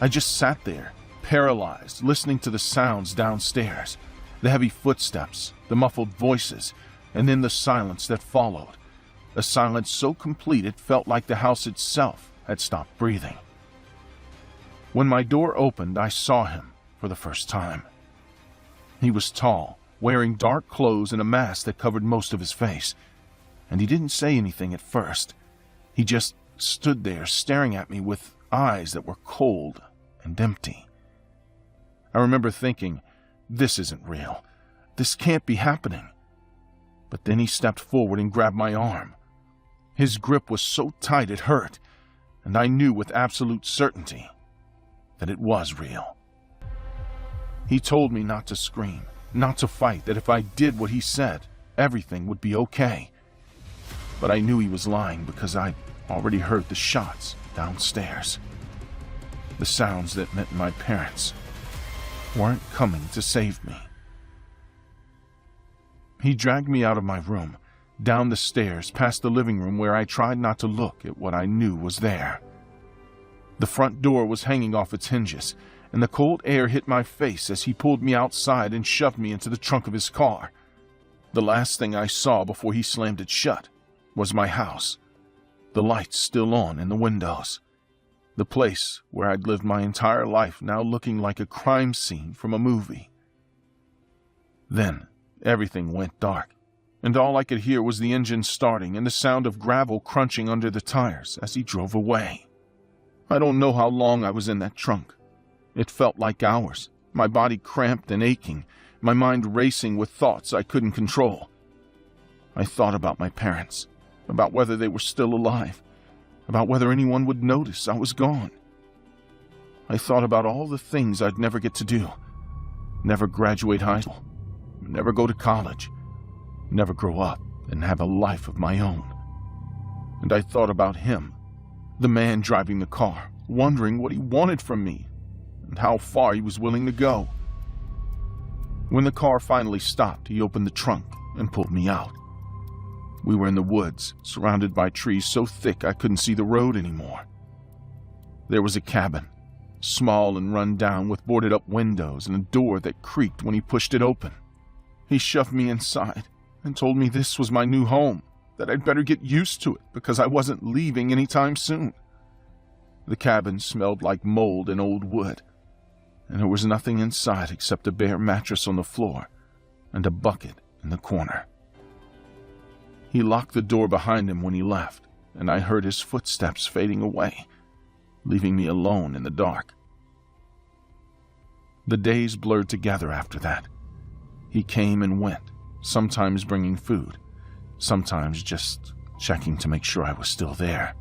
I just sat there, paralyzed, listening to the sounds downstairs, the heavy footsteps, the muffled voices, and then the silence that followed, a silence so complete it felt like the house itself had stopped breathing. When my door opened, I saw him for the first time. He was tall, wearing dark clothes and a mask that covered most of his face, and he didn't say anything at first. He just stood there staring at me with eyes that were cold and empty. I remember thinking, this isn't real. This can't be happening. But then he stepped forward and grabbed my arm. His grip was so tight it hurt, and I knew with absolute certainty that it was real. He told me not to scream, not to fight, that if I did what he said, everything would be okay. But I knew he was lying because I'd already heard the shots downstairs. The sounds that meant my parents weren't coming to save me. He dragged me out of my room, down the stairs, past the living room where I tried not to look at what I knew was there. The front door was hanging off its hinges, and the cold air hit my face as he pulled me outside and shoved me into the trunk of his car. The last thing I saw before he slammed it shut was my house, the lights still on in the windows, the place where I'd lived my entire life now looking like a crime scene from a movie. Then everything went dark, and all I could hear was the engine starting and the sound of gravel crunching under the tires as he drove away. I don't know how long I was in that trunk. It felt like hours, my body cramped and aching, my mind racing with thoughts I couldn't control. I thought about my parents, about whether they were still alive, about whether anyone would notice I was gone. I thought about all the things I'd never get to do. Never graduate high school, never go to college, never grow up and have a life of my own. And I thought about him, the man driving the car, wondering what he wanted from me and how far he was willing to go. When the car finally stopped, he opened the trunk and pulled me out. We were in the woods, surrounded by trees so thick I couldn't see the road anymore. There was a cabin, small and run down with boarded-up windows and a door that creaked when he pushed it open. He shoved me inside and told me this was my new home, that I'd better get used to it because I wasn't leaving anytime soon. The cabin smelled like mold and old wood, and there was nothing inside except a bare mattress on the floor and a bucket in the corner. He locked the door behind him when he left, and I heard his footsteps fading away, leaving me alone in the dark. The days blurred together after that. He came and went, sometimes bringing food, sometimes just checking to make sure I was still there.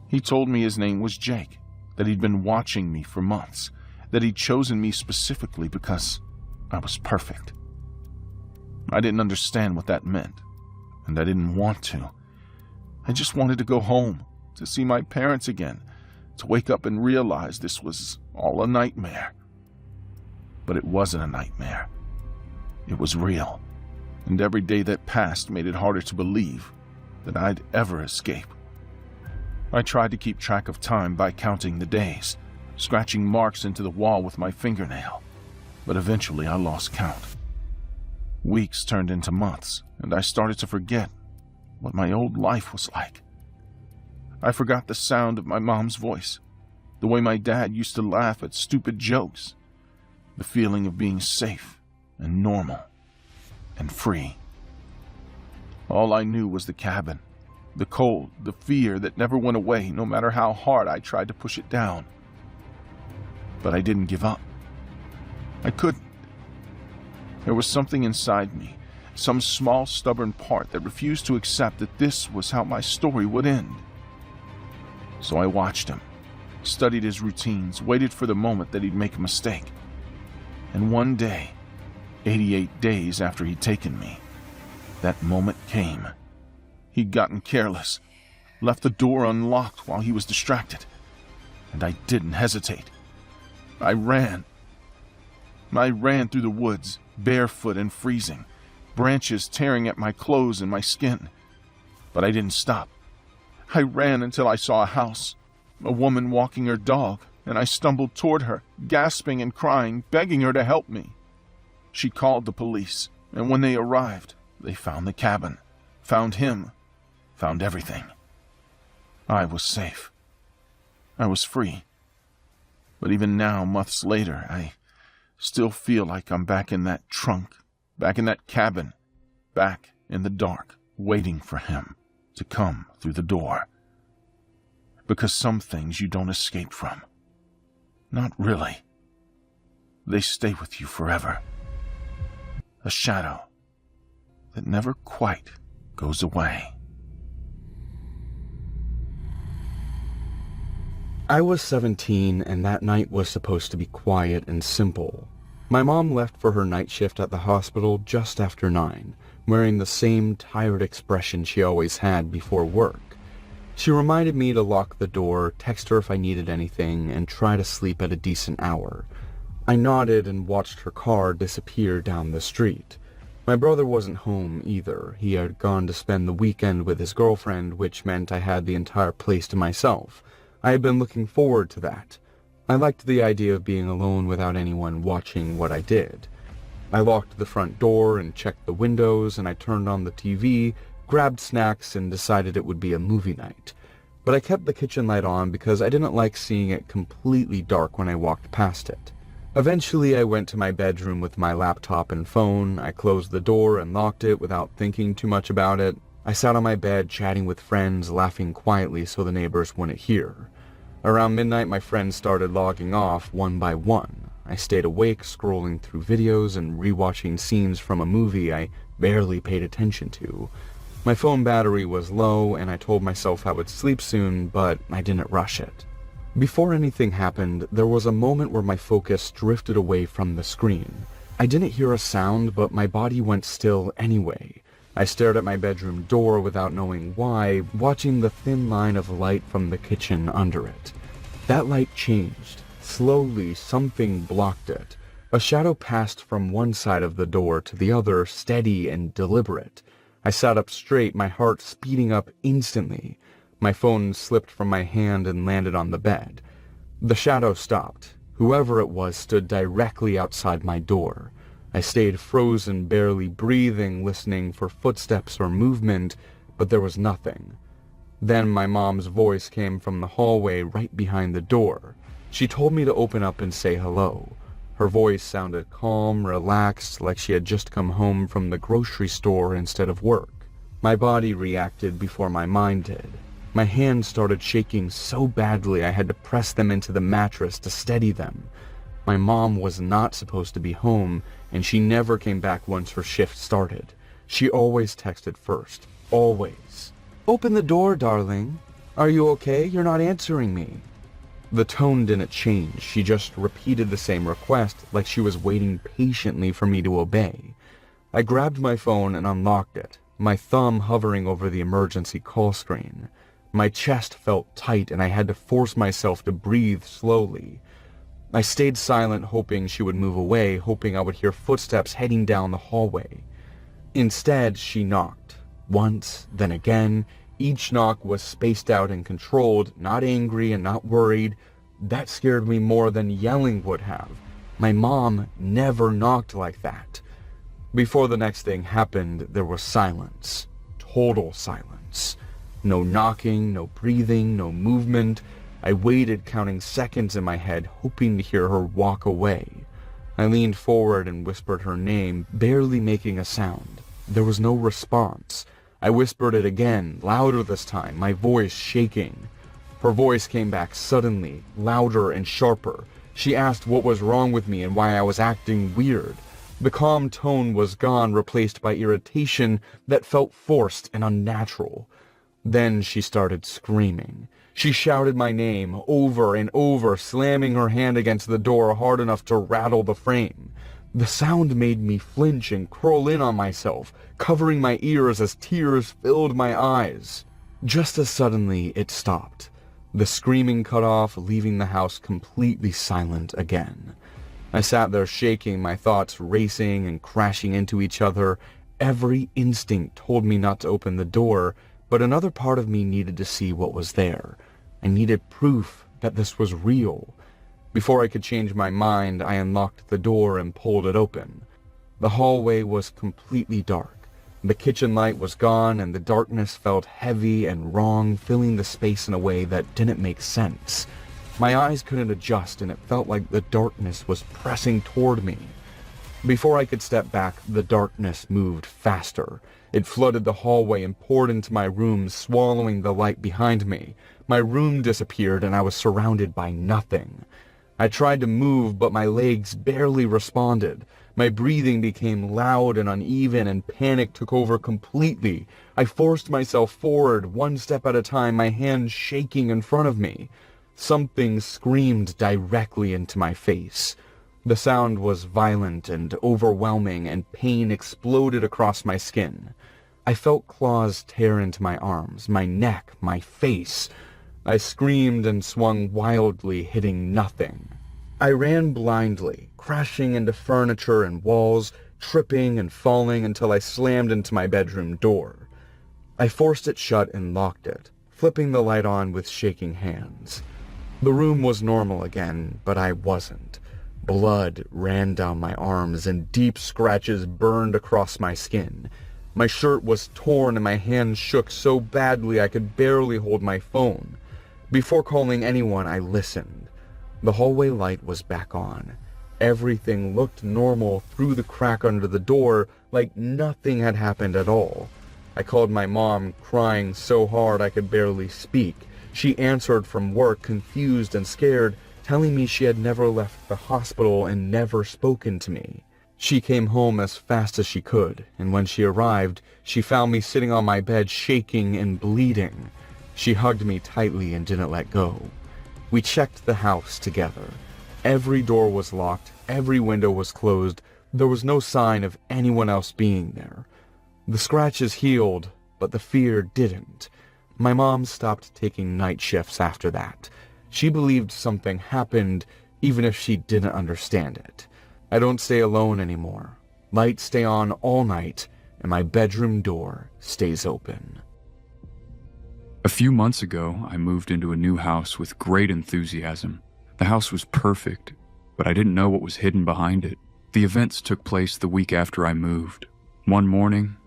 He told me his name was Jake, that he'd been watching me for months, that he'd chosen me specifically because I was perfect. I didn't understand what that meant, and I didn't want to. I just wanted to go home, to see my parents again, to wake up and realize this was all a nightmare. But it wasn't a nightmare. It was real, and every day that passed made it harder to believe that I'd ever escape. I tried to keep track of time by counting the days, scratching marks into the wall with my fingernail, but eventually I lost count. Weeks turned into months, and I started to forget what my old life was like. I forgot the sound of my mom's voice, the way my dad used to laugh at stupid jokes, the feeling of being safe and normal and free. All I knew was the cabin, the cold, the fear that never went away no matter how hard I tried to push it down. But I didn't give up. I couldn't. There was something inside me, some small stubborn part that refused to accept that this was how my story would end. So I watched him, studied his routines, waited for the moment that he'd make a mistake. And one day, 88 days after he'd taken me, that moment came. He'd gotten careless, left the door unlocked while he was distracted, and I didn't hesitate. I ran. I ran through the woods, barefoot and freezing, branches tearing at my clothes and my skin. But I didn't stop. I ran until I saw a house, a woman walking her dog, and I stumbled toward her, gasping and crying, begging her to help me. She called the police, and when they arrived, they found the cabin, found him, found everything. I was safe. I was free. But even now, months later, I still feel like I'm back in that trunk, back in that cabin, back in the dark, waiting for him to come through the door. Because some things you don't escape from. Not really. They stay with you forever. A shadow that never quite goes away. I was 17, and that night was supposed to be quiet and simple. My mom left for her night shift at the hospital just after 9, wearing the same tired expression she always had before work. She reminded me to lock the door, text her if I needed anything, and try to sleep at a decent hour. I nodded and watched her car disappear down the street. My brother wasn't home either. He had gone to spend the weekend with his girlfriend, which meant I had the entire place to myself. I had been looking forward to that. I liked the idea of being alone without anyone watching what I did. I locked the front door and checked the windows, and I turned on the TV, grabbed snacks, and decided it would be a movie night. But I kept the kitchen light on because I didn't like seeing it completely dark when I walked past it. Eventually, I went to my bedroom with my laptop and phone. I closed the door and locked it without thinking too much about it. I sat on my bed chatting with friends, laughing quietly so the neighbors wouldn't hear. Around midnight, my friends started logging off one by one. I stayed awake, scrolling through videos and rewatching scenes from a movie I barely paid attention to. My phone battery was low, and I told myself I would sleep soon, but I didn't rush it. Before anything happened, there was a moment where my focus drifted away from the screen. I didn't hear a sound, but my body went still anyway. I stared at my bedroom door without knowing why, watching the thin line of light from the kitchen under it. That light changed. Slowly, something blocked it. A shadow passed from one side of the door to the other, steady and deliberate. I sat up straight, my heart speeding up instantly. My phone slipped from my hand and landed on the bed. The shadow stopped. Whoever it was stood directly outside my door. I stayed frozen, barely breathing, listening for footsteps or movement, but there was nothing. Then my mom's voice came from the hallway right behind the door. She told me to open up and say hello. Her voice sounded calm, relaxed, like she had just come home from the grocery store instead of work. My body reacted before my mind did. My hands started shaking so badly I had to press them into the mattress to steady them. My mom was not supposed to be home, and she never came back once her shift started. She always texted first. Always. "Open the door, darling. Are you okay? You're not answering me." The tone didn't change. She just repeated the same request, like she was waiting patiently for me to obey. I grabbed my phone and unlocked it, my thumb hovering over the emergency call screen. My chest felt tight, and I had to force myself to breathe slowly. I stayed silent, hoping she would move away, hoping I would hear footsteps heading down the hallway. Instead, she knocked. Once, then again. Each knock was spaced out and controlled, not angry and not worried. That scared me more than yelling would have. My mom never knocked like that. Before the next thing happened, there was silence. Total silence. No knocking, no breathing, no movement. I waited, counting seconds in my head, hoping to hear her walk away. I leaned forward and whispered her name, barely making a sound. There was no response. I whispered it again, louder this time, my voice shaking. Her voice came back suddenly, louder and sharper. She asked what was wrong with me and why I was acting weird. The calm tone was gone, replaced by irritation that felt forced and unnatural. Then she started screaming. She shouted my name over and over, slamming her hand against the door hard enough to rattle the frame. The sound made me flinch and curl in on myself, covering my ears as tears filled my eyes. Just as suddenly, it stopped. The screaming cut off, leaving the house completely silent again. I sat there shaking, my thoughts racing and crashing into each other. Every instinct told me not to open the door, but another part of me needed to see what was there. I needed proof that this was real. Before I could change my mind, I unlocked the door and pulled it open. The hallway was completely dark. The kitchen light was gone, and the darkness felt heavy and wrong, filling the space in a way that didn't make sense. My eyes couldn't adjust, and it felt like the darkness was pressing toward me. Before I could step back, the darkness moved faster. It flooded the hallway and poured into my room, swallowing the light behind me. My room disappeared, and I was surrounded by nothing. I tried to move, but my legs barely responded. My breathing became loud and uneven, and panic took over completely. I forced myself forward, one step at a time, my hands shaking in front of me. Something screamed directly into my face. The sound was violent and overwhelming, and pain exploded across my skin. I felt claws tear into my arms, my neck, my face. I screamed and swung wildly, hitting nothing. I ran blindly, crashing into furniture and walls, tripping and falling until I slammed into my bedroom door. I forced it shut and locked it, flipping the light on with shaking hands. The room was normal again, but I wasn't. Blood ran down my arms and deep scratches burned across my skin. My shirt was torn and my hands shook so badly I could barely hold my phone. Before calling anyone, I listened. The hallway light was back on. Everything looked normal through the crack under the door, like nothing had happened at all. I called my mom, crying so hard I could barely speak. She answered from work, confused and scared, telling me she had never left the hospital and never spoken to me. She came home as fast as she could, and when she arrived, she found me sitting on my bed shaking and bleeding. She hugged me tightly and didn't let go. We checked the house together. Every door was locked, every window was closed. There was no sign of anyone else being there. The scratches healed, but the fear didn't. My mom stopped taking night shifts after that. She believed something happened, even if she didn't understand it. I don't stay alone anymore. Lights stay on all night, and my bedroom door stays open. A few months ago, I moved into a new house with great enthusiasm. The house was perfect, but I didn't know what was hidden behind it. The events took place the week after I moved. One morning,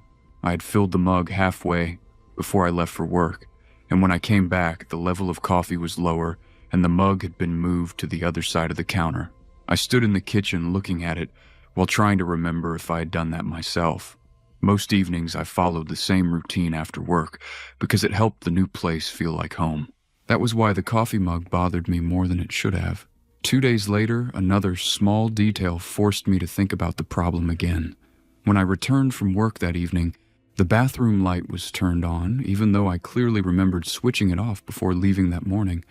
I had filled the mug halfway before I left for work, and when I came back, the level of coffee was lower, and the mug had been moved to the other side of the counter. I stood in the kitchen looking at it while trying to remember if I had done that myself. Most evenings I followed the same routine after work because it helped the new place feel like home. That was why the coffee mug bothered me more than it should have. 2 days later, another small detail forced me to think about the problem again. When I returned from work that evening, the bathroom light was turned on, even though I clearly remembered switching it off before leaving that morning.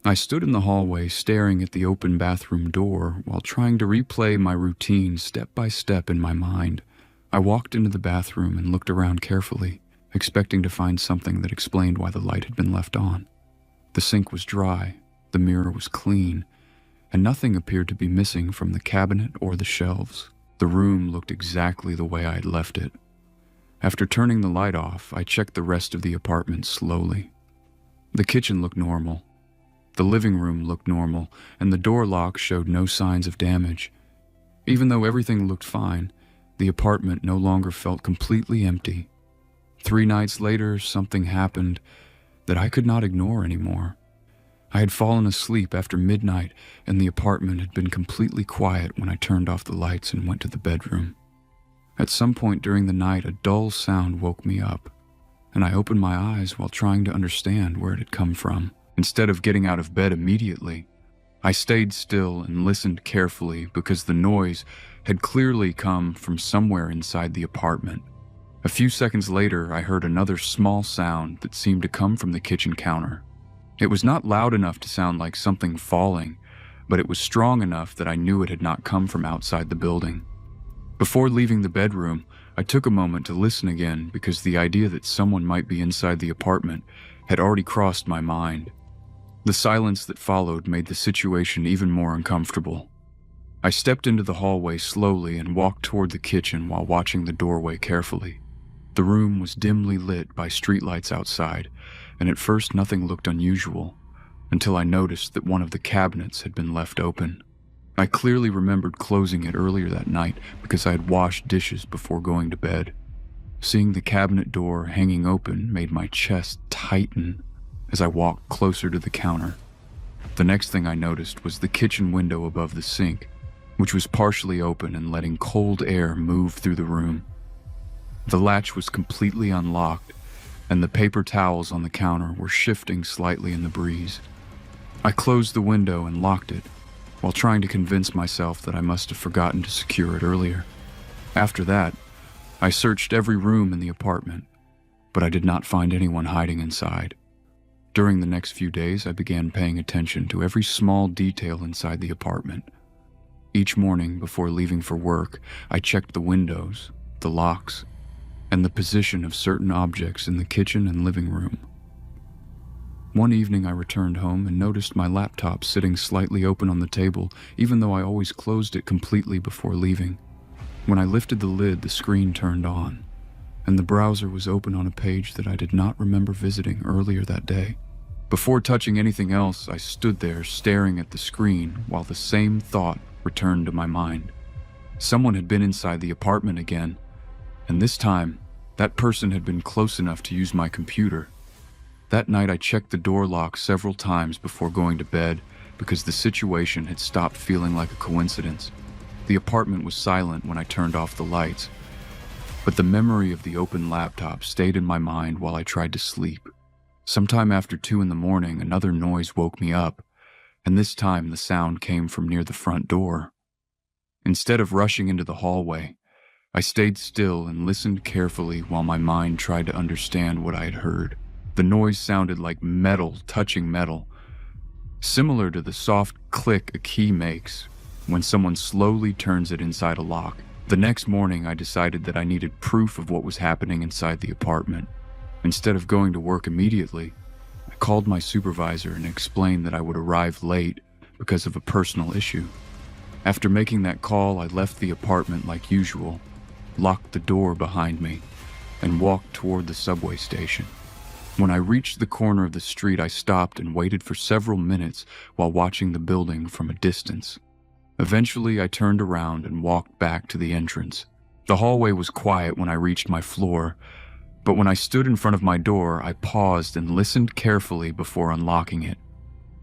I stood in the hallway staring at the open bathroom door while trying to replay my routine step by step in my mind. I walked into the bathroom and looked around carefully, expecting to find something that explained why the light had been left on. The sink was dry, the mirror was clean, and nothing appeared to be missing from the cabinet or the shelves. The room looked exactly the way I had left it. After turning the light off, I checked the rest of the apartment slowly. The kitchen looked normal. The living room looked normal, and the door lock showed no signs of damage. Even though everything looked fine, the apartment no longer felt completely empty. 3 nights later, something happened that I could not ignore anymore. I had fallen asleep after midnight, and the apartment had been completely quiet when I turned off the lights and went to the bedroom. At some point during the night, a dull sound woke me up, and I opened my eyes while trying to understand where it had come from. Instead of getting out of bed immediately, I stayed still and listened carefully because the noise had clearly come from somewhere inside the apartment. A few seconds later, I heard another small sound that seemed to come from the kitchen counter. It was not loud enough to sound like something falling, but it was strong enough that I knew it had not come from outside the building. Before leaving the bedroom, I took a moment to listen again because the idea that someone might be inside the apartment had already crossed my mind. The silence that followed made the situation even more uncomfortable. I stepped into the hallway slowly and walked toward the kitchen while watching the doorway carefully. The room was dimly lit by streetlights outside, and at first nothing looked unusual, until I noticed that one of the cabinets had been left open. I clearly remembered closing it earlier that night because I had washed dishes before going to bed. Seeing the cabinet door hanging open made my chest tighten as I walked closer to the counter. The next thing I noticed was the kitchen window above the sink, which was partially open and letting cold air move through the room. The latch was completely unlocked, and the paper towels on the counter were shifting slightly in the breeze. I closed the window and locked it, while trying to convince myself that I must have forgotten to secure it earlier. After that, I searched every room in the apartment, but I did not find anyone hiding inside. During the next few days, I began paying attention to every small detail inside the apartment. Each morning before leaving for work, I checked the windows, the locks, and the position of certain objects in the kitchen and living room. One evening I returned home and noticed my laptop sitting slightly open on the table, even though I always closed it completely before leaving. When I lifted the lid, the screen turned on, and the browser was open on a page that I did not remember visiting earlier that day. Before touching anything else, I stood there staring at the screen while the same thought returned to my mind. Someone had been inside the apartment again, and this time, that person had been close enough to use my computer. That night I checked the door lock several times before going to bed because the situation had stopped feeling like a coincidence. The apartment was silent when I turned off the lights, but the memory of the open laptop stayed in my mind while I tried to sleep. Sometime after 2 a.m, another noise woke me up, and this time the sound came from near the front door. Instead of rushing into the hallway, I stayed still and listened carefully while my mind tried to understand what I had heard. The noise sounded like metal touching metal, similar to the soft click a key makes when someone slowly turns it inside a lock. The next morning, I decided that I needed proof of what was happening inside the apartment. Instead of going to work immediately, I called my supervisor and explained that I would arrive late because of a personal issue. After making that call, I left the apartment like usual, locked the door behind me, and walked toward the subway station. When I reached the corner of the street, I stopped and waited for several minutes while watching the building from a distance. Eventually, I turned around and walked back to the entrance. The hallway was quiet when I reached my floor, but when I stood in front of my door, I paused and listened carefully before unlocking it.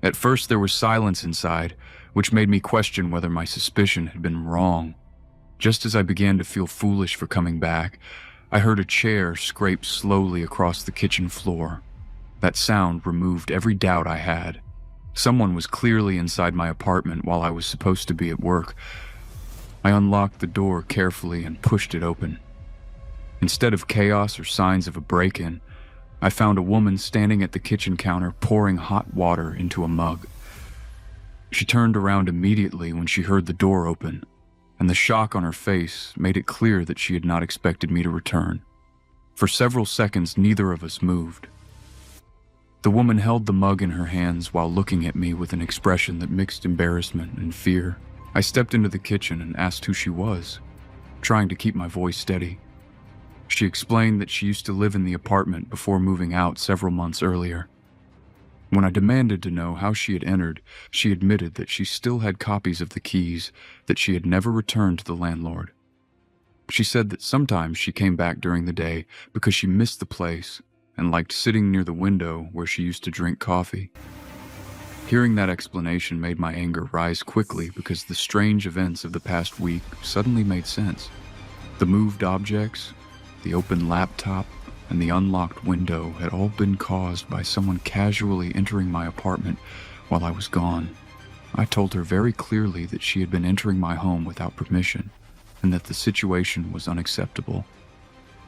At first, there was silence inside, which made me question whether my suspicion had been wrong. Just as I began to feel foolish for coming back, I heard a chair scrape slowly across the kitchen floor. That sound removed every doubt I had. Someone was clearly inside my apartment while I was supposed to be at work. I unlocked the door carefully and pushed it open. Instead of chaos or signs of a break-in, I found a woman standing at the kitchen counter pouring hot water into a mug. She turned around immediately when she heard the door open, and the shock on her face made it clear that she had not expected me to return. For several seconds, neither of us moved. The woman held the mug in her hands while looking at me with an expression that mixed embarrassment and fear. I stepped into the kitchen and asked who she was, trying to keep my voice steady. She explained that she used to live in the apartment before moving out several months earlier. When I demanded to know how she had entered, she admitted that she still had copies of the keys that she had never returned to the landlord. She said that sometimes she came back during the day because she missed the place and liked sitting near the window where she used to drink coffee. Hearing that explanation made my anger rise quickly because the strange events of the past week suddenly made sense. The moved objects, the open laptop, and the unlocked window had all been caused by someone casually entering my apartment while I was gone. I told her very clearly that she had been entering my home without permission, and that the situation was unacceptable.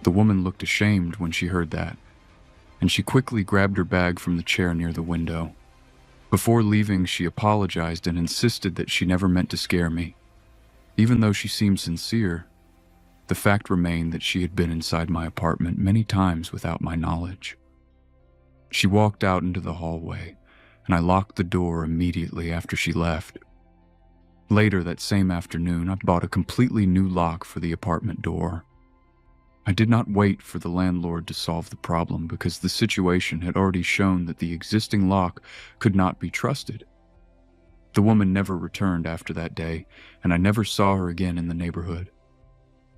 The woman looked ashamed when she heard that, and she quickly grabbed her bag from the chair near the window. Before leaving, she apologized and insisted that she never meant to scare me. Even though she seemed sincere, The fact remained that she had been inside my apartment many times without my knowledge. She walked out into the hallway, and I locked the door immediately after she left. Later that same afternoon, I bought a completely new lock for the apartment door. I did not wait for the landlord to solve the problem because the situation had already shown that the existing lock could not be trusted. The woman never returned after that day, and I never saw her again in the neighborhood.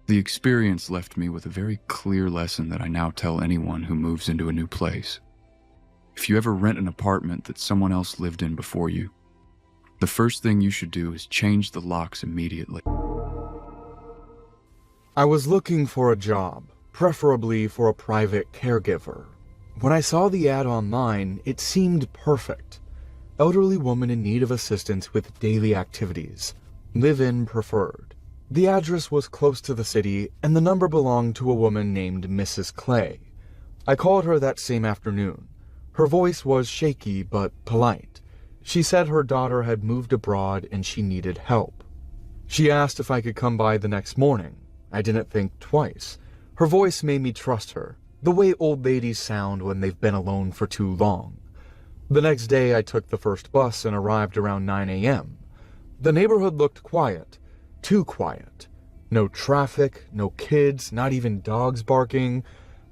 The experience left me with a very clear lesson that I now tell anyone who moves into a new place. If you ever rent an apartment that someone else lived in before you, the first thing you should do is change the locks immediately. I was looking for a job, preferably for a private caregiver. When I saw the ad online, it seemed perfect. Elderly woman in need of assistance with daily activities. Live-in preferred. The address was close to the city, and the number belonged to a woman named Mrs. Clay. I called her that same afternoon. Her voice was shaky but polite. She said her daughter had moved abroad and she needed help. She asked if I could come by the next morning. I didn't think twice. Her voice made me trust her, the way old ladies sound when they've been alone for too long. The next day I took the first bus and arrived around 9 a.m. The neighborhood looked quiet. Too quiet. No traffic, no kids, not even dogs barking.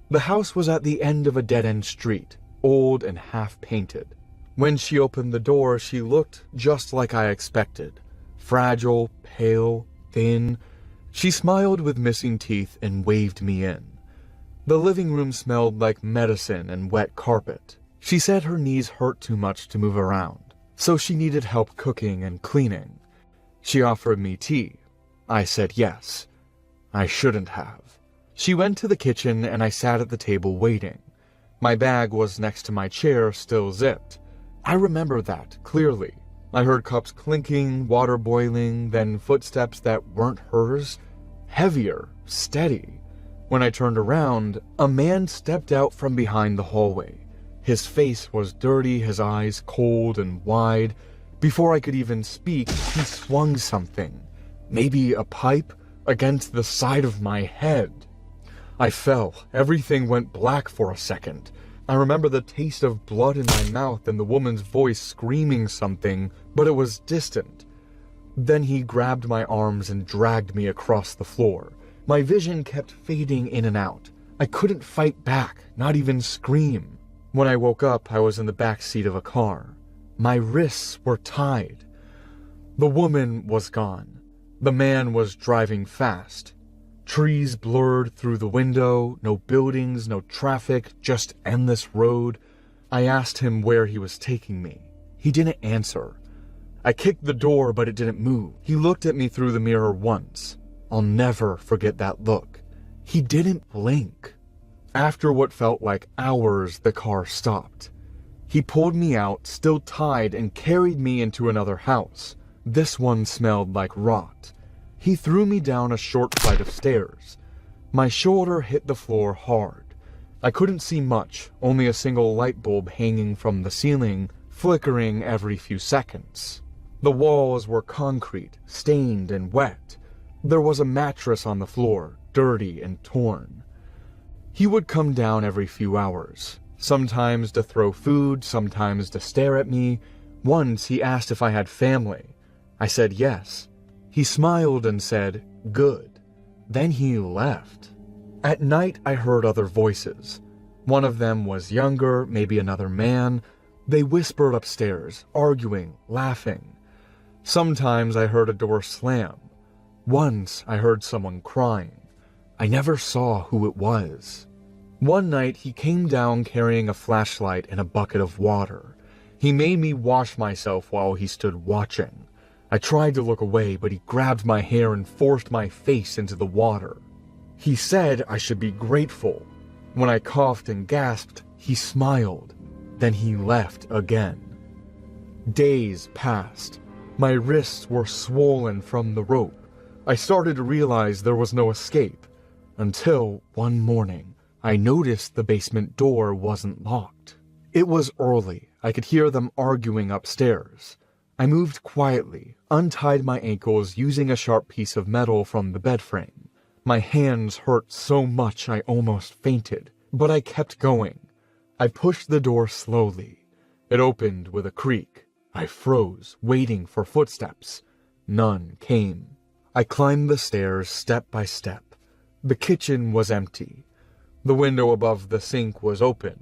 The house was at the end of a dead-end street, old and half-painted. When she opened the door, she looked just like I expected. Fragile, pale, thin. She smiled with missing teeth and waved me in. The living room smelled like medicine and wet carpet. She said her knees hurt too much to move around, so she needed help cooking and cleaning. She offered me tea. I said yes. I shouldn't have. She went to the kitchen and I sat at the table waiting. My bag was next to my chair, still zipped. I remember that clearly. I heard cups clinking, water boiling, then footsteps that weren't hers. Heavier, steady. When I turned around, a man stepped out from behind the hallway. His face was dirty, his eyes cold and wide. Before I could even speak, he swung something, maybe a pipe, against the side of my head. I fell. Everything went black for a second. I remember the taste of blood in my mouth and the woman's voice screaming something, but it was distant. Then he grabbed my arms and dragged me across the floor. My vision kept fading in and out. I couldn't fight back, not even scream. When I woke up, I was in the back seat of a car. My wrists were tied. The woman was gone. The man was driving fast. Trees blurred through the window, no buildings, no traffic, just endless road. I asked him where he was taking me. He didn't answer. I kicked the door, but it didn't move. He looked at me through the mirror once. I'll never forget that look. He didn't blink. After what felt like hours, the car stopped. He pulled me out, still tied, and carried me into another house. This one smelled like rot. He threw me down a short flight of stairs. My shoulder hit the floor hard. I couldn't see much, only a single light bulb hanging from the ceiling, flickering every few seconds. The walls were concrete, stained and wet. There was a mattress on the floor, dirty and torn. He would come down every few hours, sometimes to throw food, sometimes to stare at me. Once he asked if I had family. I said yes. He smiled and said, "Good." Then he left. At night I heard other voices. One of them was younger, maybe another man. They whispered upstairs, arguing, laughing. Sometimes I heard a door slam. Once I heard someone crying. I never saw who it was. One night he came down carrying a flashlight and a bucket of water. He made me wash myself while he stood watching. I tried to look away, but he grabbed my hair and forced my face into the water. He said I should be grateful. When I coughed and gasped, he smiled. Then he left again. Days passed. My wrists were swollen from the rope. I started to realize there was no escape, until one morning I noticed the basement door wasn't locked. It was early. I could hear them arguing upstairs. I moved quietly, untied my ankles using a sharp piece of metal from the bed frame. My hands hurt so much I almost fainted, but I kept going. I pushed the door slowly. It opened with a creak. I froze, waiting for footsteps. None came. I climbed the stairs step by step. The kitchen was empty. The window above the sink was open.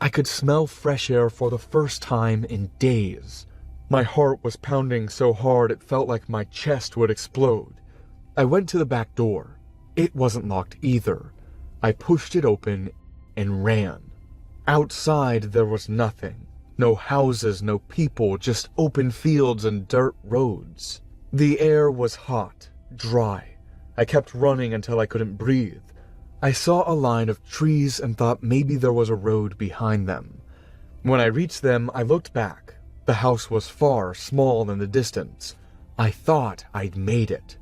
I could smell fresh air for the first time in days. My heart was pounding so hard it felt like my chest would explode. I went to the back door. It wasn't locked either. I pushed it open and ran. Outside there was nothing. No houses, no people, just open fields and dirt roads. The air was hot, dry. I kept running until I couldn't breathe. I saw a line of trees and thought maybe there was a road behind them. When I reached them, I looked back. The house was far, small in the distance. I thought I'd made it.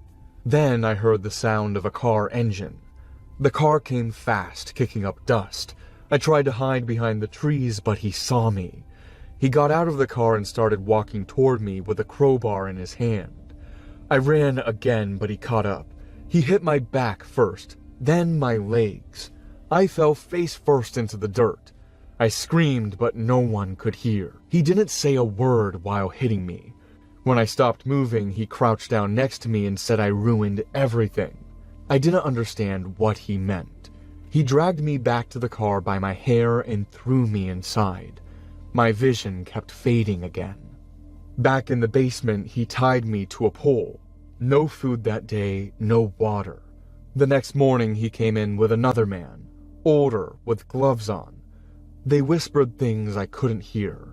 Then I heard the sound of a car engine. The car came fast, kicking up dust. I tried to hide behind the trees, but he saw me. He got out of the car and started walking toward me with a crowbar in his hand. I ran again, but he caught up. He hit my back first, then my legs. I fell face first into the dirt. I screamed, but no one could hear. He didn't say a word while hitting me. When I stopped moving, he crouched down next to me and said I ruined everything. I didn't understand what he meant. He dragged me back to the car by my hair and threw me inside. My vision kept fading again. Back in the basement, he tied me to a pole. No food that day, no water. The next morning, he came in with another man, older, with gloves on. They whispered things I couldn't hear.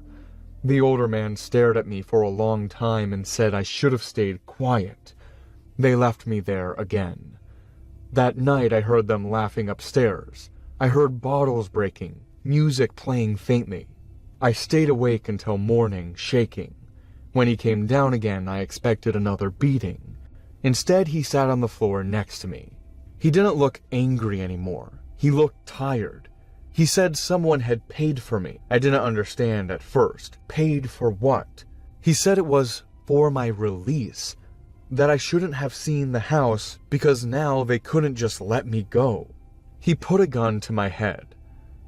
The older man stared at me for a long time and said I should have stayed quiet. They left me there again. That night I heard them laughing upstairs. I heard bottles breaking, music playing faintly. I stayed awake until morning, shaking. When he came down again, I expected another beating. Instead, he sat on the floor next to me. He didn't look angry anymore. He looked tired. He said someone had paid for me. I didn't understand at first. Paid for what? He said it was for my release. That I shouldn't have seen the house because now they couldn't just let me go. He put a gun to my head.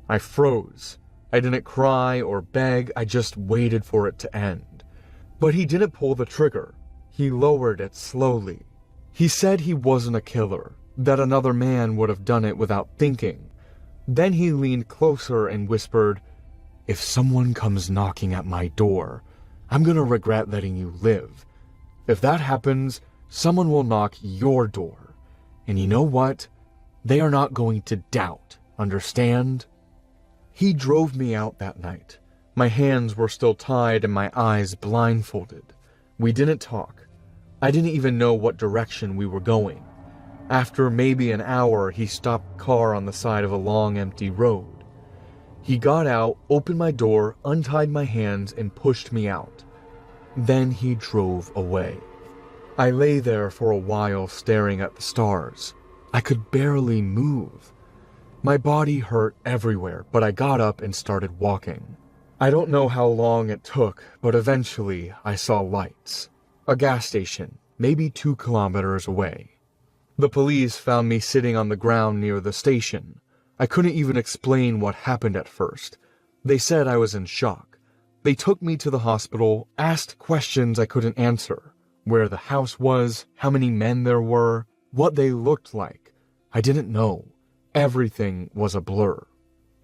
I froze. I didn't cry or beg. I just waited for it to end. But he didn't pull the trigger. He lowered it slowly. He said he wasn't a killer, that another man would have done it without thinking. Then he leaned closer and whispered, "If someone comes knocking at my door, I'm gonna regret letting you live. If that happens, someone will knock your door. And you know what? They are not going to doubt, understand?" He drove me out that night. My hands were still tied and my eyes blindfolded. We didn't talk. I didn't even know what direction we were going. After maybe an hour, he stopped the car on the side of a long, empty road. He got out, opened my door, untied my hands, and pushed me out. Then he drove away. I lay there for a while staring at the stars. I could barely move. My body hurt everywhere, but I got up and started walking. I don't know how long it took, but eventually I saw lights. A gas station, maybe 2 kilometers away. The police found me sitting on the ground near the station. I couldn't even explain what happened at first. They said I was in shock. They took me to the hospital, asked questions I couldn't answer. Where the house was, how many men there were, what they looked like. I didn't know. Everything was a blur.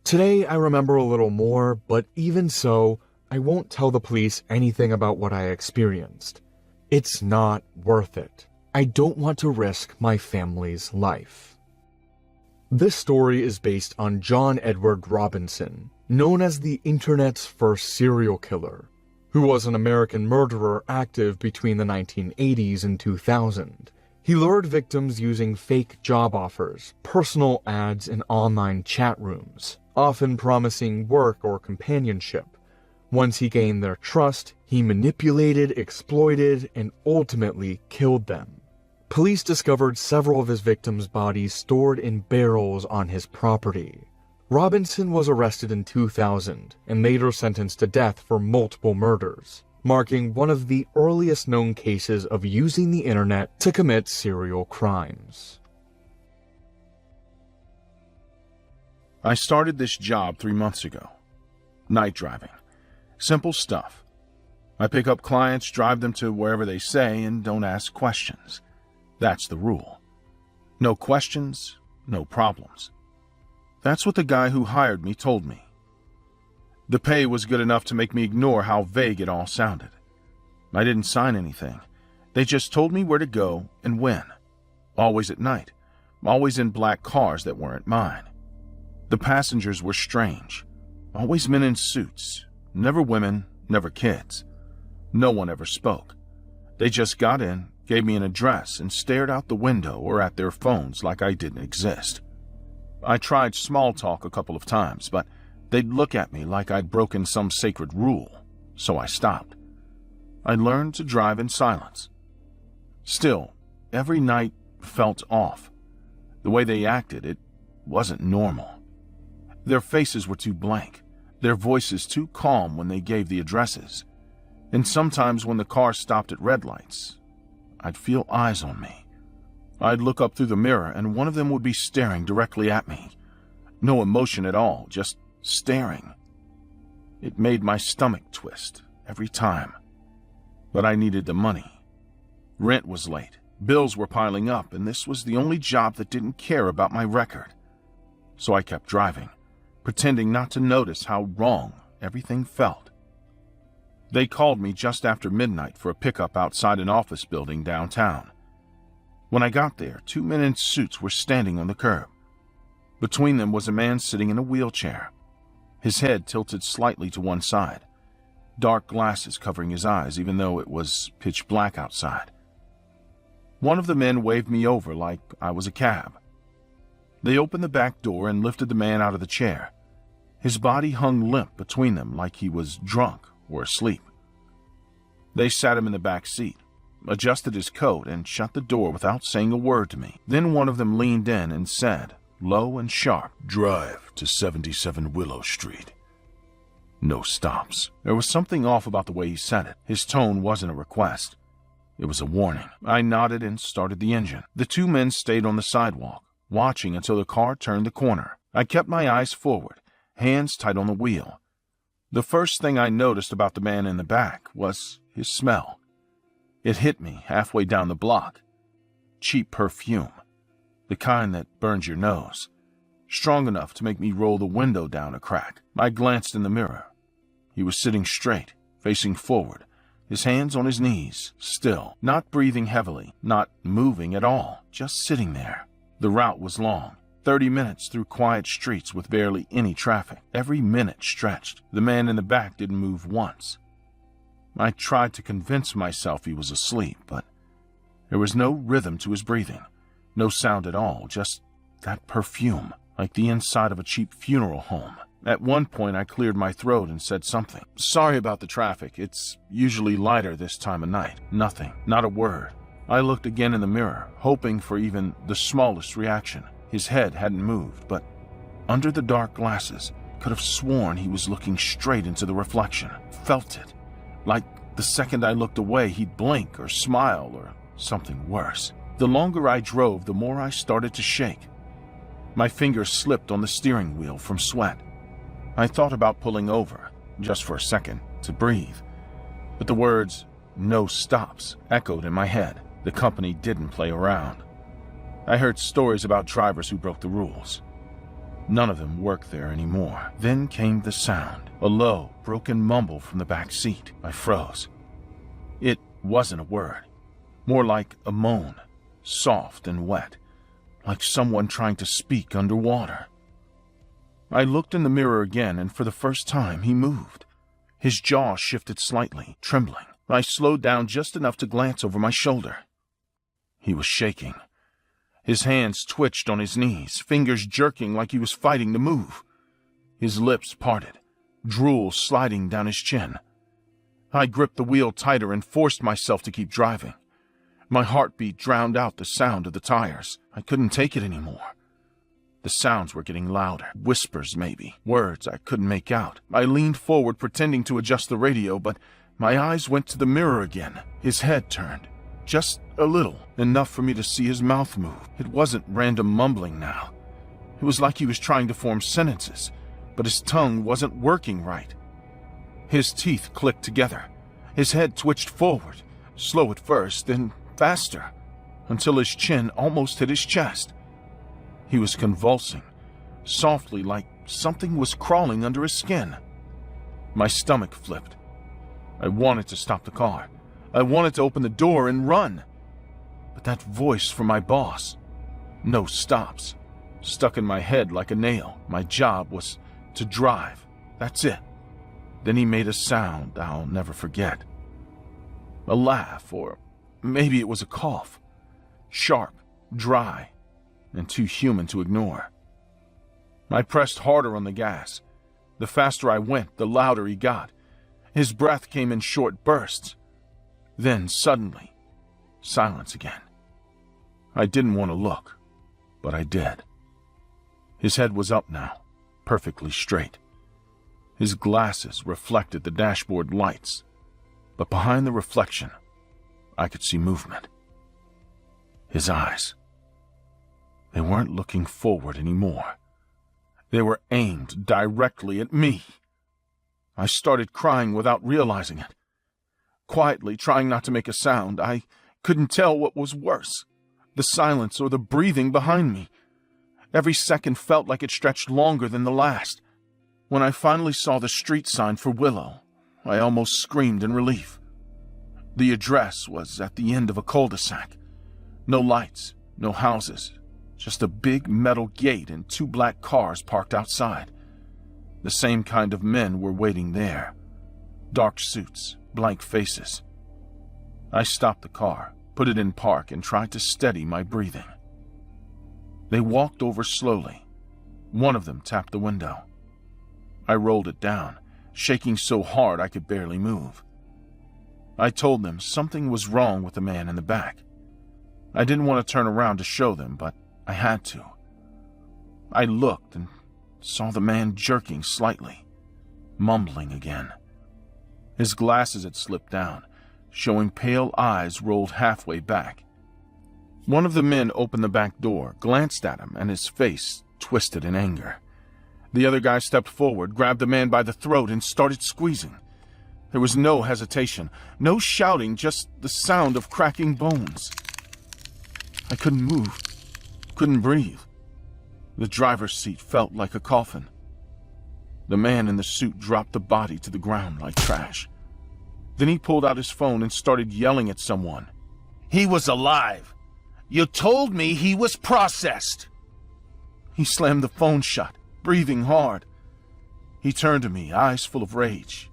Today I remember a little more, but even so, I won't tell the police anything about what I experienced. It's not worth it. I don't want to risk my family's life. This story is based on John Edward Robinson, known as the internet's first serial killer, who was an American murderer active between the 1980s and 2000. He lured victims using fake job offers, personal ads, and online chat rooms, often promising work or companionship. Once he gained their trust, he manipulated, exploited, and ultimately killed them. Police discovered several of his victims' bodies stored in barrels on his property. Robinson was arrested in 2000 and later sentenced to death for multiple murders, marking one of the earliest known cases of using the internet to commit serial crimes. I started this job 3 months ago. Night driving. Simple stuff. I pick up clients, drive them to wherever they say, and don't ask questions. That's the rule. No questions, no problems. That's what the guy who hired me told me. The pay was good enough to make me ignore how vague it all sounded. I didn't sign anything. They just told me where to go and when. Always at night. Always in black cars that weren't mine. The passengers were strange. Always men in suits. Never women, never kids. No one ever spoke. They just got in, gave me an address, and stared out the window or at their phones like I didn't exist. I tried small talk a couple of times, but they'd look at me like I'd broken some sacred rule, so I stopped. I learned to drive in silence. Still, every night felt off. The way they acted, it wasn't normal. Their faces were too blank, their voices too calm when they gave the addresses. And sometimes when the car stopped at red lights, I'd feel eyes on me. I'd look up through the mirror and one of them would be staring directly at me. No emotion at all, just staring. It made my stomach twist every time. But I needed the money. Rent was late, bills were piling up, and this was the only job that didn't care about my record. So I kept driving, pretending not to notice how wrong everything felt. They called me just after midnight for a pickup outside an office building downtown. When I got there, 2 men in suits were standing on the curb. Between them was a man sitting in a wheelchair, his head tilted slightly to one side, dark glasses covering his eyes even though it was pitch black outside. One of the men waved me over like I was a cab. They opened the back door and lifted the man out of the chair. His body hung limp between them like he was drunk or asleep. They sat him in the back seat, adjusted his coat, and shut the door without saying a word to me. Then one of them leaned in and said, low and sharp, "Drive to 77 Willow Street." No stops. There was something off about the way he said it. His tone wasn't a request. It was a warning. I nodded and started the engine. The 2 men stayed on the sidewalk, watching until the car turned the corner. I kept my eyes forward, hands tight on the wheel. The first thing I noticed about the man in the back was his smell. It hit me halfway down the block. Cheap perfume. The kind that burns your nose. Strong enough to make me roll the window down a crack. I glanced in the mirror. He was sitting straight, facing forward, his hands on his knees, still, not breathing heavily, not moving at all, just sitting there. The route was long. 30 minutes through quiet streets with barely any traffic. Every minute stretched. The man in the back didn't move once. I tried to convince myself he was asleep, but there was no rhythm to his breathing. No sound at all, just that perfume, like the inside of a cheap funeral home. At one point, I cleared my throat and said something. Sorry about the traffic. It's usually lighter this time of night. Nothing. Not a word. I looked again in the mirror, hoping for even the smallest reaction. His head hadn't moved, but under the dark glasses, could have sworn he was looking straight into the reflection. Felt it. Like the second I looked away, he'd blink or smile or something worse. The longer I drove, the more I started to shake. My fingers slipped on the steering wheel from sweat. I thought about pulling over, just for a second, to breathe. But the words, "no stops," echoed in my head. The company didn't play around. I heard stories about drivers who broke the rules. None of them worked there anymore. Then came the sound, a low, broken mumble from the back seat. I froze. It wasn't a word, more like a moan, soft and wet, like someone trying to speak underwater. I looked in the mirror again, and for the first time he moved. His jaw shifted slightly, trembling. I slowed down just enough to glance over my shoulder. He was shaking. His hands twitched on his knees, fingers jerking like he was fighting to move. His lips parted, drool sliding down his chin. I gripped the wheel tighter and forced myself to keep driving. My heartbeat drowned out the sound of the tires. I couldn't take it anymore. The sounds were getting louder, whispers maybe, words I couldn't make out. I leaned forward, pretending to adjust the radio, but my eyes went to the mirror again. His head turned. Just a little, enough for me to see his mouth move. It wasn't random mumbling now. It was like he was trying to form sentences, but his tongue wasn't working right. His teeth clicked together. His head twitched forward, slow at first, then faster, until his chin almost hit his chest. He was convulsing, softly, like something was crawling under his skin. My stomach flipped. I wanted to stop the car. I wanted to open the door and run. But that voice from my boss, no stops, stuck in my head like a nail. My job was to drive. That's it. Then he made a sound I'll never forget. A laugh, or maybe it was a cough. Sharp, dry, and too human to ignore. I pressed harder on the gas. The faster I went, the louder he got. His breath came in short bursts. Then, suddenly, silence again. I didn't want to look, but I did. His head was up now, perfectly straight. His glasses reflected the dashboard lights, but behind the reflection, I could see movement. His eyes. They weren't looking forward anymore. They were aimed directly at me. I started crying without realizing it. Quietly, trying not to make a sound, I couldn't tell what was worse, the silence or the breathing behind me. Every second felt like it stretched longer than the last. When I finally saw the street sign for Willow, I almost screamed in relief. The address was at the end of a cul-de-sac. No lights, no houses, just a big metal gate and 2 black cars parked outside. The same kind of men were waiting there. Dark suits, blank faces. I stopped the car, put it in park, and tried to steady my breathing. They walked over slowly. One of them tapped the window. I rolled it down, shaking so hard I could barely move. I told them something was wrong with the man in the back. I didn't want to turn around to show them, but I had to. I looked and saw the man jerking slightly, mumbling again. His glasses had slipped down, showing pale eyes rolled halfway back. One of the men opened the back door, glanced at him, and his face twisted in anger. The other guy stepped forward, grabbed the man by the throat, and started squeezing. There was no hesitation, no shouting, just the sound of cracking bones. I couldn't move, couldn't breathe. The driver's seat felt like a coffin. The man in the suit dropped the body to the ground like trash. Then he pulled out his phone and started yelling at someone. He was alive. You told me he was processed. He slammed the phone shut, breathing hard. He turned to me, eyes full of rage.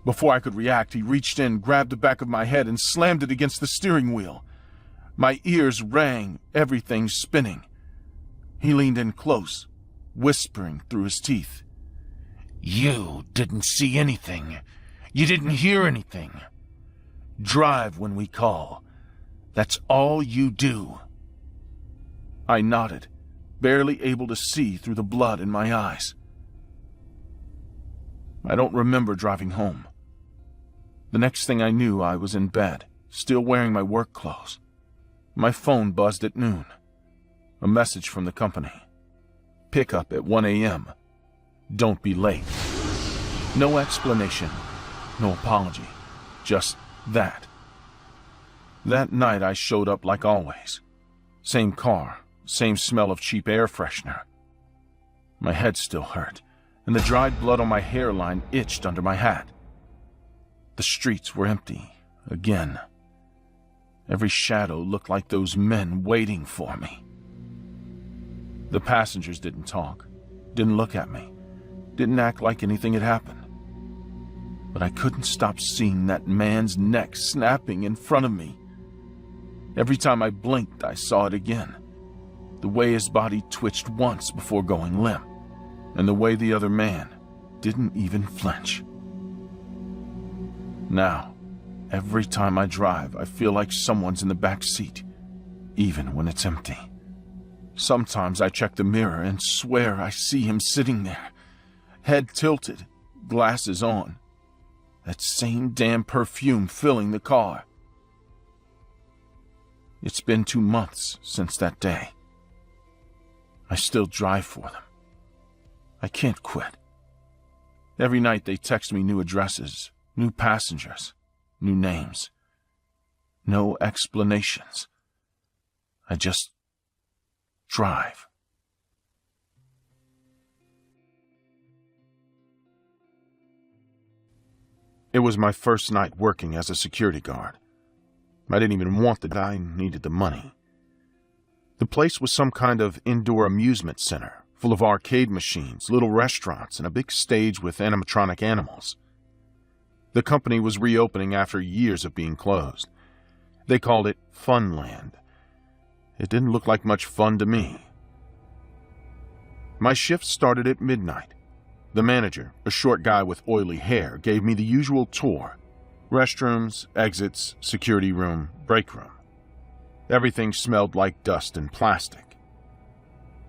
Before I could react, he reached in, grabbed the back of my head, and slammed it against the steering wheel. My ears rang, everything spinning. He leaned in close, whispering through his teeth. You didn't see anything. You didn't hear anything. Drive when we call. That's all you do. I nodded, barely able to see through the blood in my eyes. I don't remember driving home. The next thing I knew, I was in bed, still wearing my work clothes. My phone buzzed at noon. A message from the company. Pick up at 1 a.m. Don't be late. No explanation, no apology, just that. That night I showed up like always. Same car, same smell of cheap air freshener. My head still hurt, and the dried blood on my hairline itched under my hat. The streets were empty, again. Every shadow looked like those men waiting for me. The passengers didn't talk, didn't look at me, didn't act like anything had happened. But I couldn't stop seeing that man's neck snapping in front of me. Every time I blinked, I saw it again. The way his body twitched once before going limp, and the way the other man didn't even flinch. Now, every time I drive, I feel like someone's in the back seat, even when it's empty. Sometimes I check the mirror and swear I see him sitting there, head tilted, glasses on. That same damn perfume filling the car. It's been 2 months since that day. I still drive for them. I can't quit. Every night they text me new addresses, new passengers, new names. No explanations. I just drive. It was my first night working as a security guard. I didn't even want the guy, needed the money. The place was some kind of indoor amusement center, full of arcade machines, little restaurants, and a big stage with animatronic animals. The company was reopening after years of being closed. They called it Funland. It didn't look like much fun to me. My shift started at midnight. The manager, a short guy with oily hair, gave me the usual tour. Restrooms, exits, security room, break room. Everything smelled like dust and plastic.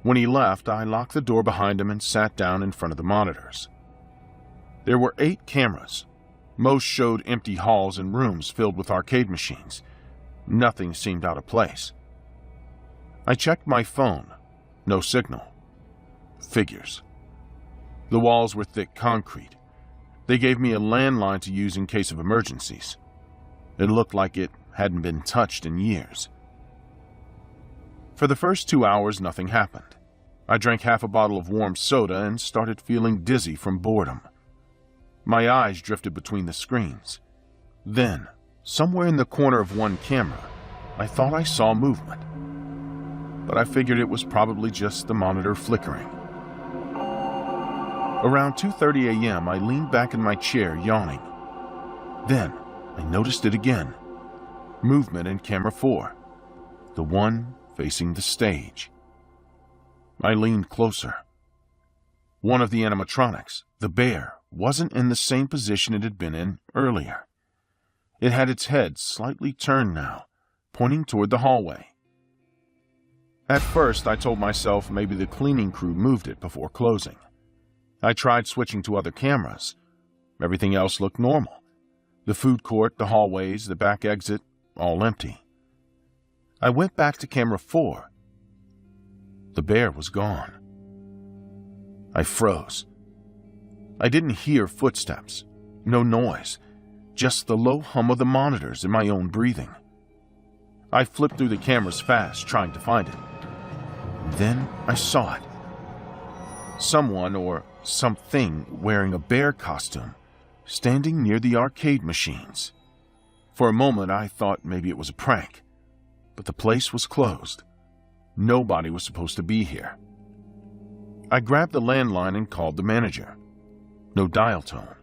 When he left, I locked the door behind him and sat down in front of the monitors. There were 8 cameras. Most showed empty halls and rooms filled with arcade machines. Nothing seemed out of place. I checked my phone. No signal. Figures. The walls were thick concrete. They gave me a landline to use in case of emergencies. It looked like it hadn't been touched in years. For the first 2 hours, nothing happened. I drank half a bottle of warm soda and started feeling dizzy from boredom. My eyes drifted between the screens. Then, somewhere in the corner of one camera, I thought I saw movement. But I figured it was probably just the monitor flickering. Around 2:30 a.m., I leaned back in my chair, yawning. Then, I noticed it again. Movement in camera 4, the one facing the stage. I leaned closer. One of the animatronics, the bear, wasn't in the same position it had been in earlier. It had its head slightly turned now, pointing toward the hallway. At first, I told myself maybe the cleaning crew moved it before closing. I tried switching to other cameras. Everything else looked normal. The food court, the hallways, the back exit, all empty. I went back to camera 4. The bear was gone. I froze. I didn't hear footsteps, no noise, just the low hum of the monitors and my own breathing. I flipped through the cameras fast, trying to find it. Then I saw it. Someone or something wearing a bear costume, standing near the arcade machines. For a moment, I thought maybe it was a prank, but the place was closed. Nobody was supposed to be here. I grabbed the landline and called the manager. No dial tone.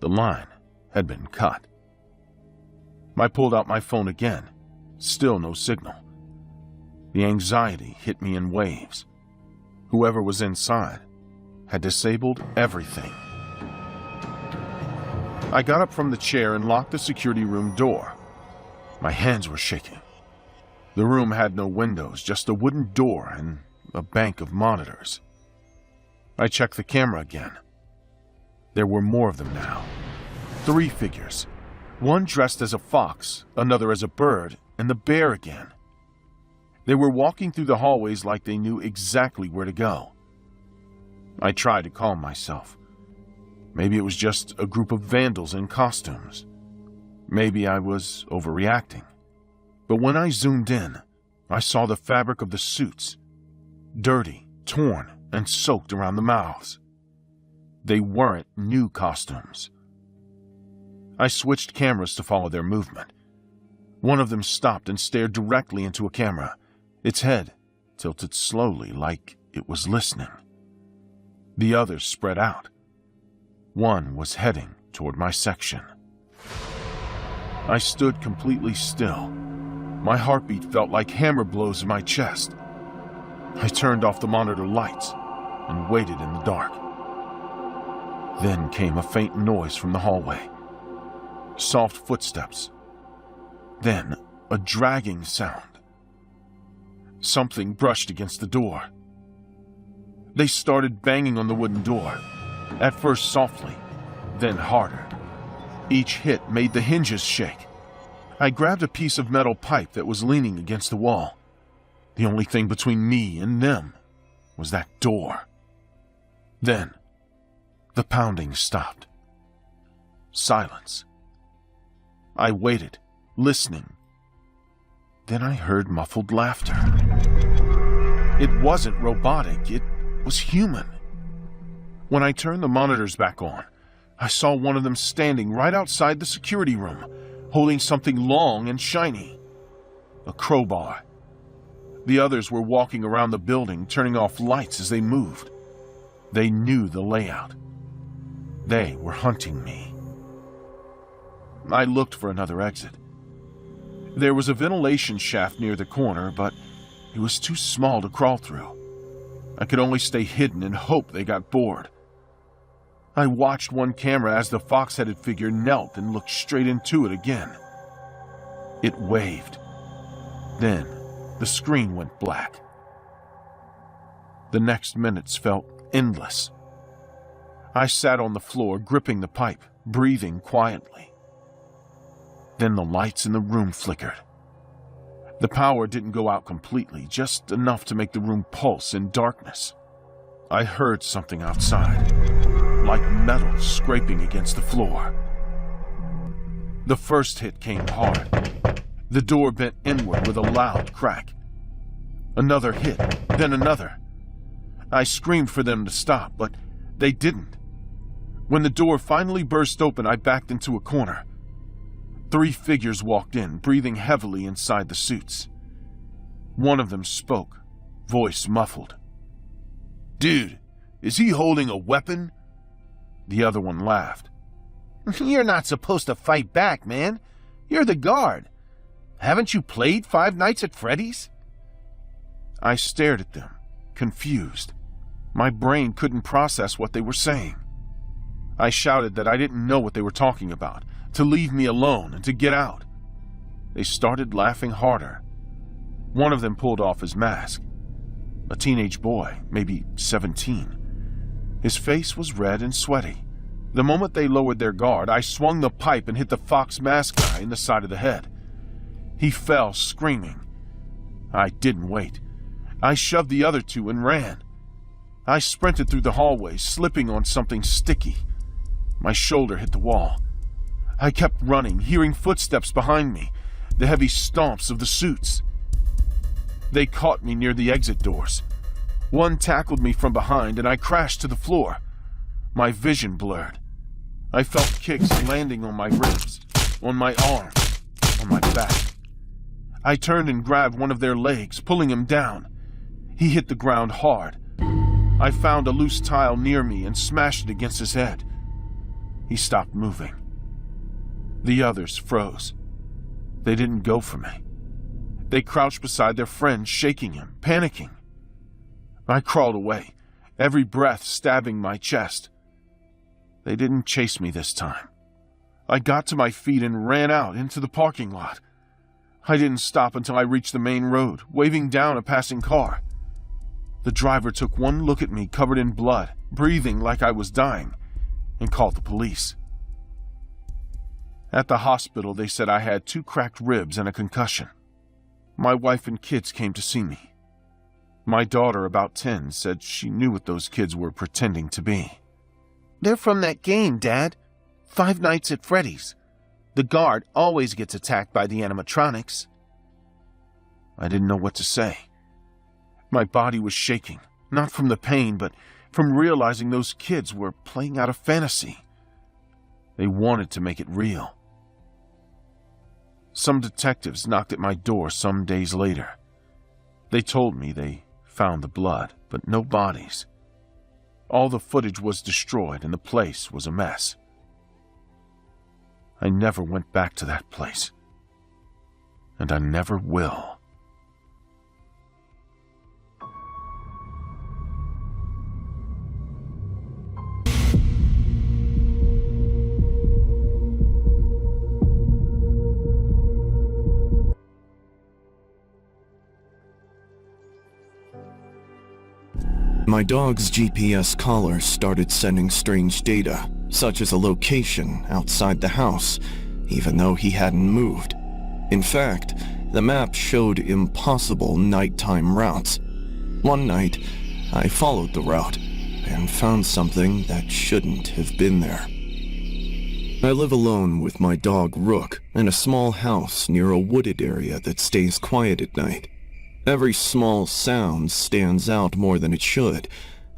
The line had been cut. I pulled out my phone again. Still no signal. The anxiety hit me in waves. Whoever was inside had disabled everything. I got up from the chair and locked the security room door. My hands were shaking. The room had no windows, just a wooden door and a bank of monitors. I checked the camera again. There were more of them now. 3 figures. One dressed as a fox, another as a bird, and the bear again. They were walking through the hallways like they knew exactly where to go. I tried to calm myself. Maybe it was just a group of vandals in costumes. Maybe I was overreacting. But when I zoomed in, I saw the fabric of the suits, dirty, torn, and soaked around the mouths. They weren't new costumes. I switched cameras to follow their movement. One of them stopped and stared directly into a camera, its head tilted slowly like it was listening. The others spread out. One was heading toward my section. I stood completely still. My heartbeat felt like hammer blows in my chest. I turned off the monitor lights and waited in the dark. Then came a faint noise from the hallway. Soft footsteps. Then a dragging sound. Something brushed against the door. They started banging on the wooden door, at first softly, then harder. Each hit made the hinges shake. I grabbed a piece of metal pipe that was leaning against the wall, the only thing between me and them. was that door. Then, the pounding stopped. Silence. I waited, listening. Then I heard muffled laughter. It wasn't robotic, it was human. When I turned the monitors back on, I saw one of them standing right outside the security room, holding something long and shiny. A crowbar. The others were walking around the building, turning off lights as they moved. They knew the layout. They were hunting me. I looked for another exit. There was a ventilation shaft near the corner, but it was too small to crawl through. I could only stay hidden and hope they got bored. I watched one camera as the fox-headed figure knelt and looked straight into it again. It waved. Then, the screen went black. The next minutes felt endless. I sat on the floor, gripping the pipe, breathing quietly. Then the lights in the room flickered. The power didn't go out completely, just enough to make the room pulse in darkness. I heard something outside, like metal scraping against the floor. The first hit came hard. The door bent inward with a loud crack. Another hit, then another. I screamed for them to stop, but they didn't. When the door finally burst open, I backed into a corner. 3 figures walked in, breathing heavily inside the suits. One of them spoke, voice muffled. Dude, is he holding a weapon? The other one laughed. You're not supposed to fight back, man. You're the guard. Haven't you played Five Nights at Freddy's? I stared at them, confused. My brain couldn't process what they were saying. I shouted that I didn't know what they were talking about, to leave me alone and to get out. They started laughing harder. One of them pulled off his mask. A teenage boy, maybe 17. His face was red and sweaty. The moment they lowered their guard, I swung the pipe and hit the fox mask guy in the side of the head. He fell, screaming. I didn't wait. I shoved the other 2 and ran. I sprinted through the hallway, slipping on something sticky. My shoulder hit the wall. I kept running, hearing footsteps behind me, the heavy stomps of the suits. They caught me near the exit doors. One tackled me from behind, and I crashed to the floor. My vision blurred. I felt kicks landing on my ribs, on my arms, on my back. I turned and grabbed one of their legs, pulling him down. He hit the ground hard. I found a loose tile near me and smashed it against his head. He stopped moving. The others froze. They didn't go for me. They crouched beside their friend, shaking him, panicking. I crawled away, every breath stabbing my chest. They didn't chase me this time. I got to my feet and ran out into the parking lot. I didn't stop until I reached the main road, waving down a passing car. The driver took one look at me covered in blood, breathing like I was dying, and called the police. At the hospital, they said I had 2 cracked ribs and a concussion. My wife and kids came to see me. My daughter, about 10, said she knew what those kids were pretending to be. They're from that game, Dad. Five Nights at Freddy's. The guard always gets attacked by the animatronics. I didn't know what to say. My body was shaking, not from the pain, but from realizing those kids were playing out a fantasy. They wanted to make it real. Some detectives knocked at my door some days later. They told me they found the blood, but no bodies. All the footage was destroyed and the place was a mess. I never went back to that place. And I never will. My dog's GPS collar started sending strange data, such as a location outside the house, even though he hadn't moved. In fact, the map showed impossible nighttime routes. One night, I followed the route and found something that shouldn't have been there. I live alone with my dog Rook in a small house near a wooded area that stays quiet at night. Every small sound stands out more than it should,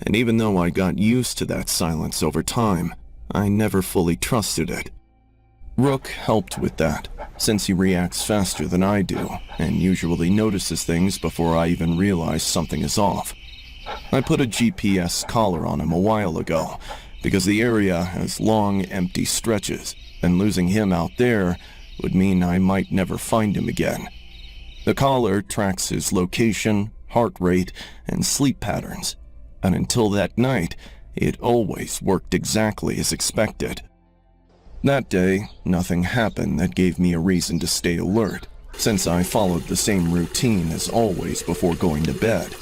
and even though I got used to that silence over time, I never fully trusted it. Rook helped with that, since he reacts faster than I do, and usually notices things before I even realize something is off. I put a GPS collar on him a while ago, because the area has long, empty stretches, and losing him out there would mean I might never find him again. The collar tracks his location, heart rate, and sleep patterns, and until that night, it always worked exactly as expected. That day, nothing happened that gave me a reason to stay alert, since I followed the same routine as always before going to bed.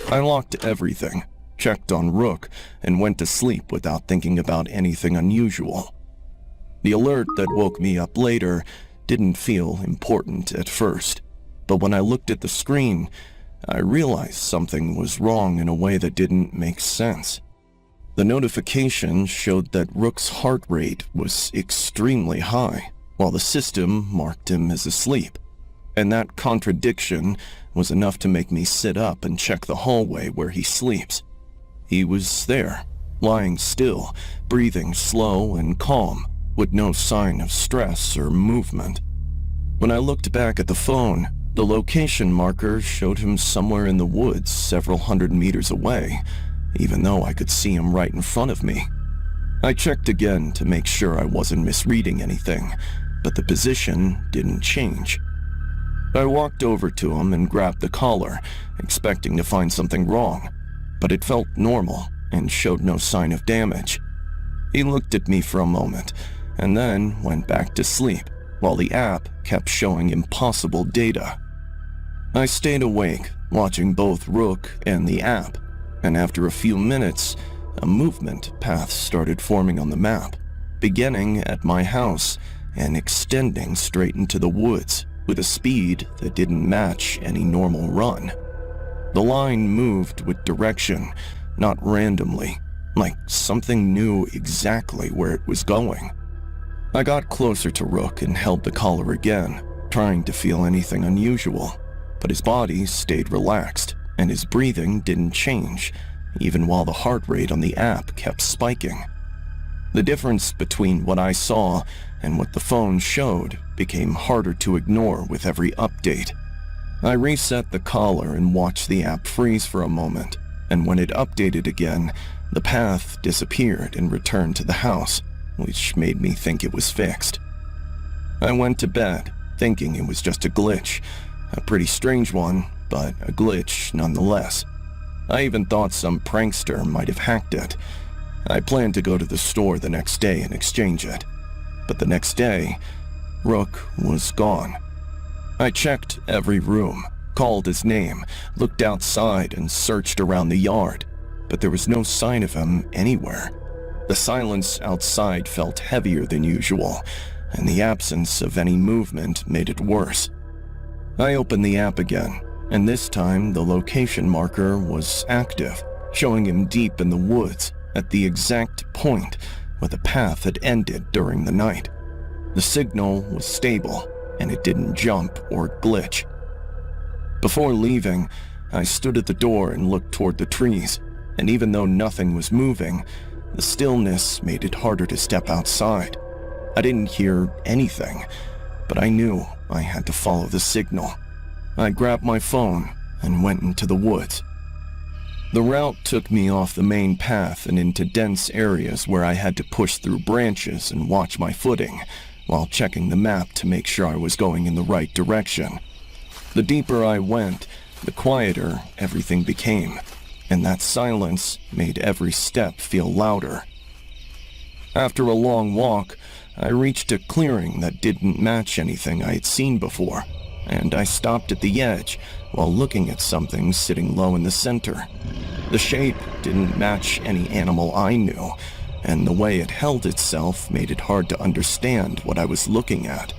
I locked everything, checked on Rook, and went to sleep without thinking about anything unusual. The alert that woke me up later didn't feel important at first, but when I looked at the screen, I realized something was wrong in a way that didn't make sense. The notification showed that Rook's heart rate was extremely high, while the system marked him as asleep. And that contradiction was enough to make me sit up and check the hallway where he sleeps. He was there, lying still, breathing slow and calm, with no sign of stress or movement. When I looked back at the phone, the location marker showed him somewhere in the woods several hundred meters away, even though I could see him right in front of me. I checked again to make sure I wasn't misreading anything, but the position didn't change. I walked over to him and grabbed the collar, expecting to find something wrong, but it felt normal and showed no sign of damage. He looked at me for a moment, and then went back to sleep, while the app kept showing impossible data. I stayed awake, watching both Rook and the app, and after a few minutes, a movement path started forming on the map, beginning at my house and extending straight into the woods with a speed that didn't match any normal run. The line moved with direction, not randomly, like something knew exactly where it was going. I got closer to Rook and held the collar again, trying to feel anything unusual, but his body stayed relaxed and his breathing didn't change, even while the heart rate on the app kept spiking. The difference between what I saw and what the phone showed became harder to ignore with every update. I reset the collar and watched the app freeze for a moment, and when it updated again, the path disappeared and returned to the house, which made me think it was fixed. I went to bed, thinking it was just a glitch, a pretty strange one, but a glitch nonetheless. I even thought some prankster might have hacked it. I planned to go to the store the next day and exchange it. But the next day, Rook was gone. I checked every room, called his name, looked outside and searched around the yard, but there was no sign of him anywhere. The silence outside felt heavier than usual, and the absence of any movement made it worse. I opened the app again, and this time the location marker was active, showing him deep in the woods at the exact point where the path had ended during the night. The signal was stable, and it didn't jump or glitch. Before leaving, I stood at the door and looked toward the trees, and even though nothing was moving, the stillness made it harder to step outside. I didn't hear anything, but I knew I had to follow the signal. I grabbed my phone and went into the woods. The route took me off the main path and into dense areas where I had to push through branches and watch my footing, while checking the map to make sure I was going in the right direction. The deeper I went, the quieter everything became, and that silence made every step feel louder. After a long walk, I reached a clearing that didn't match anything I had seen before, and I stopped at the edge while looking at something sitting low in the center. The shape didn't match any animal I knew, and the way it held itself made it hard to understand what I was looking at.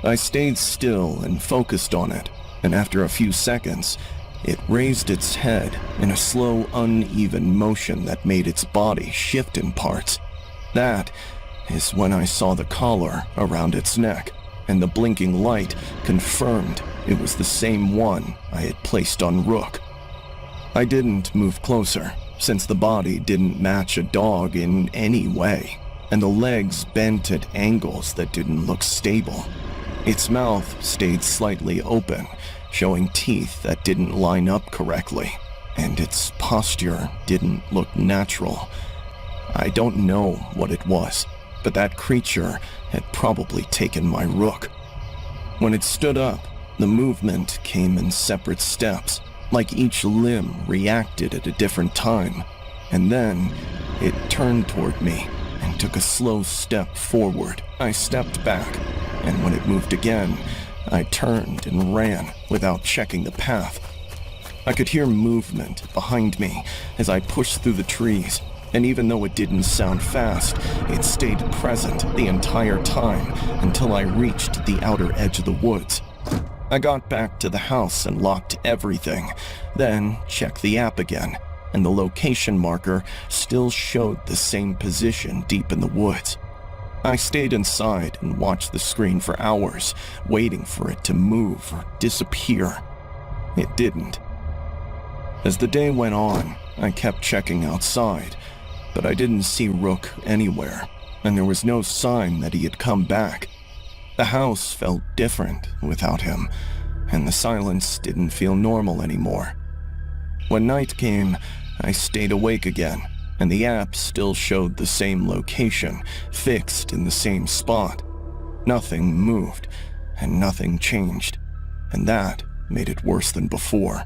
I stayed still and focused on it, and after a few seconds, it raised its head in a slow, uneven motion that made its body shift in parts. That is when I saw the collar around its neck, and the blinking light confirmed it was the same one I had placed on Rook. I didn't move closer, since the body didn't match a dog in any way, and the legs bent at angles that didn't look stable. Its mouth stayed slightly open, showing teeth that didn't line up correctly, and its posture didn't look natural. I don't know what it was, but that creature had probably taken my Rook. When it stood up, the movement came in separate steps, like each limb reacted at a different time, and then it turned toward me and took a slow step forward. I stepped back, and when it moved again, I turned and ran without checking the path. I could hear movement behind me as I pushed through the trees, and even though it didn't sound fast, it stayed present the entire time until I reached the outer edge of the woods. I got back to the house and locked everything, then checked the app again, and the location marker still showed the same position deep in the woods. I stayed inside and watched the screen for hours, waiting for it to move or disappear. It didn't. As the day went on, I kept checking outside, but I didn't see Rook anywhere, and there was no sign that he had come back. The house felt different without him, and the silence didn't feel normal anymore. When night came, I stayed awake again, and the app still showed the same location, fixed in the same spot. Nothing moved, and nothing changed, and that made it worse than before.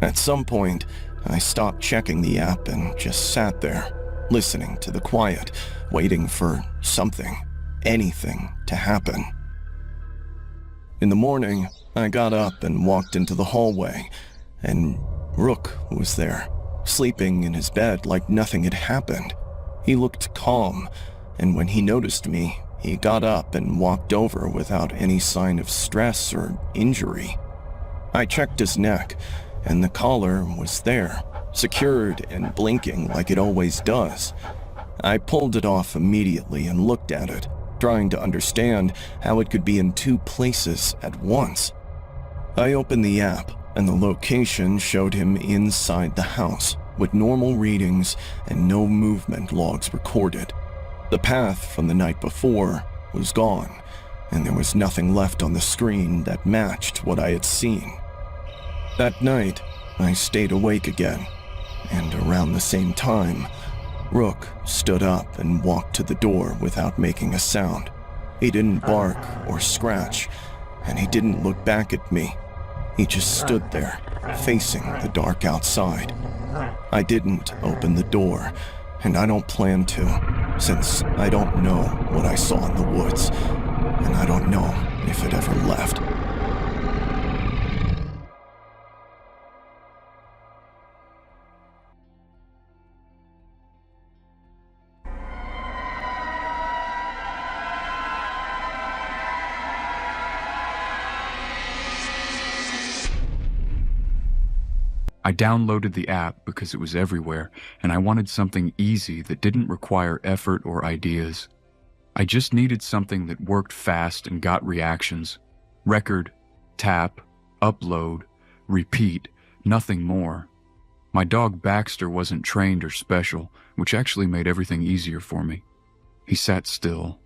At some point, I stopped checking the app and just sat there, listening to the quiet, waiting for something, anything to happen. In the morning, I got up and walked into the hallway, and Rook was there, sleeping in his bed like nothing had happened. He looked calm, and when he noticed me, he got up and walked over without any sign of stress or injury. I checked his neck, and the collar was there, secured and blinking like it always does. I pulled it off immediately and looked at it, trying to understand how it could be in two places at once. I opened the app, and the location showed him inside the house, with normal readings and no movement logs recorded. The path from the night before was gone, and there was nothing left on the screen that matched what I had seen. That night, I stayed awake again, and around the same time, Rook stood up and walked to the door without making a sound. He didn't bark or scratch, and he didn't look back at me. He just stood there, facing the dark outside. I didn't open the door, and I don't plan to, since I don't know what I saw in the woods, and I don't know if it ever left. I downloaded the app because it was everywhere, and I wanted something easy that didn't require effort or ideas. I just needed something that worked fast and got reactions. Record, tap, upload, repeat, nothing more. My dog Baxter wasn't trained or special, which actually made everything easier for me. He sat still,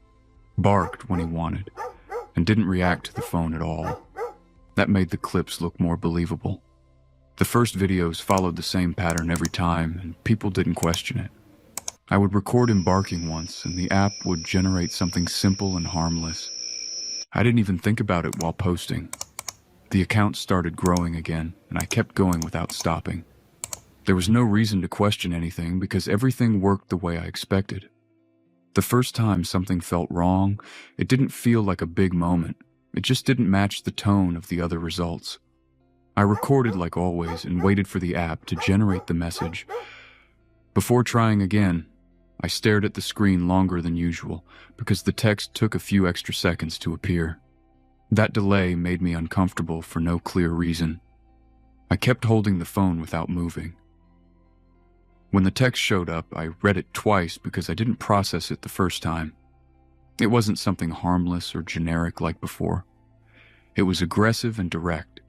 barked when he wanted, and didn't react to the phone at all. That made the clips look more believable. The first videos followed the same pattern every time, and people didn't question it. I would record him barking once, and the app would generate something simple and harmless. I didn't even think about it while posting. The account started growing again, and I kept going without stopping. There was no reason to question anything because everything worked the way I expected. The first time something felt wrong, it didn't feel like a big moment. It just didn't match the tone of the other results. I recorded like always and waited for the app to generate the message. Before trying again, I stared at the screen longer than usual because the text took a few extra seconds to appear. That delay made me uncomfortable for no clear reason. I kept holding the phone without moving. When the text showed up, I read it twice because I didn't process it the first time. It wasn't something harmless or generic like before. It was aggressive and direct.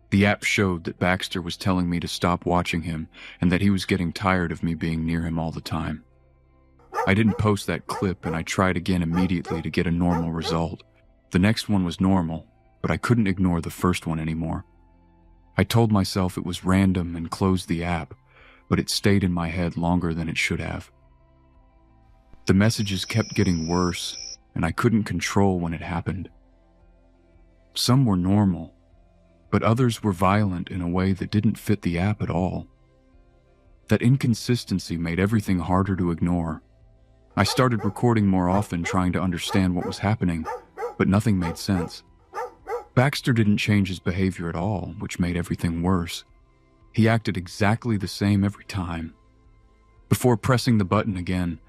The app showed that Baxter was telling me to stop watching him and that he was getting tired of me being near him all the time. I didn't post that clip, and I tried again immediately to get a normal result. The next one was normal, but I couldn't ignore the first one anymore. I told myself it was random and closed the app, but it stayed in my head longer than it should have. The messages kept getting worse, and I couldn't control when it happened. Some were normal, but others were violent in a way that didn't fit the app at all. That inconsistency made everything harder to ignore. I started recording more often, trying to understand what was happening, but nothing made sense. Baxter didn't change his behavior at all, which made everything worse. He acted exactly the same every time. Before pressing the button again,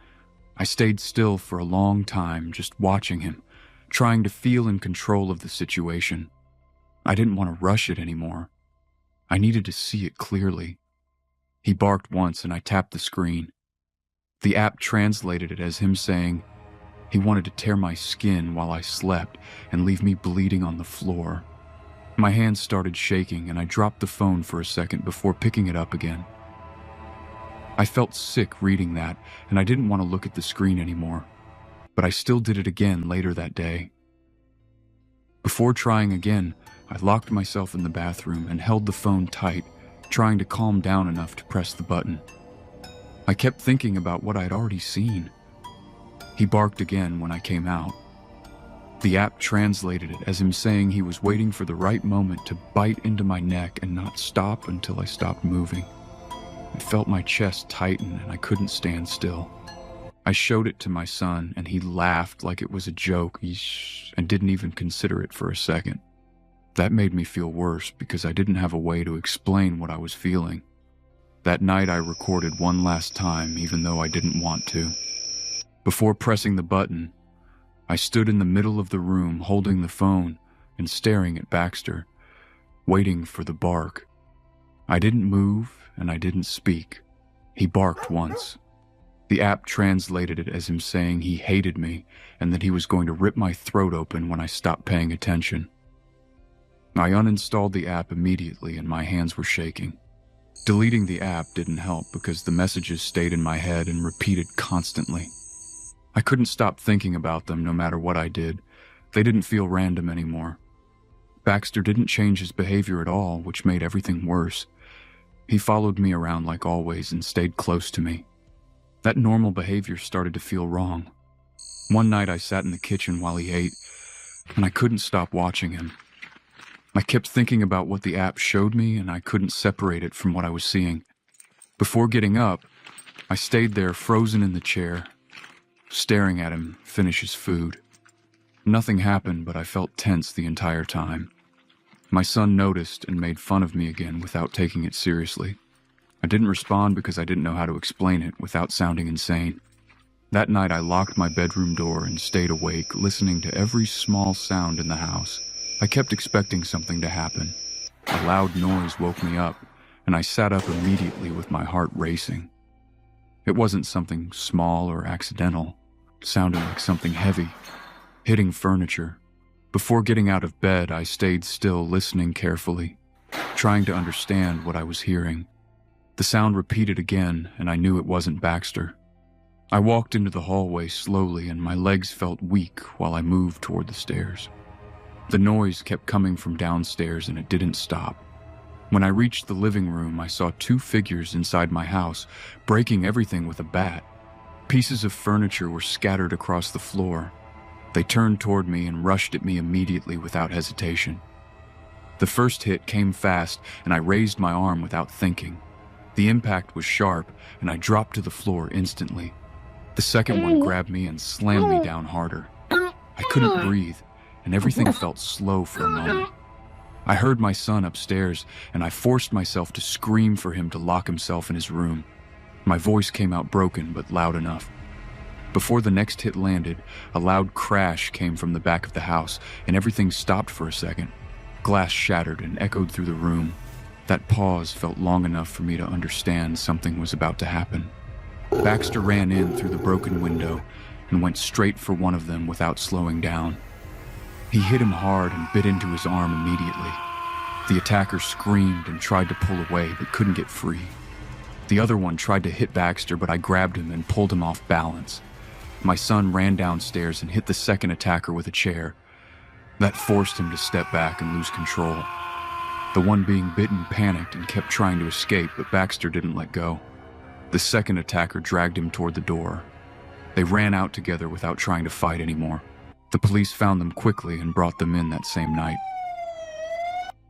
I stayed still for a long time, just watching him, trying to feel in control of the situation. I didn't want to rush it anymore. I needed to see it clearly. He barked once and I tapped the screen. The app translated it as him saying he wanted to tear my skin while I slept and leave me bleeding on the floor. My hands started shaking and I dropped the phone for a second before picking it up again. I felt sick reading that, and I didn't want to look at the screen anymore, but I still did it again later that day. Before trying again, I locked myself in the bathroom and held the phone tight, trying to calm down enough to press the button. I kept thinking about what I'd already seen. He barked again when I came out. The app translated it as him saying he was waiting for the right moment to bite into my neck and not stop until I stopped moving. I felt my chest tighten and I couldn't stand still. I showed it to my son and he laughed like it was a joke and didn't even consider it for a second. That made me feel worse because I didn't have a way to explain what I was feeling. That night I recorded one last time, even though I didn't want to. Before pressing the button, I stood in the middle of the room holding the phone and staring at Baxter, waiting for the bark. I didn't move and I didn't speak. He barked once. The app translated it as him saying he hated me and that he was going to rip my throat open when I stopped paying attention. I uninstalled the app immediately and my hands were shaking. Deleting the app didn't help because the messages stayed in my head and repeated constantly. I couldn't stop thinking about them no matter what I did. They didn't feel random anymore. Baxter didn't change his behavior at all, which made everything worse. He followed me around like always and stayed close to me. That normal behavior started to feel wrong. One night I sat in the kitchen while he ate, and I couldn't stop watching him. I kept thinking about what the app showed me, and I couldn't separate it from what I was seeing. Before getting up, I stayed there frozen in the chair, staring at him finish his food. Nothing happened, but I felt tense the entire time. My son noticed and made fun of me again without taking it seriously. I didn't respond because I didn't know how to explain it without sounding insane. That night I locked my bedroom door and stayed awake, listening to every small sound in the house. I kept expecting something to happen. A loud noise woke me up, and I sat up immediately with my heart racing. It wasn't something small or accidental. It sounded like something heavy, hitting furniture. Before getting out of bed, I stayed still, listening carefully, trying to understand what I was hearing. The sound repeated again, and I knew it wasn't Baxter. I walked into the hallway slowly, and my legs felt weak while I moved toward the stairs. The noise kept coming from downstairs, and it didn't stop. When I reached the living room, I saw two figures inside my house, breaking everything with a bat. Pieces of furniture were scattered across the floor. They turned toward me and rushed at me immediately without hesitation. The first hit came fast, and I raised my arm without thinking. The impact was sharp, and I dropped to the floor instantly. The second one grabbed me and slammed me down harder. I couldn't breathe, and everything felt slow for a moment. I heard my son upstairs, and I forced myself to scream for him to lock himself in his room. My voice came out broken, but loud enough. Before the next hit landed, a loud crash came from the back of the house, and everything stopped for a second. Glass shattered and echoed through the room. That pause felt long enough for me to understand something was about to happen. Baxter ran in through the broken window and went straight for one of them without slowing down. He hit him hard and bit into his arm immediately. The attacker screamed and tried to pull away but couldn't get free. The other one tried to hit Baxter, but I grabbed him and pulled him off balance. My son ran downstairs and hit the second attacker with a chair. That forced him to step back and lose control. The one being bitten panicked and kept trying to escape, but Baxter didn't let go. The second attacker dragged him toward the door. They ran out together without trying to fight anymore. The police found them quickly and brought them in that same night.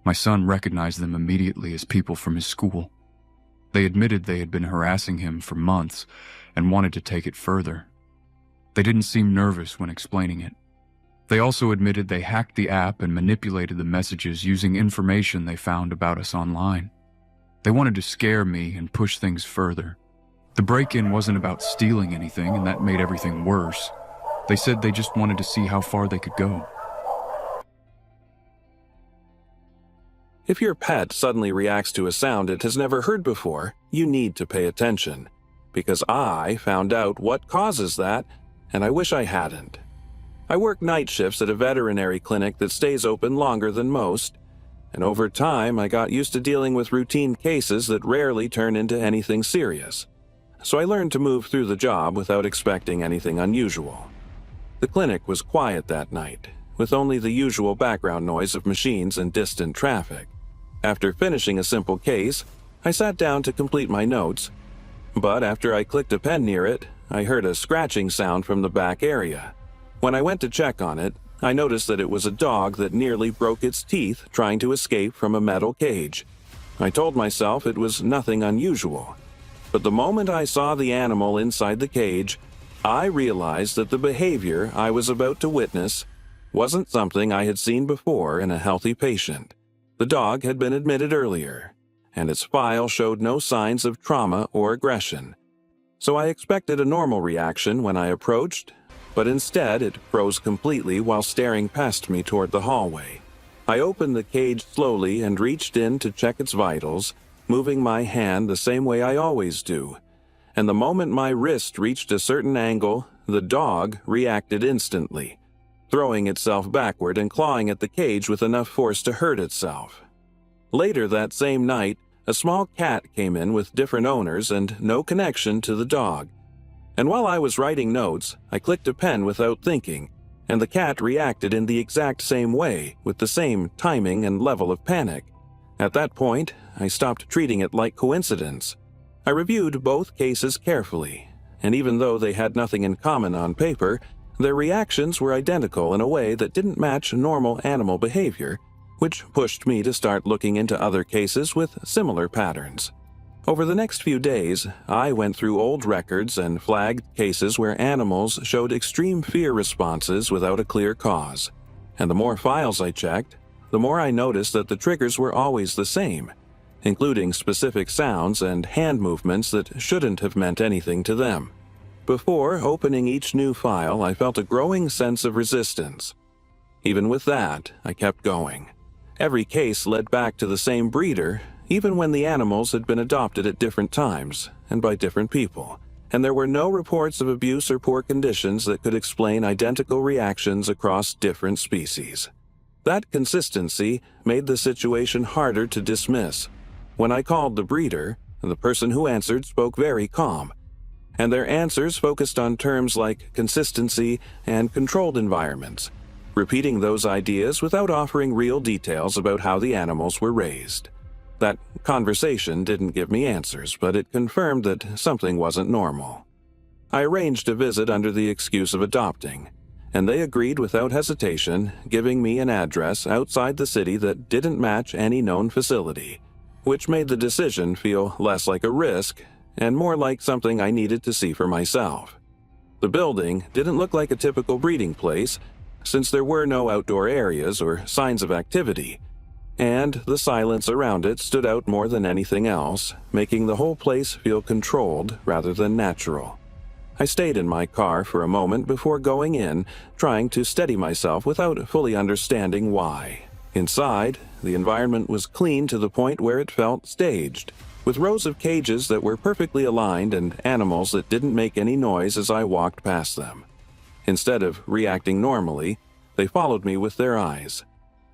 My son recognized them immediately as people from his school. They admitted they had been harassing him for months and wanted to take it further. They didn't seem nervous when explaining it. They also admitted they hacked the app and manipulated the messages using information they found about us online. They wanted to scare me and push things further. The break-in wasn't about stealing anything, and that made everything worse. They said they just wanted to see how far they could go. If your pet suddenly reacts to a sound it has never heard before, you need to pay attention. Because I found out what causes that, and I wish I hadn't. I work night shifts at a veterinary clinic that stays open longer than most, and over time I got used to dealing with routine cases that rarely turn into anything serious. So I learned to move through the job without expecting anything unusual. The clinic was quiet that night, with only the usual background noise of machines and distant traffic. After finishing a simple case, I sat down to complete my notes, but after I clicked a pen near it, I heard a scratching sound from the back area. When I went to check on it, I noticed that it was a dog that nearly broke its teeth trying to escape from a metal cage. I told myself it was nothing unusual, but the moment I saw the animal inside the cage, I realized that the behavior I was about to witness wasn't something I had seen before in a healthy patient. The dog had been admitted earlier, and its file showed no signs of trauma or aggression. So I expected a normal reaction when I approached, but instead it froze completely while staring past me toward the hallway. I opened the cage slowly and reached in to check its vitals, moving my hand the same way I always do. And the moment my wrist reached a certain angle, the dog reacted instantly, throwing itself backward and clawing at the cage with enough force to hurt itself. Later that same night, a small cat came in with different owners and no connection to the dog. And while I was writing notes, I clicked a pen without thinking, and the cat reacted in the exact same way, with the same timing and level of panic. At that point, I stopped treating it like coincidence. I reviewed both cases carefully, and even though they had nothing in common on paper, their reactions were identical in a way that didn't match normal animal behavior, which pushed me to start looking into other cases with similar patterns. Over the next few days, I went through old records and flagged cases where animals showed extreme fear responses without a clear cause. And the more files I checked, the more I noticed that the triggers were always the same, including specific sounds and hand movements that shouldn't have meant anything to them. Before opening each new file, I felt a growing sense of resistance. Even with that, I kept going. Every case led back to the same breeder, even when the animals had been adopted at different times and by different people, and there were no reports of abuse or poor conditions that could explain identical reactions across different species. That consistency made the situation harder to dismiss. When I called the breeder, the person who answered spoke very calm, and their answers focused on terms like consistency and controlled environments, repeating those ideas without offering real details about how the animals were raised. That conversation didn't give me answers, but it confirmed that something wasn't normal. I arranged a visit under the excuse of adopting, and they agreed without hesitation, giving me an address outside the city that didn't match any known facility, which made the decision feel less like a risk and more like something I needed to see for myself. The building didn't look like a typical breeding place, since there were no outdoor areas or signs of activity, and the silence around it stood out more than anything else, making the whole place feel controlled rather than natural. I stayed in my car for a moment before going in, trying to steady myself without fully understanding why. Inside, the environment was clean to the point where it felt staged, with rows of cages that were perfectly aligned and animals that didn't make any noise as I walked past them. Instead of reacting normally, they followed me with their eyes,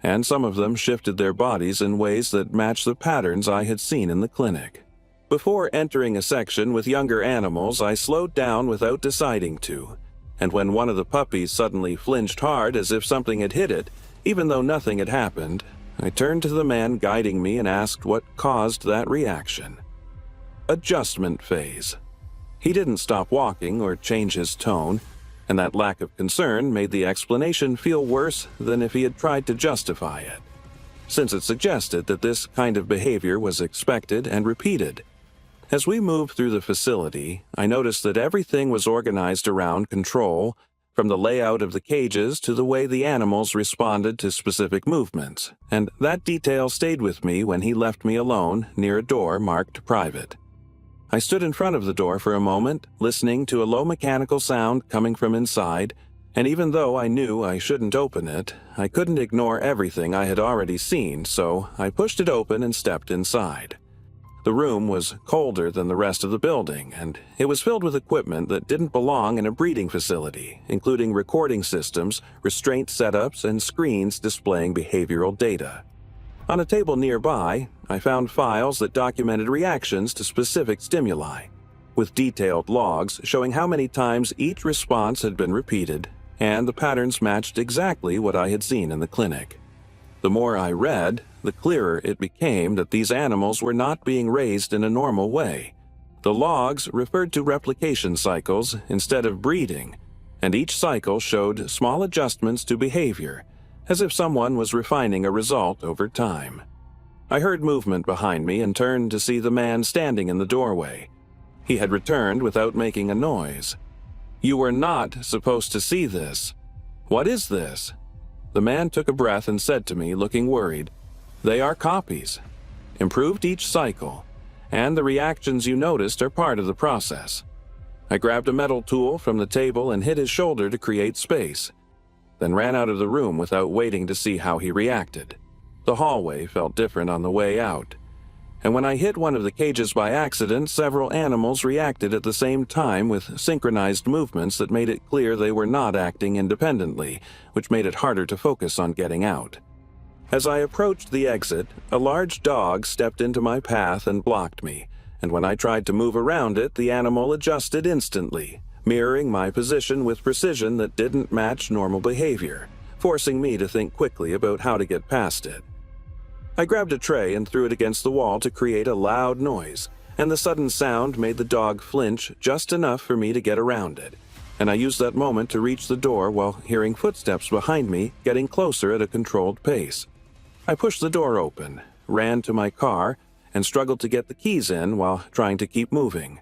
and some of them shifted their bodies in ways that matched the patterns I had seen in the clinic. Before entering a section with younger animals, I slowed down without deciding to, and when one of the puppies suddenly flinched hard as if something had hit it, even though nothing had happened, I turned to the man guiding me and asked what caused that reaction. Adjustment phase. He didn't stop walking or change his tone, and that lack of concern made the explanation feel worse than if he had tried to justify it, since it suggested that this kind of behavior was expected and repeated. As we moved through the facility, I noticed that everything was organized around control, from the layout of the cages to the way the animals responded to specific movements, and that detail stayed with me when he left me alone near a door marked private. I stood in front of the door for a moment, listening to a low mechanical sound coming from inside, and even though I knew I shouldn't open it, I couldn't ignore everything I had already seen, so I pushed it open and stepped inside. The room was colder than the rest of the building, and it was filled with equipment that didn't belong in a breeding facility, including recording systems, restraint setups, and screens displaying behavioral data. On a table nearby, I found files that documented reactions to specific stimuli, with detailed logs showing how many times each response had been repeated, and the patterns matched exactly what I had seen in the clinic. The more I read, the clearer it became that these animals were not being raised in a normal way. The logs referred to replication cycles instead of breeding, and each cycle showed small adjustments to behavior, as if someone was refining a result over time. I heard movement behind me and turned to see the man standing in the doorway. He had returned without making a noise. "You were not supposed to see this. What is this?" The man took a breath and said to me, looking worried, "They are copies, improved each cycle, and the reactions you noticed are part of the process." I grabbed a metal tool from the table and hit his shoulder to create space, then ran out of the room without waiting to see how he reacted. The hallway felt different on the way out, and when I hit one of the cages by accident, several animals reacted at the same time with synchronized movements that made it clear they were not acting independently, which made it harder to focus on getting out. As I approached the exit, a large dog stepped into my path and blocked me, and when I tried to move around it, the animal adjusted instantly, mirroring my position with precision that didn't match normal behavior, forcing me to think quickly about how to get past it. I grabbed a tray and threw it against the wall to create a loud noise, and the sudden sound made the dog flinch just enough for me to get around it, and I used that moment to reach the door while hearing footsteps behind me getting closer at a controlled pace. I pushed the door open, ran to my car, and struggled to get the keys in while trying to keep moving.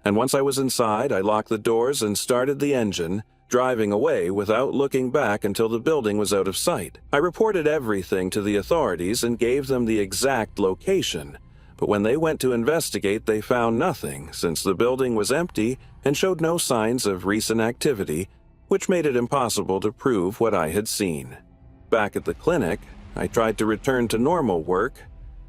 And once I was inside, I locked the doors and started the engine, driving away without looking back until the building was out of sight. I reported everything to the authorities and gave them the exact location, but when they went to investigate, they found nothing since the building was empty and showed no signs of recent activity, which made it impossible to prove what I had seen. Back at the clinic, I tried to return to normal work,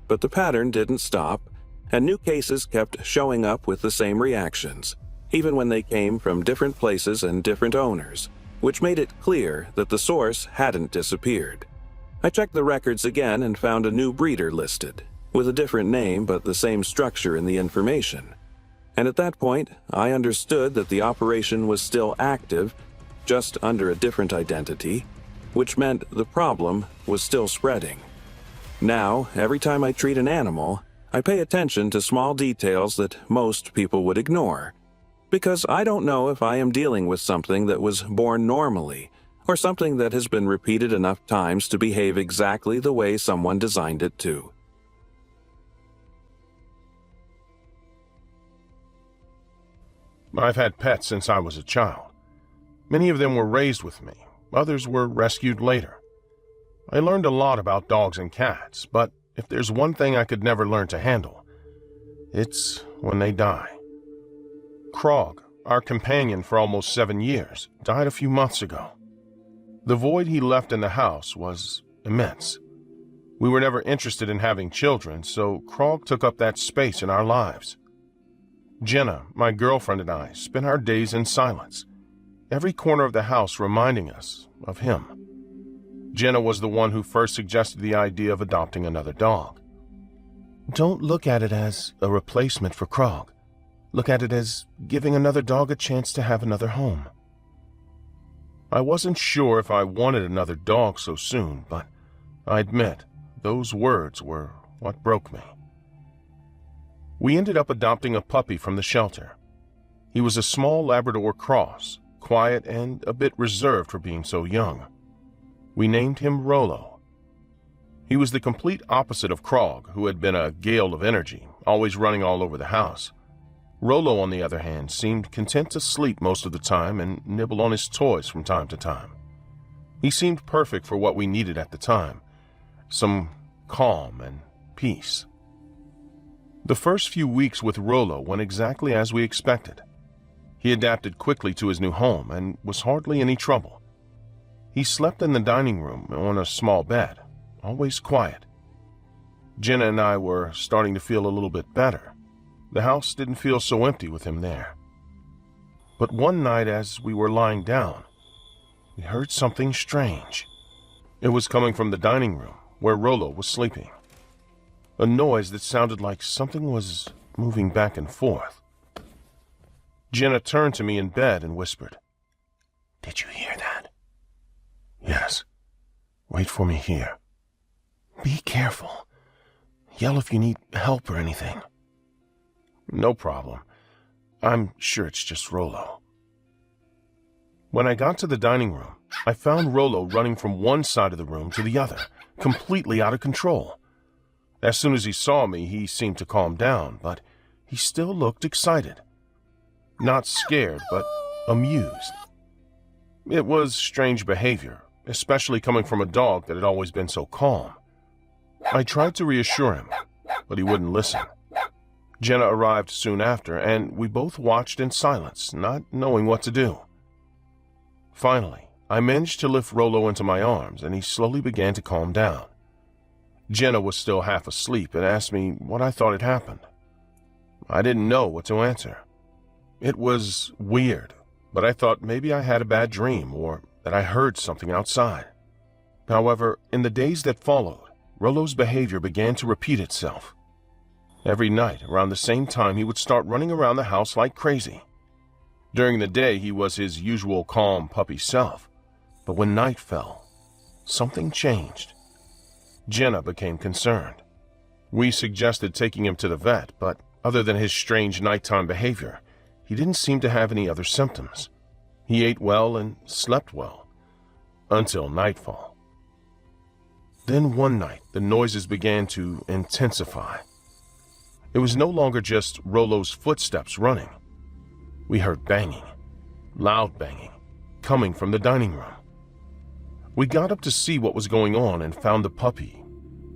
but the pattern didn't stop, and new cases kept showing up with the same reactions, even when they came from different places and different owners, which made it clear that the source hadn't disappeared. I checked the records again and found a new breeder listed, with a different name but the same structure in the information. And at that point, I understood that the operation was still active, just under a different identity, which meant the problem was still spreading. Now, every time I treat an animal, I pay attention to small details that most people would ignore, because I don't know if I am dealing with something that was born normally, or something that has been repeated enough times to behave exactly the way someone designed it to. I've had pets since I was a child. Many of them were raised with me, others were rescued later. I learned a lot about dogs and cats, but if there's one thing I could never learn to handle, it's when they die. Krog, our companion for almost 7 years, died a few months ago. The void he left in the house was immense. We were never interested in having children, so Krog took up that space in our lives. Jenna, my girlfriend, and I spent our days in silence, every corner of the house reminding us of him. Jenna was the one who first suggested the idea of adopting another dog. Don't look at it as a replacement for Krog. Look at it as giving another dog a chance to have another home. I wasn't sure if I wanted another dog so soon, but I admit those words were what broke me. We ended up adopting a puppy from the shelter. He was a small Labrador cross, quiet and a bit reserved for being so young. We named him Rollo. He was the complete opposite of Krog, who had been a gale of energy, always running all over the house. Rollo, on the other hand, seemed content to sleep most of the time and nibble on his toys from time to time. He seemed perfect for what we needed at the time, some calm and peace. The first few weeks with Rollo went exactly as we expected. He adapted quickly to his new home and was hardly any trouble. He slept in the dining room on a small bed, always quiet. Jenna and I were starting to feel a little bit better. The house didn't feel so empty with him there. But one night as we were lying down, we heard something strange. It was coming from the dining room, where Rollo was sleeping. A noise that sounded like something was moving back and forth. Jenna turned to me in bed and whispered, "Did you hear that?" "Yes. Wait for me here." "Be careful. Yell if you need help or anything." "No problem. I'm sure it's just Rollo." When I got to the dining room, I found Rollo running from one side of the room to the other, completely out of control. As soon as he saw me, he seemed to calm down, but he still looked excited. Not scared, but amused. It was strange behavior, especially coming from a dog that had always been so calm. I tried to reassure him, but he wouldn't listen. Jenna arrived soon after, and we both watched in silence, not knowing what to do. Finally, I managed to lift Rollo into my arms, and he slowly began to calm down. Jenna was still half asleep and asked me what I thought had happened. I didn't know what to answer. It was weird, but I thought maybe I had a bad dream or that I heard something outside. However, in the days that followed, Rollo's behavior began to repeat itself. Every night, around the same time, he would start running around the house like crazy. During the day, he was his usual calm puppy self, but when night fell, something changed. Jenna became concerned. We suggested taking him to the vet, but other than his strange nighttime behavior, he didn't seem to have any other symptoms. He ate well and slept well, until nightfall. Then one night, the noises began to intensify. It was no longer just Rollo's footsteps running. We heard banging, loud banging, coming from the dining room. We got up to see what was going on and found the puppy,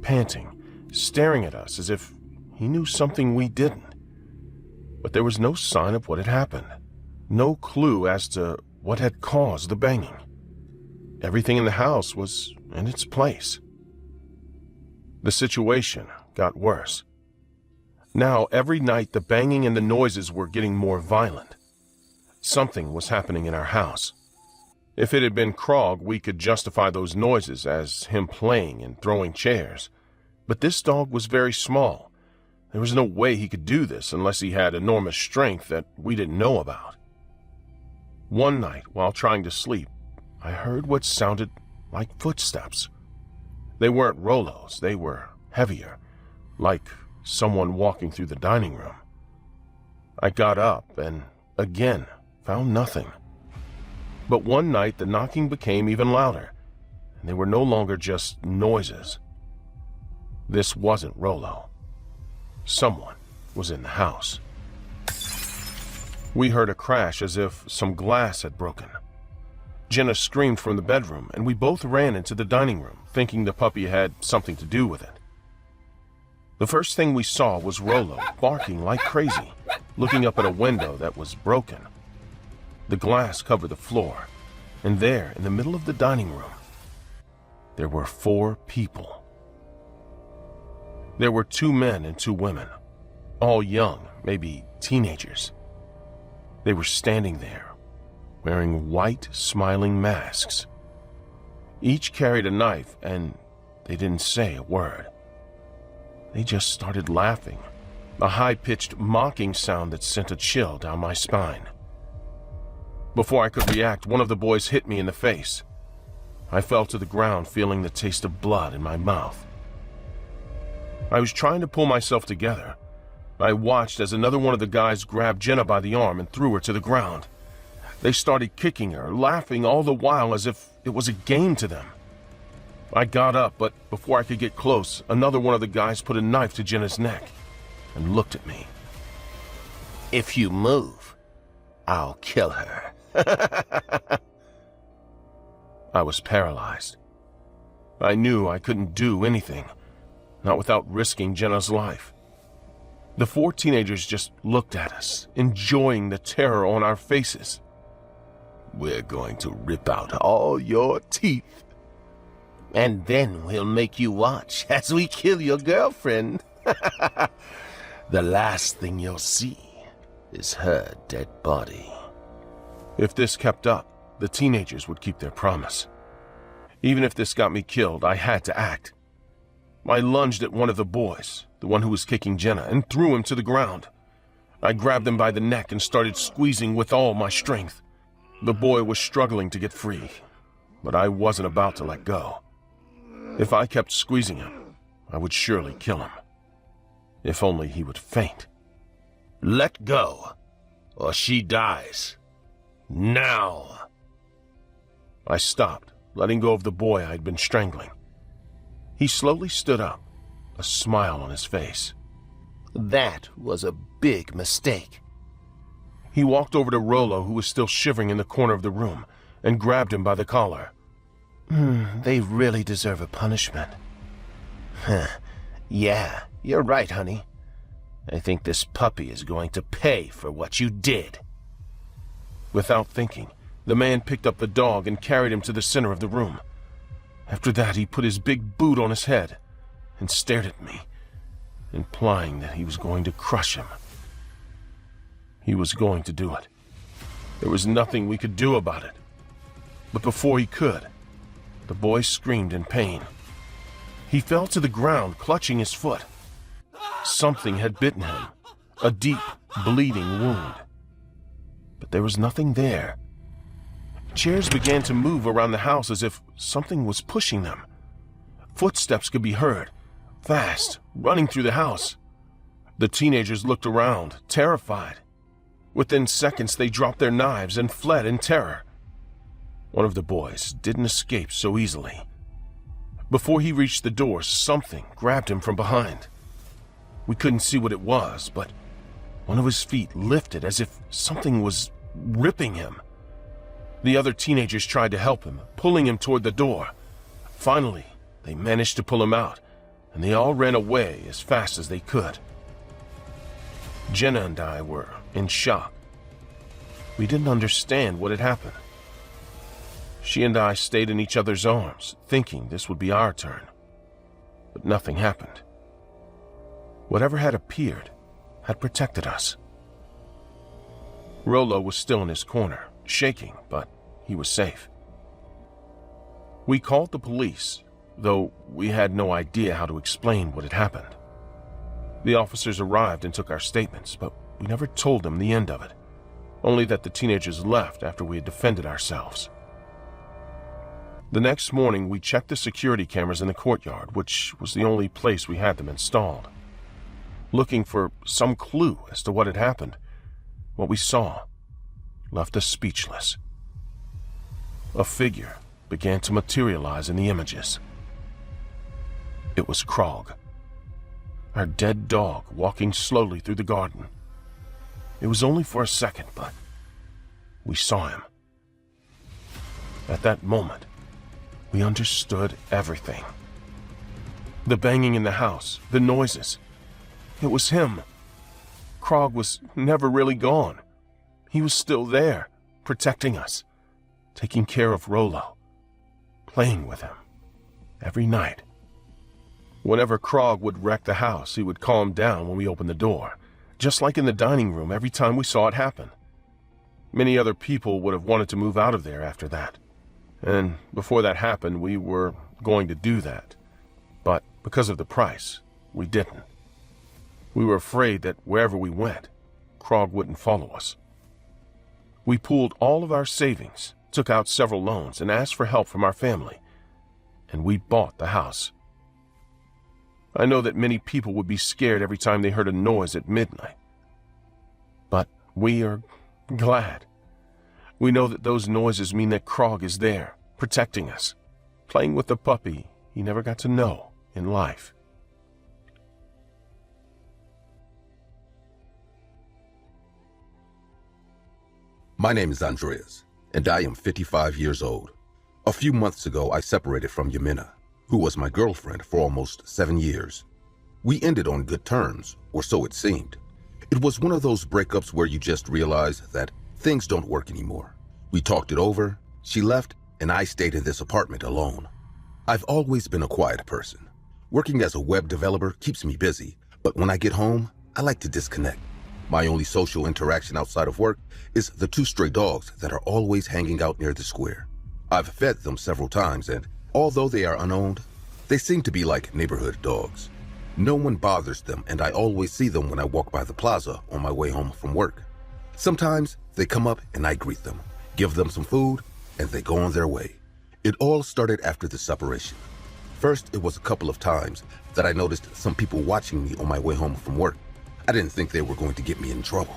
panting, staring at us as if he knew something we didn't. But there was no sign of what had happened, no clue as to what had caused the banging. Everything in the house was in its place. The situation got worse. Now, every night, the banging and the noises were getting more violent. Something was happening in our house. If it had been Krog, we could justify those noises as him playing and throwing chairs. But this dog was very small. There was no way he could do this unless he had enormous strength that we didn't know about. One night, while trying to sleep, I heard what sounded like footsteps. They weren't Rollo's, they were heavier, like someone walking through the dining room. I got up and, again, found nothing. But one night the knocking became even louder, and they were no longer just noises. This wasn't Rollo. Someone was in the house. We heard a crash as if some glass had broken. Jenna screamed from the bedroom, and we both ran into the dining room, thinking the puppy had something to do with it. The first thing we saw was Rollo barking like crazy, looking up at a window that was broken. The glass covered the floor, and there, in the middle of the dining room, there were 4 people. There were 2 men and 2 women, all young, maybe teenagers. They were standing there, wearing white, smiling masks. Each carried a knife, and they didn't say a word. They just started laughing, a high-pitched, mocking sound that sent a chill down my spine. Before I could react, one of the boys hit me in the face. I fell to the ground, feeling the taste of blood in my mouth. I was trying to pull myself together. I watched as another one of the guys grabbed Jenna by the arm and threw her to the ground. They started kicking her, laughing all the while as if it was a game to them. I got up, but before I could get close, another one of the guys put a knife to Jenna's neck and looked at me. If you move, I'll kill her. I was paralyzed. I knew I couldn't do anything, not without risking Jenna's life. The 4 teenagers just looked at us, enjoying the terror on our faces. We're going to rip out all your teeth. And then we'll make you watch as we kill your girlfriend. The last thing you'll see is her dead body. If this kept up, the teenagers would keep their promise. Even if this got me killed, I had to act. I lunged at one of the boys, the one who was kicking Jenna, and threw him to the ground. I grabbed him by the neck and started squeezing with all my strength. The boy was struggling to get free, but I wasn't about to let go. If I kept squeezing him, I would surely kill him. If only he would faint. Let go, or she dies. Now! I stopped, letting go of the boy I had been strangling. He slowly stood up, a smile on his face. That was a big mistake. He walked over to Rollo, who was still shivering in the corner of the room, and grabbed him by the collar. They really deserve a punishment. Yeah, you're right, honey. I think this puppy is going to pay for what you did. Without thinking, the man picked up the dog and carried him to the center of the room. After that, he put his big boot on his head and stared at me, implying that he was going to crush him. He was going to do it. There was nothing we could do about it. But before he could, the boy screamed in pain. He fell to the ground, clutching his foot. Something had bitten him, a deep, bleeding wound. But there was nothing there. Chairs began to move around the house as if something was pushing them. Footsteps could be heard, fast, running through the house. The teenagers looked around, terrified. Within seconds, they dropped their knives and fled in terror. One of the boys didn't escape so easily. Before he reached the door, something grabbed him from behind. We couldn't see what it was, but one of his feet lifted as if something was ripping him. The other teenagers tried to help him, pulling him toward the door. Finally, they managed to pull him out, and they all ran away as fast as they could. Jenna and I were in shock. We didn't understand what had happened. She and I stayed in each other's arms, thinking this would be our turn. But nothing happened. Whatever had appeared had protected us. Rollo was still in his corner, shaking, but he was safe. We called the police, though we had no idea how to explain what had happened. The officers arrived and took our statements, but we never told them the end of it, only that the teenagers left after we had defended ourselves. The next morning, we checked the security cameras in the courtyard, which was the only place we had them installed. Looking for some clue as to what had happened, what we saw left us speechless. A figure began to materialize in the images. It was Krog, our dead dog walking slowly through the garden. It was only for a second, but we saw him. At that moment, we understood everything. The banging in the house, the noises. It was him. Krog was never really gone. He was still there, protecting us, taking care of Rollo, playing with him every night. Whenever Krog would wreck the house, he would calm down when we opened the door, just like in the dining room every time we saw it happen. Many other people would have wanted to move out of there after that. And before that happened, we were going to do that. But because of the price, we didn't. We were afraid that wherever we went, Krog wouldn't follow us. We pooled all of our savings, took out several loans, and asked for help from our family. And we bought the house. I know that many people would be scared every time they heard a noise at midnight. But we are glad. We know that those noises mean that Krog is there, protecting us, playing with the puppy he never got to know in life. My name is Andreas, and I am 55 years old. A few months ago, I separated from Yamina, who was my girlfriend for almost 7 years. We ended on good terms, or so it seemed. It was one of those breakups where you just realize that things don't work anymore. We talked it over, she left, and I stayed in this apartment alone. I've always been a quiet person. Working as a web developer keeps me busy, but when I get home, I like to disconnect. My only social interaction outside of work is the 2 stray dogs that are always hanging out near the square. I've fed them several times, and although they are unowned, they seem to be like neighborhood dogs. No one bothers them, and I always see them when I walk by the plaza on my way home from work. Sometimes they come up and I greet them, give them some food, and they go on their way. It all started after the separation. First, it was a couple of times that I noticed some people watching me on my way home from work. I didn't think they were going to get me in trouble.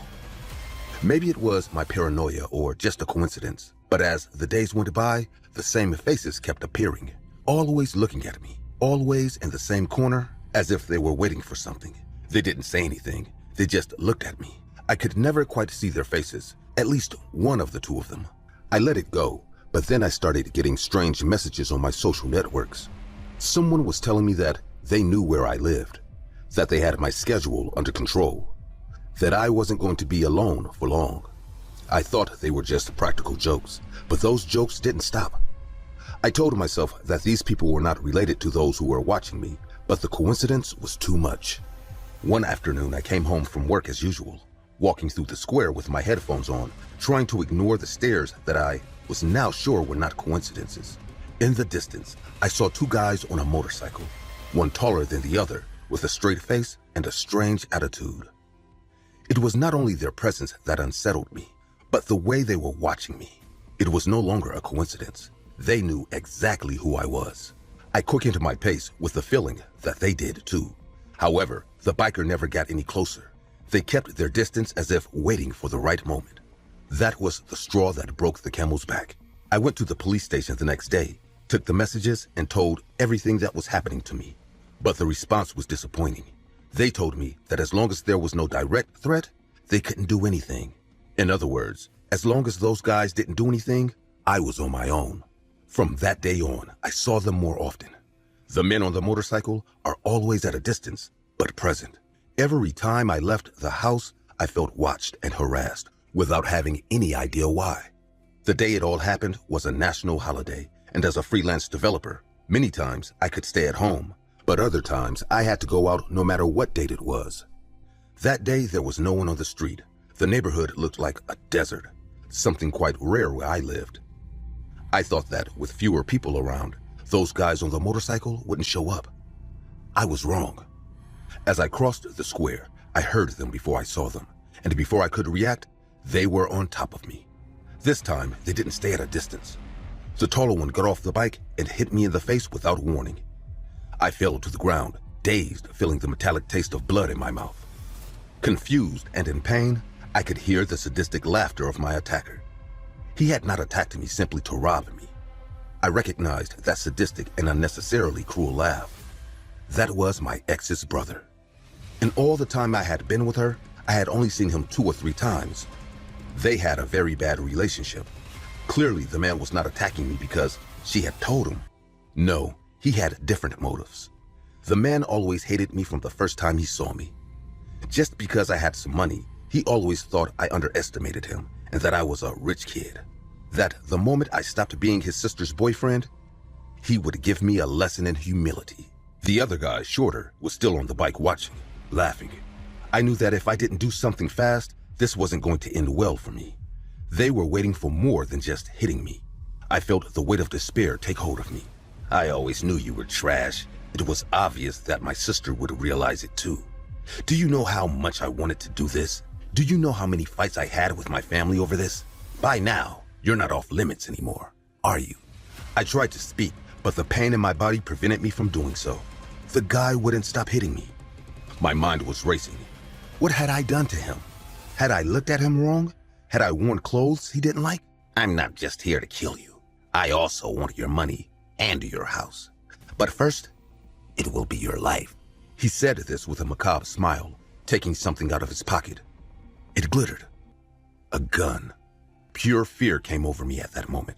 Maybe it was my paranoia or just a coincidence, but as the days went by, the same faces kept appearing, always looking at me, always in the same corner, as if they were waiting for something. They didn't say anything, they just looked at me. I could never quite see their faces, at least one of the 2 of them. I let it go, but then I started getting strange messages on my social networks. Someone was telling me that they knew where I lived, that they had my schedule under control, that I wasn't going to be alone for long. I thought they were just practical jokes, but those jokes didn't stop. I told myself that these people were not related to those who were watching me, but the coincidence was too much. One afternoon, I came home from work as usual, walking through the square with my headphones on, trying to ignore the stares that I was now sure were not coincidences. In the distance, I saw 2 guys on a motorcycle, one taller than the other, with a straight face and a strange attitude. It was not only their presence that unsettled me, but the way they were watching me. It was no longer a coincidence. They knew exactly who I was. I quickened my pace with the feeling that they did too. However, the biker never got any closer. They kept their distance as if waiting for the right moment. That was the straw that broke the camel's back. I went to the police station the next day, took the messages, and told everything that was happening to me. But the response was disappointing. They told me that as long as there was no direct threat, they couldn't do anything. In other words, as long as those guys didn't do anything, I was on my own. From that day on, I saw them more often. The men on the motorcycle are always at a distance, but present. Every time I left the house, I felt watched and harassed, without having any idea why. The day it all happened was a national holiday, and as a freelance developer, many times I could stay at home, but other times I had to go out no matter what date it was. That day there was no one on the street. The neighborhood looked like a desert, something quite rare where I lived. I thought that with fewer people around, those guys on the motorcycle wouldn't show up. I was wrong. As I crossed the square, I heard them before I saw them, and before I could react, they were on top of me. This time, they didn't stay at a distance. The taller one got off the bike and hit me in the face without warning. I fell to the ground, dazed, feeling the metallic taste of blood in my mouth. Confused and in pain, I could hear the sadistic laughter of my attacker. He had not attacked me simply to rob me. I recognized that sadistic and unnecessarily cruel laugh. That was my ex's brother. In all the time I had been with her, I had only seen him 2 or 3 times. They had a very bad relationship. Clearly, the man was not attacking me because she had told him. No, he had different motives. The man always hated me from the first time he saw me. Just because I had some money, he always thought I underestimated him and that I was a rich kid. That the moment I stopped being his sister's boyfriend, he would give me a lesson in humility. The other guy, shorter, was still on the bike watching, laughing. I knew that if I didn't do something fast, this wasn't going to end well for me. They were waiting for more than just hitting me. I felt the weight of despair take hold of me. I always knew you were trash. It was obvious that my sister would realize it too. Do you know how much I wanted to do this? Do you know how many fights I had with my family over this? By now, you're not off limits anymore, are you? I tried to speak, but the pain in my body prevented me from doing so. The guy wouldn't stop hitting me. My mind was racing. What had I done to him? Had I looked at him wrong? Had I worn clothes he didn't like? I'm not just here to kill you. I also want your money and your house. But first, it will be your life. He said this with a macabre smile, taking something out of his pocket. It glittered. A gun. Pure fear came over me at that moment.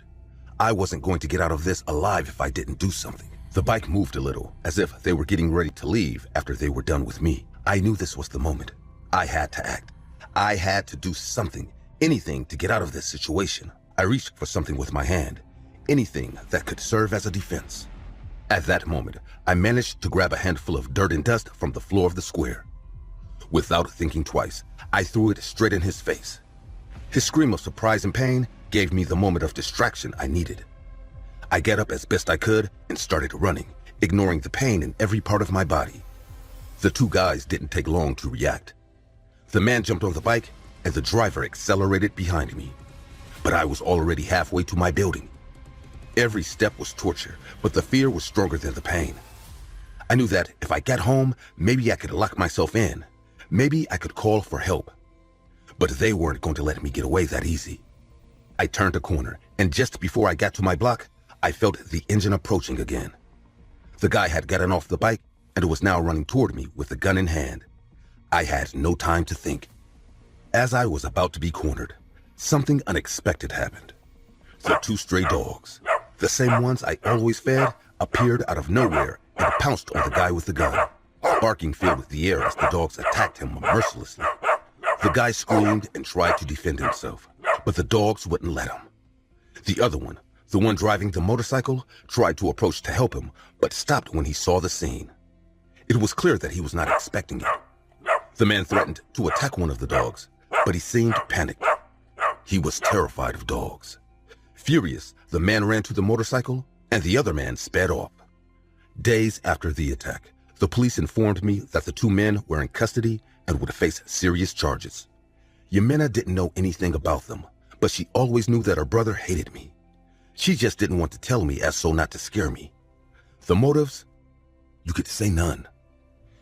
I wasn't going to get out of this alive if I didn't do something. The bike moved a little, as if they were getting ready to leave after they were done with me. I knew this was the moment. I had to act. I had to do something, anything to get out of this situation. I reached for something with my hand, anything that could serve as a defense. At that moment, I managed to grab a handful of dirt and dust from the floor of the square. Without thinking twice, I threw it straight in his face. His scream of surprise and pain gave me the moment of distraction I needed. I got up as best I could and started running, ignoring the pain in every part of my body. The two guys didn't take long to react. The man jumped on the bike and the driver accelerated behind me. But I was already halfway to my building. Every step was torture, but the fear was stronger than the pain. I knew that if I got home, maybe I could lock myself in. Maybe I could call for help. But they weren't going to let me get away that easy. I turned a corner, and just before I got to my block, I felt the engine approaching again. The guy had gotten off the bike and was now running toward me with the gun in hand. I had no time to think. As I was about to be cornered, something unexpected happened. The two stray dogs, the same ones I always fed, appeared out of nowhere and pounced on the guy with the gun. Barking filled the air as the dogs attacked him mercilessly. The guy screamed and tried to defend himself, but the dogs wouldn't let him. The other one, the one driving the motorcycle, tried to approach to help him, but stopped when he saw the scene. It was clear that he was not expecting it. The man threatened to attack one of the dogs, but he seemed panicked. He was terrified of dogs. Furious, the man ran to the motorcycle, and the other man sped off. Days after the attack, the police informed me that the two men were in custody and would face serious charges. Yemena didn't know anything about them, but she always knew that her brother hated me. She just didn't want to tell me as so not to scare me. The motives? You could say none.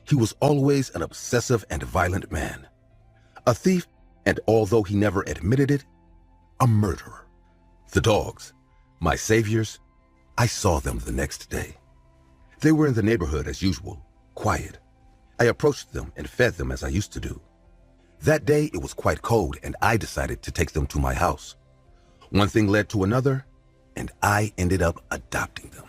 He was always an obsessive and violent man. A thief, and although he never admitted it, a murderer. The dogs, my saviors, I saw them the next day. They were in the neighborhood as usual, quiet. I approached them and fed them as I used to do. That day it was quite cold and I decided to take them to my house. One thing led to another, and I ended up adopting them.